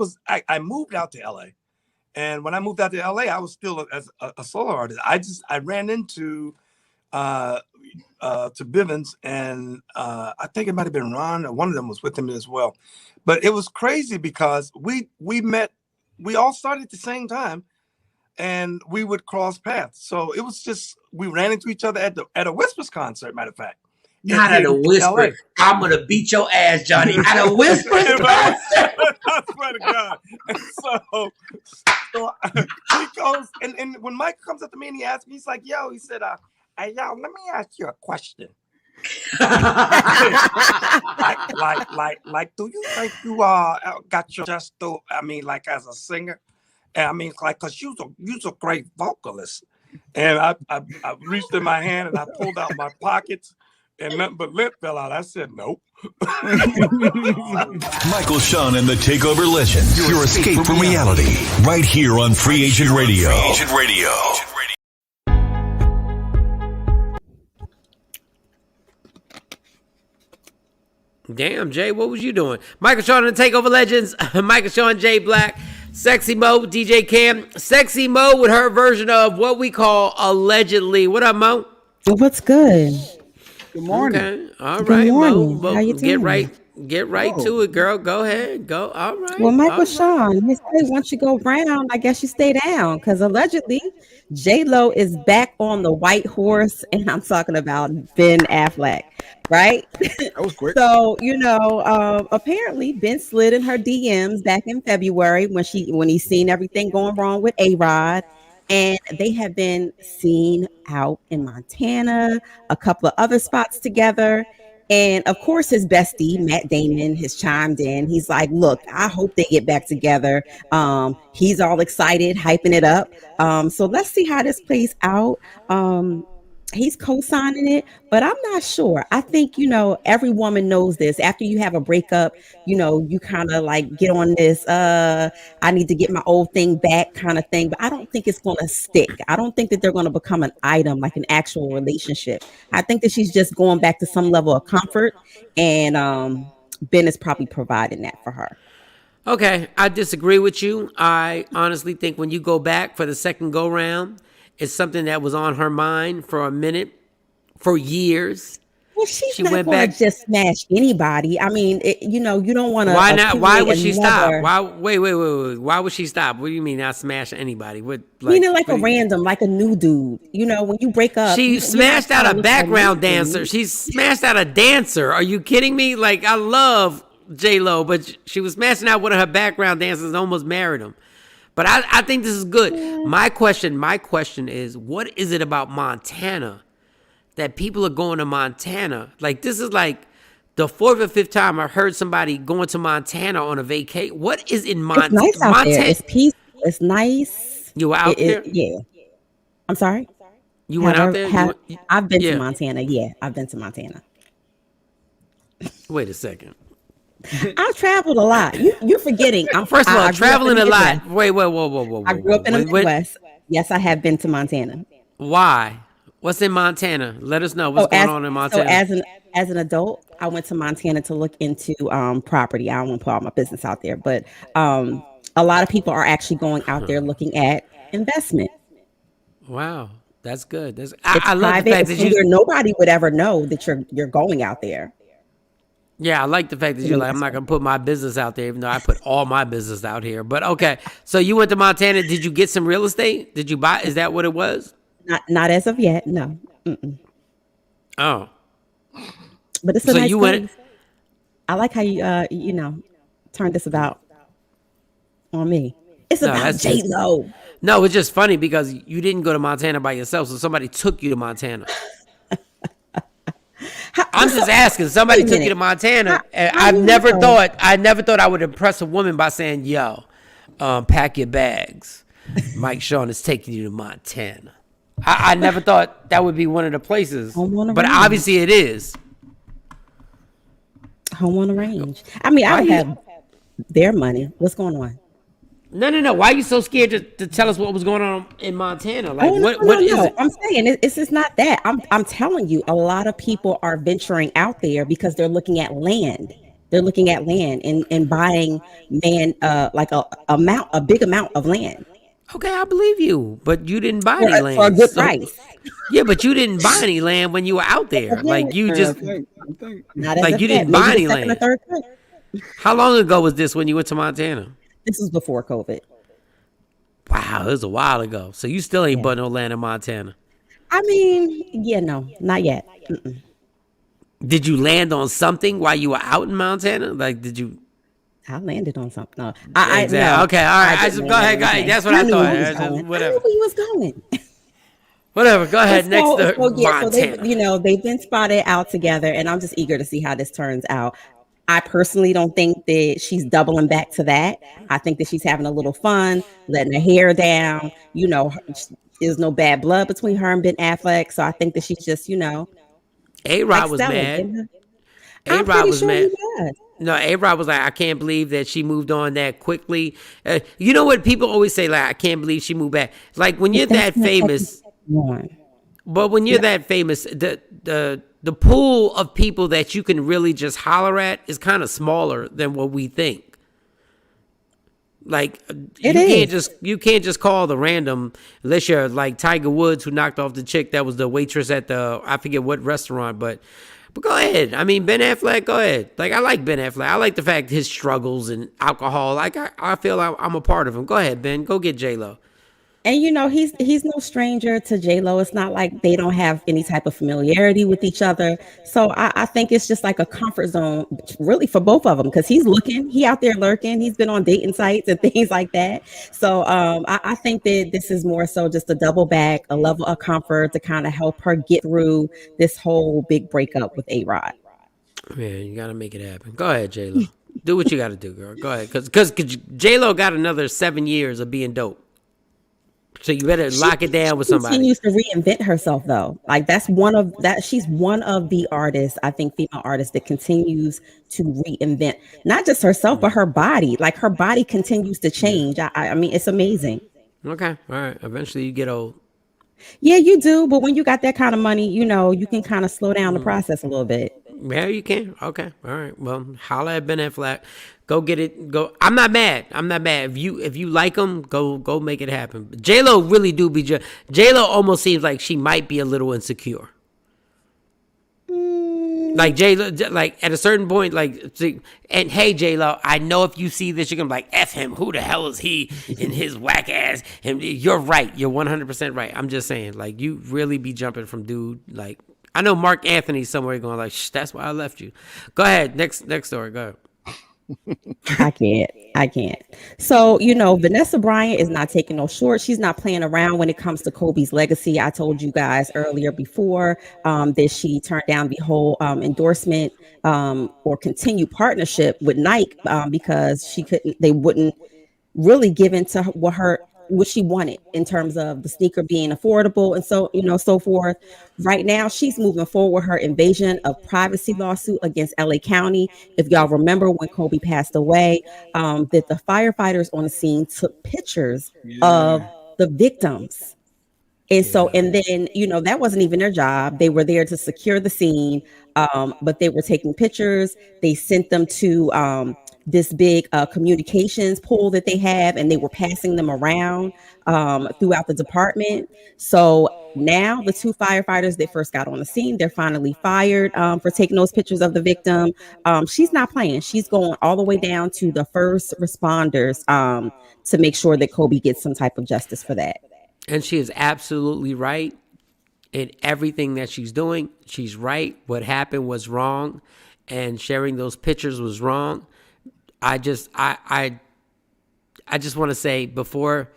moved out to LA. And when I moved out to LA, I was still a solo artist. I ran into to Bivens, and I think it might have been Ron, or one of them was with him as well. But it was crazy because we met. We all started at the same time, and we would cross paths. So it was just, we ran into each other at a Whispers concert, matter of fact. Not at a Whisper. I'm going to beat your ass, Johnny. At a Whispers concert. I swear to God. And so he goes, and when Mike comes up to me and he asks me, he's like, yo, he said, hey, yo, let me ask you a question. like, do you think you got your just to? I mean, like as a singer, and I mean, like, cause you's a great vocalist. And I reached in my hand and I pulled out my pockets, and nothing but lint fell out. I said, nope. Michael Shawn and the Takeover Legends. Your escape from reality. Right here on Free Agent Radio. Damn, Jay, what was you doing? Michael Shawn and the Takeover Legends. Michael Shawn, Jay Black, Sexy Mo, DJ Cam. Sexy Mo with her version of what we call Allegedly. What up, Mo? What's good? Good morning. Okay. All Good right, morning. Mo. How you doing? Get right to it, girl. Go ahead. Go. All right. Well, Michael All right. Shawn, they say once you go round, I guess you stay down, because allegedly J-Lo is back on the white horse, and I'm talking about Ben Affleck, right? That was quick. So, apparently Ben slid in her DMs back in February when he seen everything going wrong with A-Rod, and they have been seen out in Montana, a couple of other spots together. And of course, his bestie, Matt Damon, has chimed in. He's like, look, I hope they get back together. He's all excited, hyping it up. So let's see how this plays out. He's co-signing it, but I'm not sure. I think, every woman knows this. After you have a breakup, you kind of like get on this, I need to get my old thing back kind of thing, but I don't think it's going to stick. I don't think that they're going to become an item, like an actual relationship. I think that she's just going back to some level of comfort, and Ben is probably providing that for her. Okay, I disagree with you. I honestly think when you go back for the second go round, it's something that was on her mind for a minute for years. Well, she's She not went going back. to just smash anybody. I mean, you don't want to. Why not? Why would she stop? Why? Wait. Why would she stop? What do you mean not smash anybody? What? Meaning like a random, like a new dude. When you break up, She smashed out a background dancer. She smashed out a dancer. Are you kidding me? Like, I love J-Lo, but she was smashing out one of her background dancers and almost married him. But I think this is good. Yeah. My question is, what is it about Montana that people are going to Montana? Like, this is like the fourth or fifth time I heard somebody going to Montana on a vacation. What is in Montana? It's nice out there. It's peaceful. It's nice. You were out there? Yeah. I'm sorry? You went out there? I've been to Montana. Yeah, I've been to Montana. Wait a second. I've traveled a lot. You're forgetting. First of all, traveling a lot. Wait, whoa. I grew up in the Midwest. Yes, I have been to Montana. Why? What's in Montana? Let us know what's going on in Montana. So as an adult, I went to Montana to look into property. I don't want to put all my business out there, but a lot of people are actually going out there looking at investment. Wow, that's good. I love the fact that nobody would ever know that you're going out there. Yeah, I like the fact that you're like, I'm not going to put my business out there, even though I put all my business out here. But okay, so you went to Montana. Did you get some real estate? Did you buy? Is that what it was? Not as of yet, no. Mm-mm. Oh. But it's a nice place. I like how you turned this about on me. It's about J-Lo. No, it's just funny because you didn't go to Montana by yourself, so somebody took you to Montana. I'm just asking. Somebody took you to Montana, and I never thought I would impress a woman by saying, "Yo, pack your bags. Mike Shawn is taking you to Montana." I never thought that would be one of the places, but obviously it is. Home on the range. I mean, I don't have their money. What's going on? No. Why are you so scared to tell us what was going on in Montana? Like, what is it? I'm saying it's just not that. I'm telling you, a lot of people are venturing out there because they're looking at land. They're looking at land and buying like a big amount of land. Okay, I believe you, but you didn't buy any land for a good price. Yeah, but you didn't buy any land when you were out there. Like you just, like you didn't buy any land. How long ago was this when you went to Montana? This was before COVID. Wow, it was a while ago. So you still ain't bought no land in Montana. I mean, no, not yet. Mm-mm. Did you land on something while you were out in Montana? Like, did you? I landed on something. No, exactly. No, okay, all right. Go ahead. That's what I thought. Whatever. I knew he was going. Whatever. Go ahead. Next, Montana. So they've been spotted out together, and I'm just eager to see how this turns out. I personally don't think that she's doubling back to that. I think that she's having a little fun, letting her hair down. There's no bad blood between her and Ben Affleck, so I think that she's just, A-Rod was mad. A-Rod was mad. No, A-Rod was like, I can't believe that she moved on that quickly. You know what? People always say, like, I can't believe she moved back. Like, when you're that famous, but when you're that famous, the pool of people that you can really just holler at is kind of smaller than what we think. Like, you can't just call the random unless you're like Tiger Woods, who knocked off the chick that was the waitress at I forget what restaurant, but go ahead. I mean, Ben Affleck, go ahead. Like, I like Ben Affleck. I like the fact his struggles and alcohol. Like, I feel I'm a part of him. Go ahead, Ben. Go get J-Lo. And he's no stranger to J-Lo. It's not like they don't have any type of familiarity with each other. So I think it's just like a comfort zone, really, for both of them, because he out there lurking. He's been on dating sites and things like that. So I think that this is more so just a double back, a level of comfort to kind of help her get through this whole big breakup with A-Rod. Man, you got to make it happen. Go ahead, J-Lo. Do what you got to do, girl. Go ahead. Because J-Lo got another 7 years of being dope. So you better lock it down with somebody. She continues to reinvent herself, though. Like, she's one of the artists, I think, female artists that continues to reinvent not just herself, but her body. Like, her body continues to change. I mean, it's amazing. Okay, all right. Eventually, you get old. Yeah, you do. But when you got that kind of money, you can kind of slow down the process a little bit. Yeah, you can. Okay, all right. Well, holla at Ben Affleck. Go get it. Go. I'm not mad. If you like him, go make it happen. J-Lo really do be J-Lo almost seems like she might be a little insecure. Like J-Lo, like at a certain point, like, and hey J-Lo, I know if you see this, you're gonna be like, F him, who the hell is he and his whack ass? And you're right, you're 100% right. I'm just saying, like, you really be jumping from dude. Like, I know Mark Anthony's somewhere going like, that's why I left you. Go ahead, next story, go ahead. I can't. So, Vanessa Bryant is not taking no short. She's not playing around when it comes to Kobe's legacy. I told you guys earlier before that she turned down the whole endorsement or continued partnership with Nike because they wouldn't really give into what she wanted in terms of the sneaker being affordable and so forth. Right now, she's moving forward her invasion of privacy lawsuit against LA County. If y'all remember when Kobe passed away, that the firefighters on the scene took pictures of the victims. And so, and then, that wasn't even their job. They were there to secure the scene, but they were taking pictures. They sent them to this big communications pool that they have, and they were passing them around throughout the department. So now the two firefighters that first got on the scene, they're finally fired for taking those pictures of the victim. She's not playing. She's going all the way down to the first responders to make sure that Kobe gets some type of justice for that. And she is absolutely right in everything that she's doing. She's right. What happened was wrong, and sharing those pictures was wrong. I just want to say before,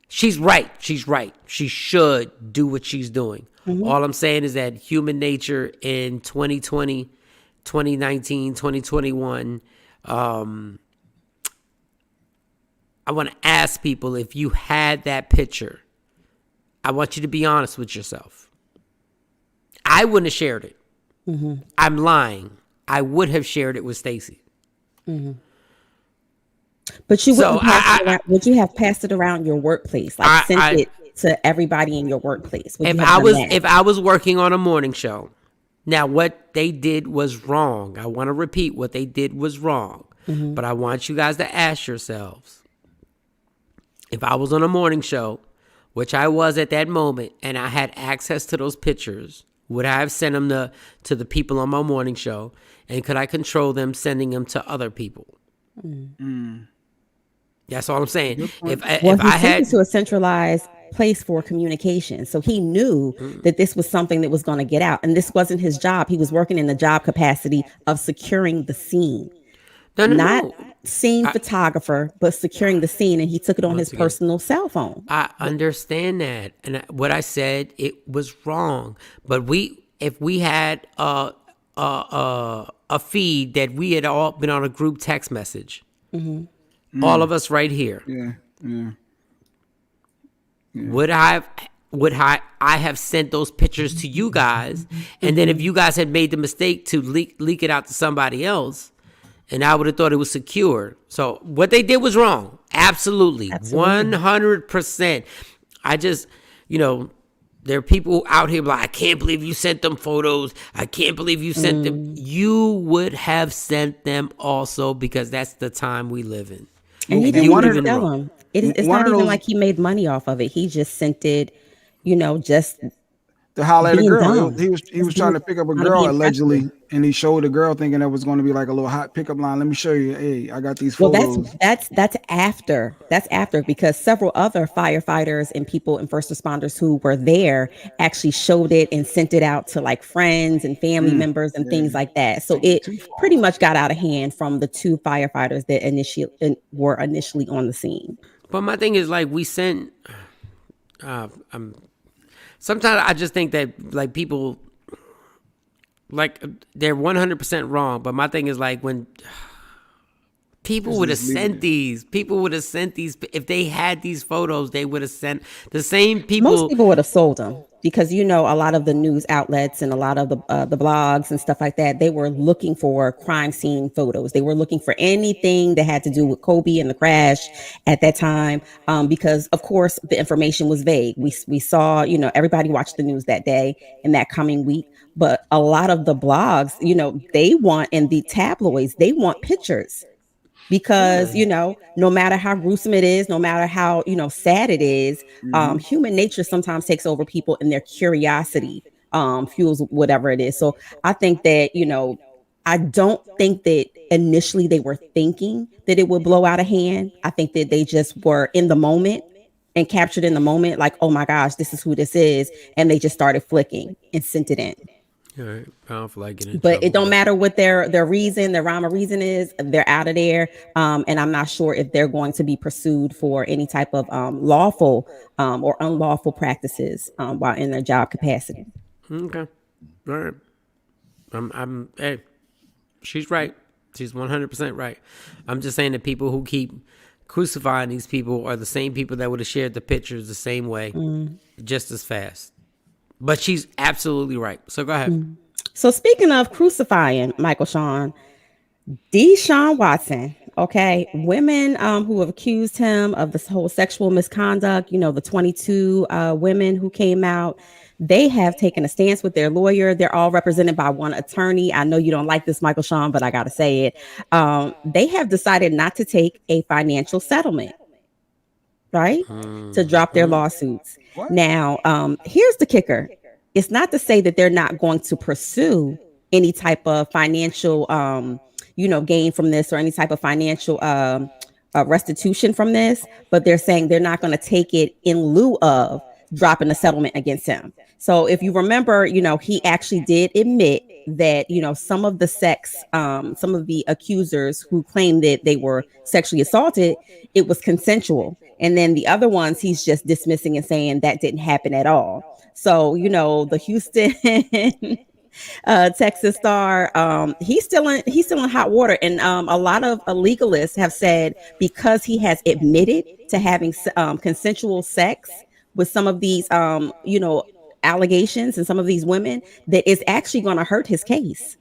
she's right. She's right. She should do what she's doing. Mm-hmm. All I'm saying is that human nature in 2020, 2019, 2021, I want to ask people, if you had that picture, I want you to be honest with yourself. I wouldn't have shared it. Mm-hmm. I'm lying. I would have shared it with Stacey. Mm-hmm. But you wouldn't would you have passed it around your workplace? Like sent it to everybody in your workplace? If I was working on a morning show, now what they did was wrong. I want to repeat, what they did was wrong. Mm-hmm. But I want you guys to ask yourselves, if I was on a morning show, which I was at that moment, and I had access to those pictures, would I have sent them to the people on my morning show? And could I control them sending them to other people? Mm. That's all I'm saying. If I had it to a centralized place for communication, so he knew that this was something that was going to get out, and this wasn't his job. He was working in the job capacity of securing the scene. Not scene photographer, but securing the scene, and he took it on his personal cell phone. I understand that, and what I said, it was wrong. But if we had a feed that we had all been on a group text message, all of us right here, would I have sent those pictures to you guys, and then if you guys had made the mistake to leak it out to somebody else, and I would have thought it was secure. So what they did was wrong. Absolutely. 100%. I just, there are people out here like, I can't believe you sent them photos. I can't believe you sent them. You would have sent them also, because that's the time we live in. And he didn't want to tell them. It's not even like he made money off of it. He just sent it, just to holler at a girl. He was trying to pick up a girl allegedly, and he showed the girl thinking that was going to be like a little hot pickup line. Let me show you. Hey, I got these photos. Well, that's after. That's after, because several other firefighters and people and first responders who were there actually showed it and sent it out to like friends and family members and things like that. So it pretty much got out of hand from the two firefighters that were initially on the scene. But my thing is, like, we sent. Sometimes I just think that, like, people, like, they're 100% wrong. But my thing is, like, when people would have sent these, if they had these photos, they would have sent the same people. Most people would have sold them, because, a lot of the news outlets and a lot of the blogs and stuff like that, they were looking for crime scene photos. They were looking for anything that had to do with Kobe and the crash at that time, because, of course, the information was vague. We saw, everybody watched the news that day and that coming week. But a lot of the blogs, they want, in the tabloids, they want pictures. Because, no matter how gruesome it is, no matter how, sad it is, human nature sometimes takes over people in their curiosity fuels whatever it is. So I think that, I don't think that initially they were thinking that it would blow out of hand. I think that they just were in the moment and captured in the moment, like, oh my gosh, this is who this is. And they just started flicking and sent it in. All right. I don't feel like getting in But trouble it don't with matter what their rhyme or reason is. They're out of there, and I'm not sure if they're going to be pursued for any type of lawful or unlawful practices while in their job capacity. Okay. All right. Hey, she's right. She's 100% right. I'm just saying that people who keep crucifying these people are the same people that would have shared the pictures the same way, just as fast. But she's absolutely right. So go ahead. So speaking of crucifying Michael Shawn, Deshaun Watson, okay, women who have accused him of this whole sexual misconduct, the 22 women who came out, they have taken a stance with their lawyer. They're all represented by one attorney. I know you don't like this, Michael Shawn, but I got to say it. They have decided not to take a financial settlement, right? To drop their lawsuits. What? Now, here's the kicker. It's not to say that they're not going to pursue any type of financial, gain from this or any type of financial restitution from this, but they're saying they're not going to take it in lieu of dropping a settlement against him. So if you remember, he actually did admit that, some of the accusers who claimed that they were sexually assaulted, it was consensual. And then the other ones, he's just dismissing and saying that didn't happen at all. So, the Houston Texas star, he's still in hot water. And a lot of legalists have said because he has admitted to having consensual sex with some of these, allegations and some of these women, that is actually going to hurt his case.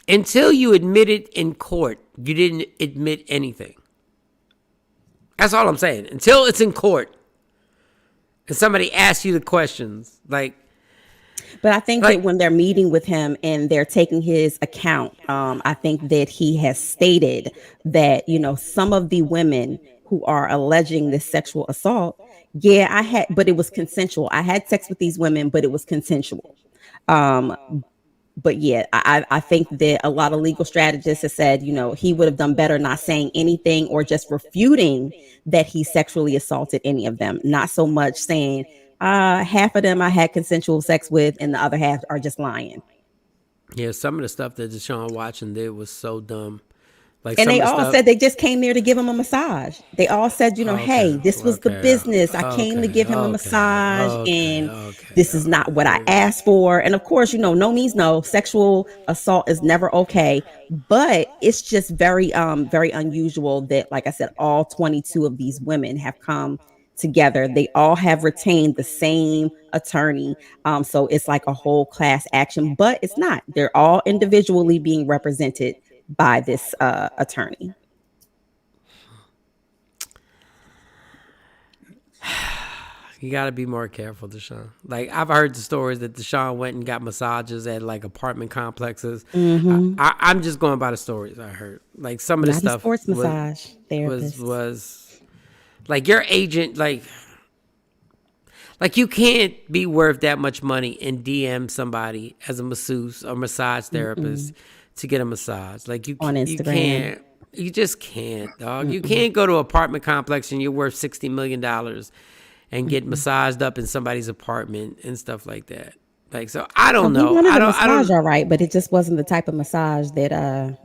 Until you admit it in court, you didn't admit anything. That's all I'm saying. Until it's in court and somebody asks you the questions, like. But I think that when they're meeting with him and they're taking his account, I think that he has stated that, some of the women who are alleging this sexual assault, but it was consensual. I had sex with these women, but it was consensual. But yeah, I think that a lot of legal strategists have said, he would have done better not saying anything or just refuting that he sexually assaulted any of them. Not so much saying half of them I had consensual sex with and the other half are just lying. Yeah, some of the stuff that Deshaun Watson did was so dumb. And they all said they just came there to give him a massage. They all said, hey, this was the business. I came to give him a massage, and this is not what I asked for. And of course, no means no. Sexual assault is never okay. But it's just very, very unusual that, like I said, all 22 of these women have come together. They all have retained the same attorney. So it's like a whole class action, but it's not. They're all individually being represented by this attorney. You got to be more careful, Deshaun. Like, I've heard the stories that Deshaun went and got massages at like apartment complexes. I'm just going by the stories I heard. Like some of the stuff sports massage therapist was like your agent, like you can't be worth that much money and DM somebody as a masseuse or massage therapist to get a massage. Like on Instagram. You just can't, dog. You can't go to an apartment complex and you're worth $60 million and get massaged up in somebody's apartment and stuff like that. Like, so I don't know. I don't. All right, but it just wasn't the type of massage that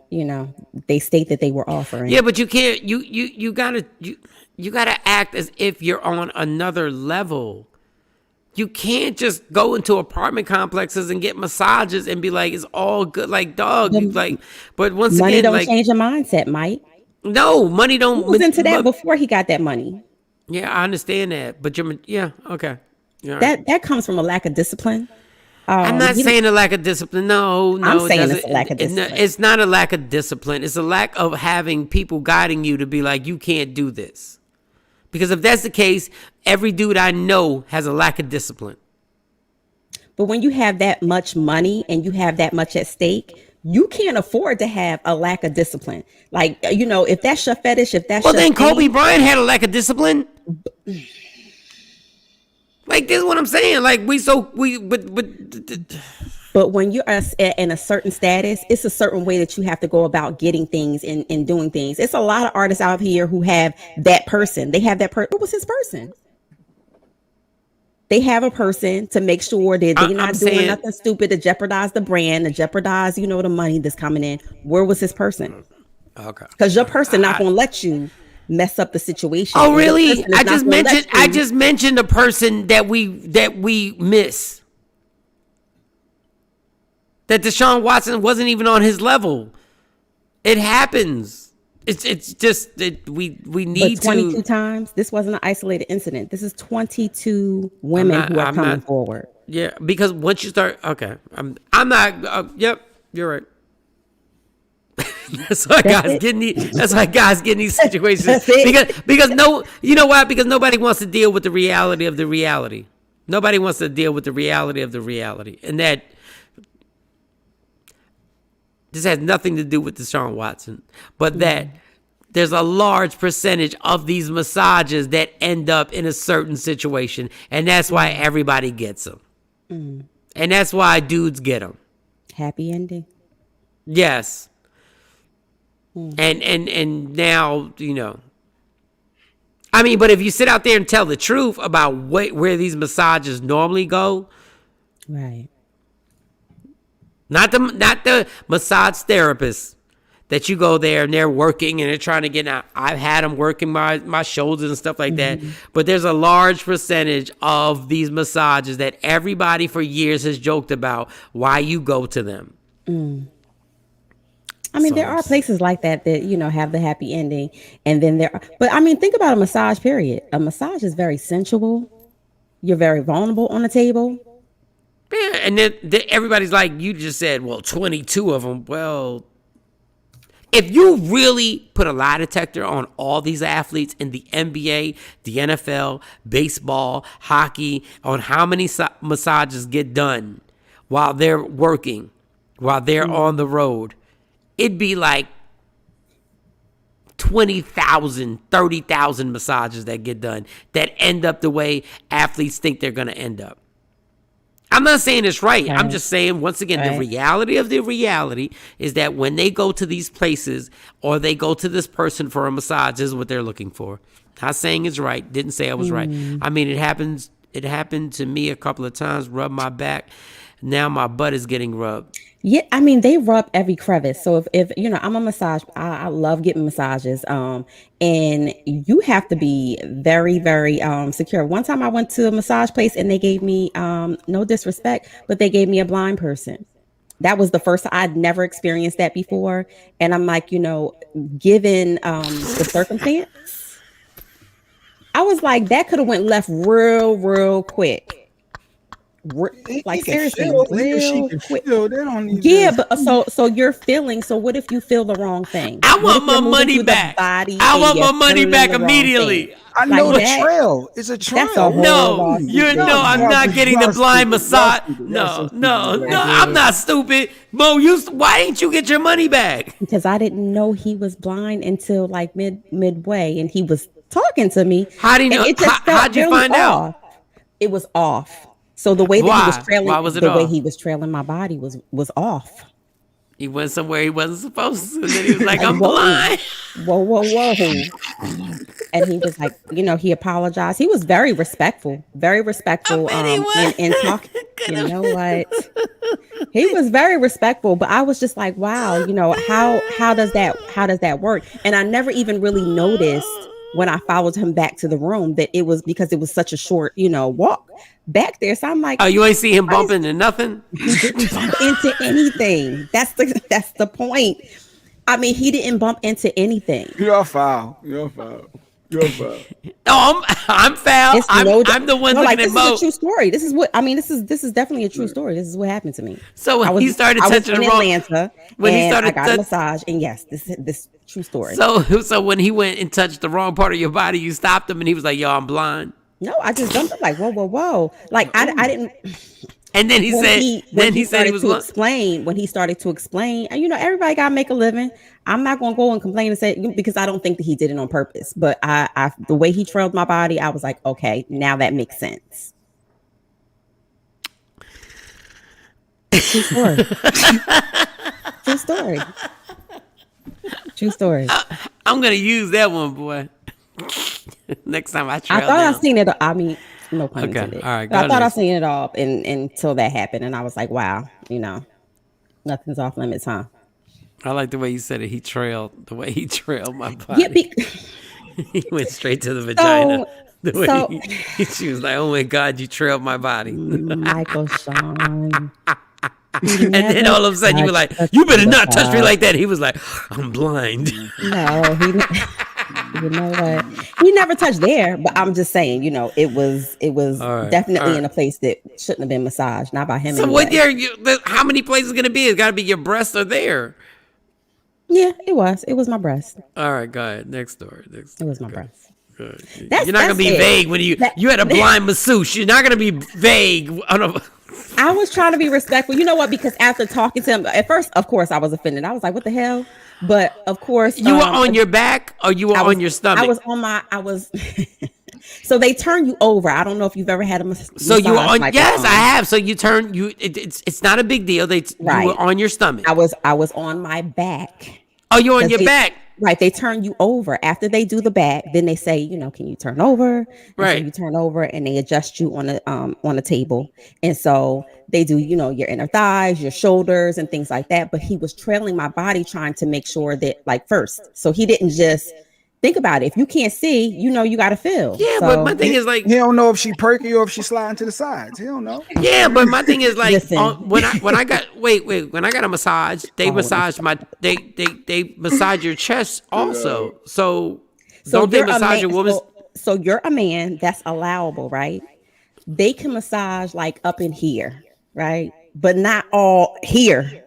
they state that they were offering. Yeah, but you can't. You gotta act as if you're on another level. You can't just go into apartment complexes and get massages and be like, it's all good. Like, dog, but once money again, don't change your mindset, Mike. No, money don't. He was into that before he got that money. Yeah, I understand that, but okay. That comes from a lack of discipline. I'm not saying a lack of discipline. No, I'm saying it's a lack of discipline. It's not a lack of discipline. It's a lack of having people guiding you to be like, you can't do this. Because if that's the case, every dude I know has a lack of discipline. But when you have that much money and you have that much at stake, you can't afford to have a lack of discipline. Like, if that's your fetish, if that's then Kobe Bryant had a lack of discipline. Like this is what I'm saying. Like But when you're in a certain status, it's a certain way that you have to go about getting things and doing things. It's a lot of artists out here who have that person. They have that person. What was his person? They have a person to make sure that they're not doing nothing stupid to jeopardize the brand, to jeopardize, the money that's coming in. Where was his person? Okay. Because your person not going to let you mess up the situation. Oh, really? I just mentioned a person that we miss. That Deshaun Watson wasn't even on his level. It happens. It's just that we need 22 times. This wasn't an isolated incident. This is 22 women who are coming forward. Yeah, because once you start, okay, I'm not. Yep, you're right. That's why guys getting these situations because no, you know why? Because nobody wants to deal with the reality of the reality. Nobody wants to deal with the reality of the reality, and that. This has nothing to do with Deshaun Watson, but that there's a large percentage of these massages that end up in a certain situation, and that's why everybody gets them. And that's why dudes get them. Happy ending. Yes. And now, I mean, but if you sit out there and tell the truth about where these massages normally go. Right. Not the massage therapist that you go there and they're working and they're trying to get out. I've had them working my shoulders and stuff like that. But there's a large percentage of these massages that everybody for years has joked about why you go to them. I mean, there are places like that have the happy ending, and then but I mean, think about a massage period. A massage is very sensual. You're very vulnerable on the table. Yeah, and then everybody's like, you just said, well, 22 of them. Well, if you really put a lie detector on all these athletes in the NBA, the NFL, baseball, hockey, on how many massages get done while they're working, while they're on the road, it'd be like 20,000, 30,000 massages that get done that end up the way athletes think they're going to end up. I'm not saying it's right. I'm just saying, once again, the reality of the reality is that when they go to these places or they go to this person for a massage, this is what they're looking for. Not saying it's right. Didn't say I was right. I mean, it happened to me a couple of times, rubbed my back. Now my butt is getting rubbed. Yeah, I mean, they rub every crevice. So if I'm a massage, I love getting massages. And you have to be very, very secure. One time I went to a massage place and they gave me, no disrespect, but they gave me a blind person. That was the first time. I'd never experienced that before. And I'm like, given the circumstance, I was like, that could have went left real quick. Like seriously, real quick. Yeah, but so you're feeling. So what if you feel the wrong thing? I want my money back. I want my money back immediately. I know the trail. It's a trail. I'm not getting the blind massage. No, I'm not stupid. Mo, why didn't you get your money back? Because I didn't know he was blind until like midway, and he was talking to me. How do you know? How'd you find out? It was off. So the way that he was trailing, way he was trailing my body was off. He went somewhere he wasn't supposed to, and then he was like, "I'm blind." Whoa! And he was like, he apologized. He was very respectful, in talking. You know what? He was very respectful, but I was just like, wow, how does that work? And I never even really noticed when I followed him back to the room that it was because it was such a short, walk back there. So I'm like, oh, you ain't see him bump into nothing? He didn't bump into anything. That's the point. I mean, he didn't bump into anything. You're foul. Oh, I'm foul. I'm the one looking at Mo. This is a true story. This is definitely a true story. This is what happened to me. So he started touching the wrong. Atlanta, when he started, I got a massage, and yes, this true story. So when he went and touched the wrong part of your body, you stopped him, and he was like, "Yo, I'm blind." No, I just jumped up like, whoa. Like I didn't. And then he said he was explain when he started to explain. Everybody gotta make a living. I'm not gonna go and complain and say because I don't think that he did it on purpose. But I the way he trailed my body, I was like, okay, now that makes sense. True story. True story. True story. I'm gonna use that one, boy. Next time I trail I thought down. I seen it. I mean, no pun Okay, intended. all right. I thought I next. seen it all until that happened, and I was like, wow, nothing's off limits, huh? I like the way you said it. He trailed the way he trailed my body. Yeah, He went straight to the vagina. The way so- she was like, "Oh my God, you trailed my body." Michael Shawn. And then all of a sudden you were like, "You better not touch me like that." He was like, "I'm blind." No, you know what? He never touched there, but I'm just saying, it was right, definitely all in a place that shouldn't have been massaged, not by him. So anyway. what? How many places gonna be? It's got to be your breasts are there. Yeah, it was. It was my breast. All right, go ahead. Next story. It was my breast. Good. You're not gonna be vague when you had a blind masseuse. You're not gonna be vague. I was trying to be respectful. You know what? Because after talking to him, at first, of course, I was offended. I was like, "What the hell?" But of course, you were on your back or you were on your stomach. I was. So they turn you over. I don't know if you've ever had a massage. So you were on? Yes, I have. So you turn you. It's not a big deal. You were on your stomach. I was on my back. Oh, you're on your back. Right. They turn you over. After they do the back, then they say, can you turn over? Right. So you turn over and they adjust you on a table. And so they do, your inner thighs, your shoulders and things like that. But he was trailing my body trying to make sure that first. So he didn't just think about it. If you can't see, you got to feel. Yeah, so, but my thing is like, he don't know if she perky or if she sliding to the sides. He don't know. Yeah, but my thing is like, when I got when I got a massage, they massage they massage your chest also. So don't they massage a woman's? So you're a man, that's allowable, right? They can massage like up in here, right? But not all here.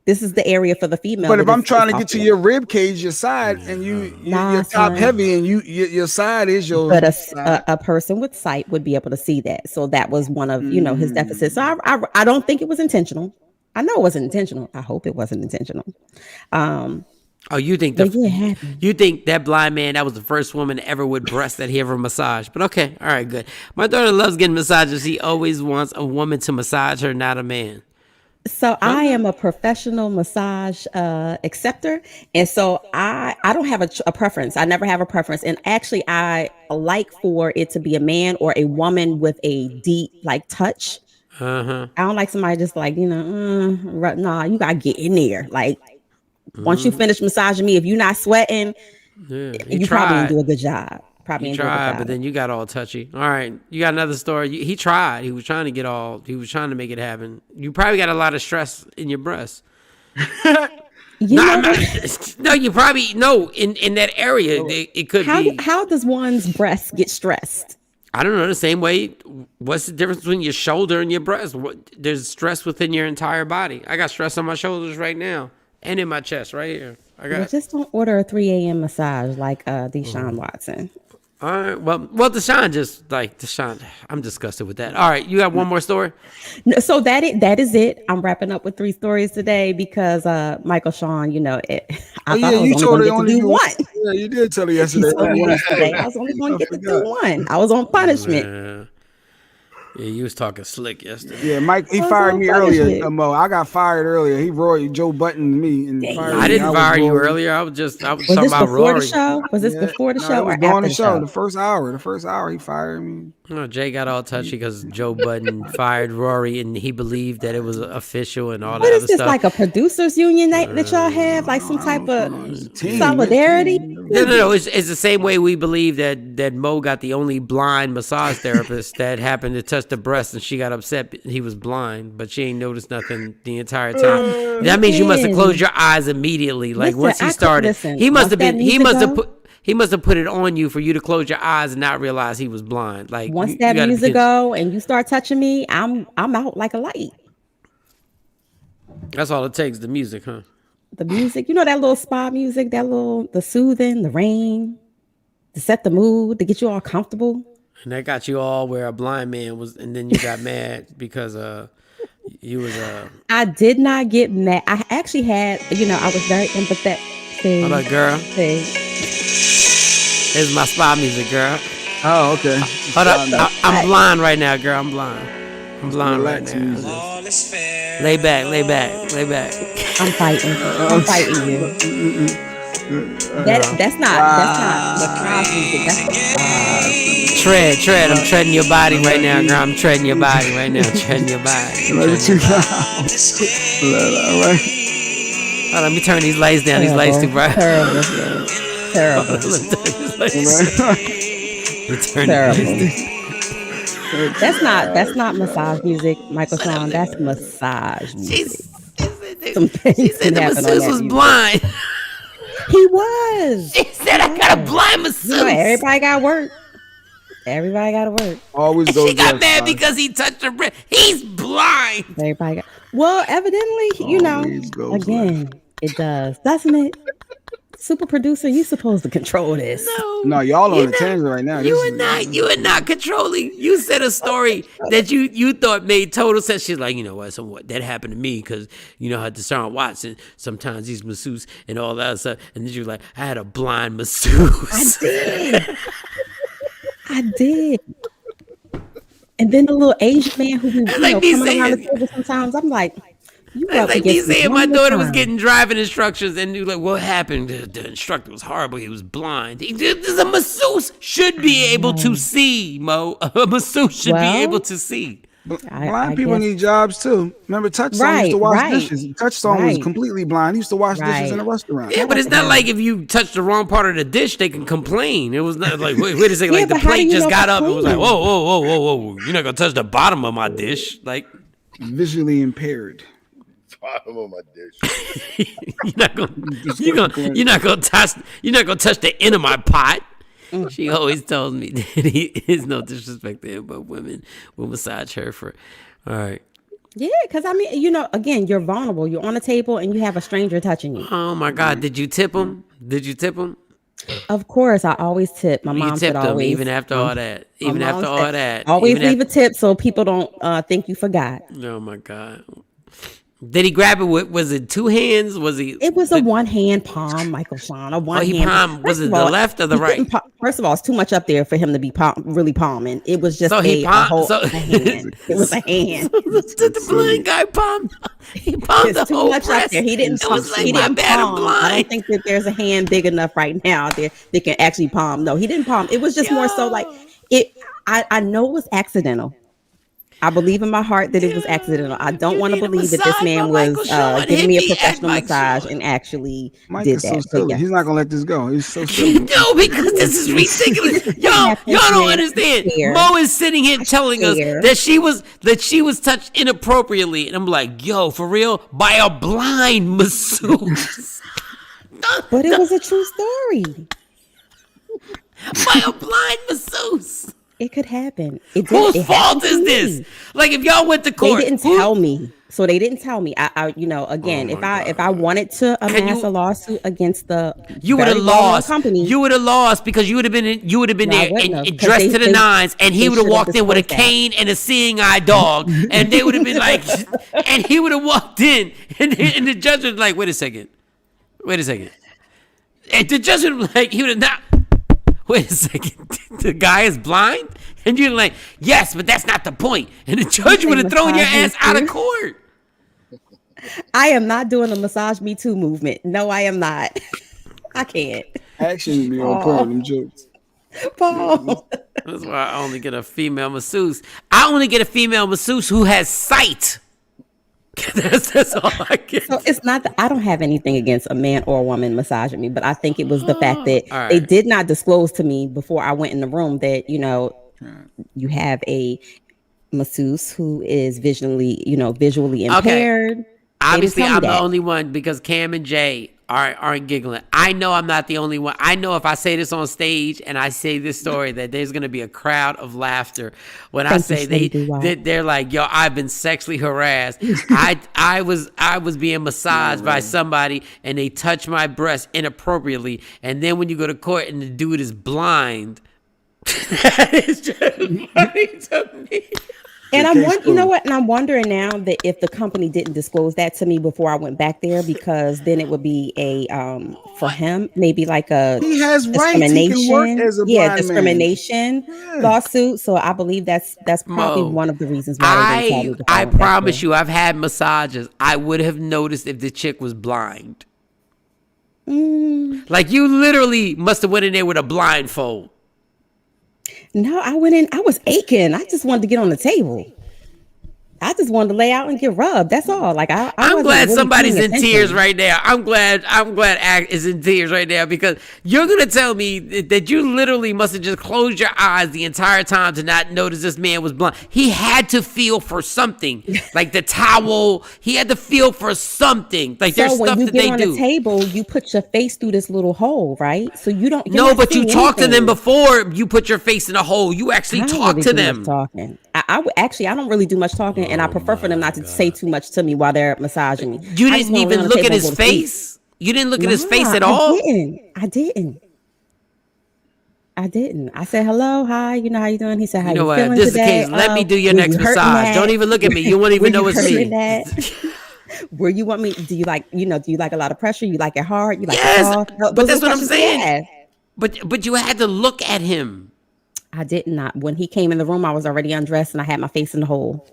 This is the area for the female. But if I'm trying to get to your rib cage, your side, and you're top heavy, and your side is your. But a person with sight would be able to see that. So that was one of his deficits. So I don't think it was intentional. I know it wasn't intentional. I hope it wasn't intentional. Oh, you think you think that blind man, that was the first woman ever with breasts that he ever massaged? But okay, all right, good. My daughter loves getting massages. She always wants a woman to massage her, not a man. So I am a professional massage acceptor, and so I don't have a preference. I never have a preference, and actually, I like for it to be a man or a woman with a deep touch. I don't like somebody just nah, you gotta get in there. Once you finish massaging me, if you're not sweating, you probably didn't do a good job. He tried, but then you got all touchy. All right, you got another story. He tried. He was trying to make it happen. You probably got a lot of stress in your breasts. No, you probably in that area. It could be. How does one's breasts get stressed? I don't know. The same way. What's the difference between your shoulder and your breast? There's stress within your entire body. I got stress on my shoulders right now and in my chest right here. Just don't order a 3 a.m. massage like Deshaun Watson. All right. Well, Deshaun. I'm disgusted with that. All right, you got one more story? No, so that is it. I'm wrapping up with 3 stories today because Michael Shawn, I thought I was only going to do one. Yeah, you did tell her yesterday. I was only going to get to do one. I was on punishment. Yeah, you was talking slick yesterday. Yeah, Mike, he fired me earlier. Mo, I got fired earlier. He Roy Joe Button me and fired me. I didn't fire you earlier. I was talking about Rory. The show? Was this before the show or after the show? The first hour, he fired me. No, Jay got all touchy because Joe Budden fired Rory, and he believed that it was official and all that other stuff. What is this, like a producers union that y'all have, like some type of solidarity? No. It's the same way we believe that Mo got the only blind massage therapist that happened to touch the breast, and she got upset he was blind, but she ain't noticed nothing the entire time. That means you must have closed your eyes immediately. Like once he started, he must have put it on you for you to close your eyes and not realize he was blind. Like once that music go and you start touching me, I'm out like a light. That's all it takes, the music, huh? The music, that little spa music, the soothing, the rain, to set the mood, to get you all comfortable. And that got you all where a blind man was, and then you got mad because you was I did not get mad. I actually had, I was very empathetic. Hold on, girl. Here's my spa music, girl. Oh, okay. Hold up. I'm blind right now, girl. I'm blind right now. All is fair. Lay back, lay back, lay back. I'm fighting. I'm fighting you. That's not massage music. That's massage. Tread. I'm treading your body right now, girl. I'm treading your body right now. Treading your body. Let me turn these lights down. These lights too bright. Terrible. That's not massage music, Michael Shawn. That's massage music. She said the masseuse was blind. He was. She said I got a blind masseuse. You know, everybody got work. Everybody got to work. Always goes. She got mad because he touched her breast. He's blind. Everybody got. Well, evidently, you know. Again, it does, doesn't it? Super producer, you supposed to control this. No, y'all on a tangent right now. You are not controlling. You said a story that you thought made total sense. She's like, you know what? That happened to me because you know how Deshaun Watson sometimes he's masseuse and all that stuff. And then you're like, I had a blind masseuse. I did. And then the little Asian man who be coming around the table sometimes, I'm like, you like me saying my daughter was getting driving instructions and you're like, what happened? The instructor was horrible. He was blind. A masseuse should be able to see, Mo. A masseuse should be able to see. Blind people need jobs too. Remember, Touchstone used to wash dishes. Touchstone was completely blind. He used to wash dishes in a restaurant. Yeah, but it's not like if you touch the wrong part of the dish, they can complain. It was not like, wait a second, like the plate just got up. It was like, whoa. You're not going to touch the bottom of my dish. Like, visually impaired. Bottom of my dish. You're not gonna touch the end of my pot. She always tells me that he is no disrespect to him, but women will massage her for. All right. Yeah, because I mean, you know, again, you're vulnerable. You're on a table and you have a stranger touching you. Oh my God! Did you tip him? Of course, I always tip. My mom said always. Even after all that. Always leave a tip so people don't think you forgot. Oh my God. Did he grab it with, was it two hands? It was a one hand palm, Michael Shawn. A one hand palm. Was it the left or the right? First of all, it's too much up there for him to be really palming. It was just a hand. It was a hand. Did the blind guy palm? He palmed the whole breast. He didn't palm. I don't think that there's a hand big enough right now that can actually palm. No, he didn't palm. It was just more so like it. I know it was accidental. I believe in my heart that it was accidental. I don't want to believe that this man was giving me a professional massage and actually did that. So he's not gonna let this go. He's so silly. No, because this is ridiculous. Y'all don't understand. Mo is sitting here telling us that she was touched inappropriately, and I'm like, yo, for real, by a blind masseuse. But it was a true story. By a blind masseuse. It could happen. Whose fault is this? Like if y'all went to court, they didn't tell me. So they didn't tell me. I you know, again, if I wanted to amass a lawsuit against the you would have lost. Company, you would have lost because you would have been there and dressed to the nines, and he would have walked in with a cane and a seeing eye dog, and they would have been like, and he would have walked in, and the judge was like, wait a second, and the judge would like, he would have not. Wait a second, the guy is blind? And you're like, yes, but that's not the point. And the judge would have thrown your ass out of court. I am not doing the massage me too movement. No, I am not. I can't. Action be on point, them jokes. Paul. That's why I only get a female masseuse. I only get a female masseuse who has sight. That's all I get. So it's not that I don't have anything against a man or a woman massaging me, but I think it was the fact that they did not disclose to me before I went in the room that, you know, you have a masseuse who is visually impaired. Okay. Obviously, I'm the only one because Cam and Jay aren't giggling. I know I'm not the only one. I know if I say this on stage and I say this story that there's going to be a crowd of laughter when I say they're like, yo, I've been sexually harassed. I was being massaged by somebody and they touched my breast inappropriately. And then when you go to court and the dude is blind, that is just funny to me. And Case you know closed. what? And I'm wondering now that if the company didn't disclose that to me before I went back there, because then it would be a for him maybe like a He has rights. He can work discrimination, as a blind man. discrimination lawsuit. So I believe that's probably Mo, one of the reasons why they didn't tell me before I went back promise there. you, I've had massages. I would have noticed if the chick was blind. Like you literally must have went in there with a blindfold. No, I went in. I was aching. I just wanted to get on the table. I just wanted to lay out and get rubbed. That's all. Like I'm I'm glad really somebody's paying in attention. tears right now. I'm glad Act is in tears right now because you're gonna tell me that you literally must have just closed your eyes the entire time to not notice this man was blind. He had to feel for something, like the towel. He had to feel for something. Like there's So stuff when you that get they on do. the table, you put your face through this little hole, right? So you don't. you're No, not but you seeing talk to them anything. before you put your face in a hole. You actually I don't talk really to do much them. talking. I don't really do much talking, and I prefer for them not to say too much to me while they're massaging me. You I just didn't wanna lay even on the look table at and his go to sleep. face. You didn't look at his face Nah, at all. I didn't. I said hello, hi. You know how you doing? He said, "How You know you what? feeling If this is the today?" case, let me do your Were next you hurting massage. that? Don't even look at me. You won't Were even know you it's hurting me. that? Where you want me? Do you like? Do you like a lot of pressure? You like it hard? You like it Yes, soft? but Those are that's what I'm questions he saying. asked. But you had to look at him. I did not. When he came in the room, I was already undressed and I had my face in the hole.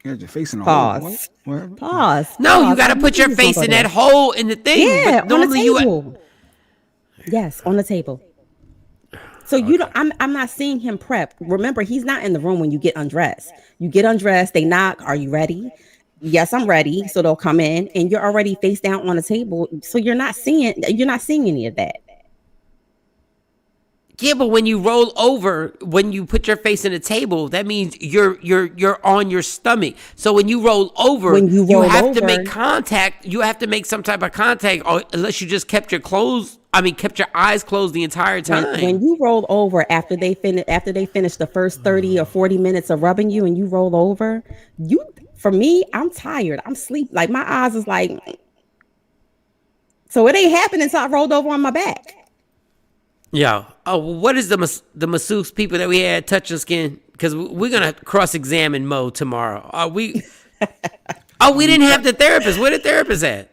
You had your face in a Pause. hole. What? Pause. No, you Pause. got to I put knew your he was gonna face go in there. that hole in the thing. Yeah, but on the normally table. Yes, on the table. So you don't. I'm not seeing him prep. Remember, he's not in the room when you get undressed. You get undressed. They knock. Are you ready? Yes, I'm ready. So they'll come in, and you're already face down on the table. So you're not seeing any of that. Yeah, but when you roll over, when you put your face in the table, that means you're on your stomach. So when you roll over, When you roll have to over- make contact. You have to make some type of contact, or unless you just kept your eyes closed the entire time. When you roll over after they finish the first 30 or 40 minutes of rubbing you, and you roll over, for me, I'm tired. I'm sleep. Like my eyes is like. So it ain't happening until I rolled over on my back. Yo, what is the masseuse people that we had touching skin? Because we're gonna cross-examine Mo tomorrow. Are we? Oh, we didn't have the therapist. Where the therapist at?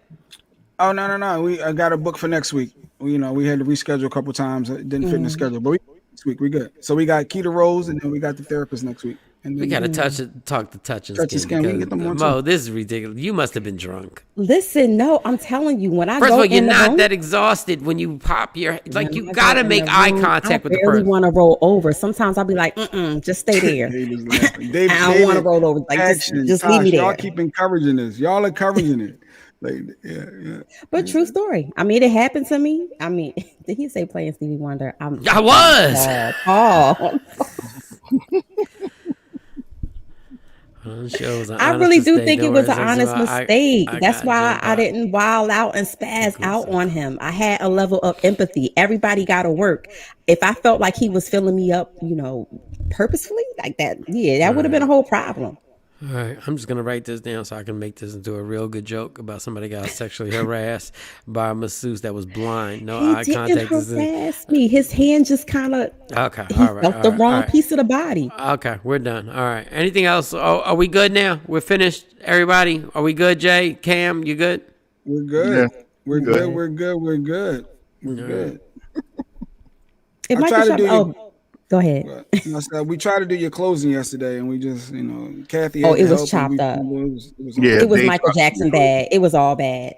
Oh no. I got a book for next week. We had to reschedule a couple times. It didn't fit in the schedule, but this week we good. So we got Keita Rose, and then we got the therapist next week. And then We gotta talk to touching Touching skin. skin, we can get them on Mo, too. this is ridiculous. You must have been drunk. Listen, no, I'm telling you, when I First go of all, you're in the not room, that exhausted when you pop your like. when You I gotta go in make the eye room, contact with the I barely person. want to roll over. Sometimes I'll be like, just stay there. David, I don't want to roll over. Like just leave me Y'all there. keep encouraging this. Y'all encouraging it. Like yeah. But true story. I mean, it happened to me. I mean, did he say playing Stevie Wonder? I was. Paul. I really do think it was an honest mistake. That's why I didn't wild out and spaz out on him. I had a level of empathy. Everybody got to work. If I felt like he was filling me up, purposefully like that, that would have been a whole problem. All right, I'm just gonna write this down so I can make this into a real good joke about somebody got sexually harassed by a masseuse that was blind. No eye He contact. didn't harass me. His hand just kind of. Okay, He all right. felt the wrong piece of the body. Okay, we're done. All right. Anything else? Oh, are we good now? We're finished. Everybody, are we good? Jay, Cam, you good? We're good. Yeah. We're Good. good. We're good. We're good. We're good. If I Michael tried to Sharp- do go ahead. we tried to do your closing yesterday, and we just, Kathy. Oh, had it to was help, and chopped up. It was Michael Jackson bad. It was all bad.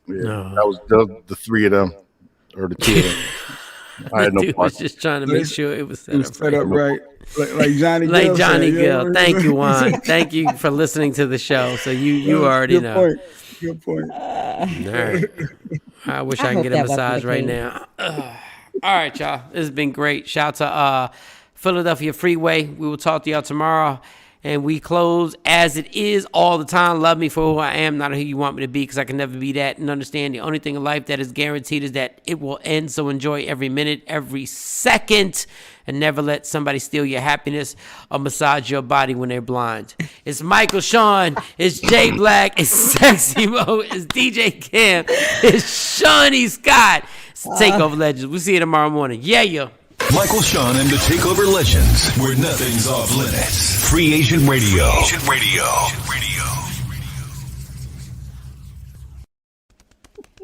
Yeah, that was the three of them, or the two of them. I had no Dude part. was just trying to make sure it was set up set up right. Like Johnny Like Gill Johnny said, Gill. Thank you, Juan. Thank you for listening to the show. So you already Good know. point. Good point. All right. I wish I I can hope get a that wasn't massage the right case. now. All right, y'all. This has been great. Shout out to Philadelphia Freeway. We will talk to y'all tomorrow. And we close as it is all the time. Love me for who I am, not who you want me to be, because I can never be that. And understand the only thing in life that is guaranteed is that it will end. So enjoy every minute, every second, and never let somebody steal your happiness or massage your body when they're blind. It's Michael Shawn. It's Jay Black. It's Sexy Mo. It's DJ Cam. It's Shawnee Scott. It's Takeover Legends. We'll see you tomorrow morning. Yeah. Michael, Shawn, and the Takeover Legends, where nothing's off limits. Free Agent Radio. Free Agent Radio.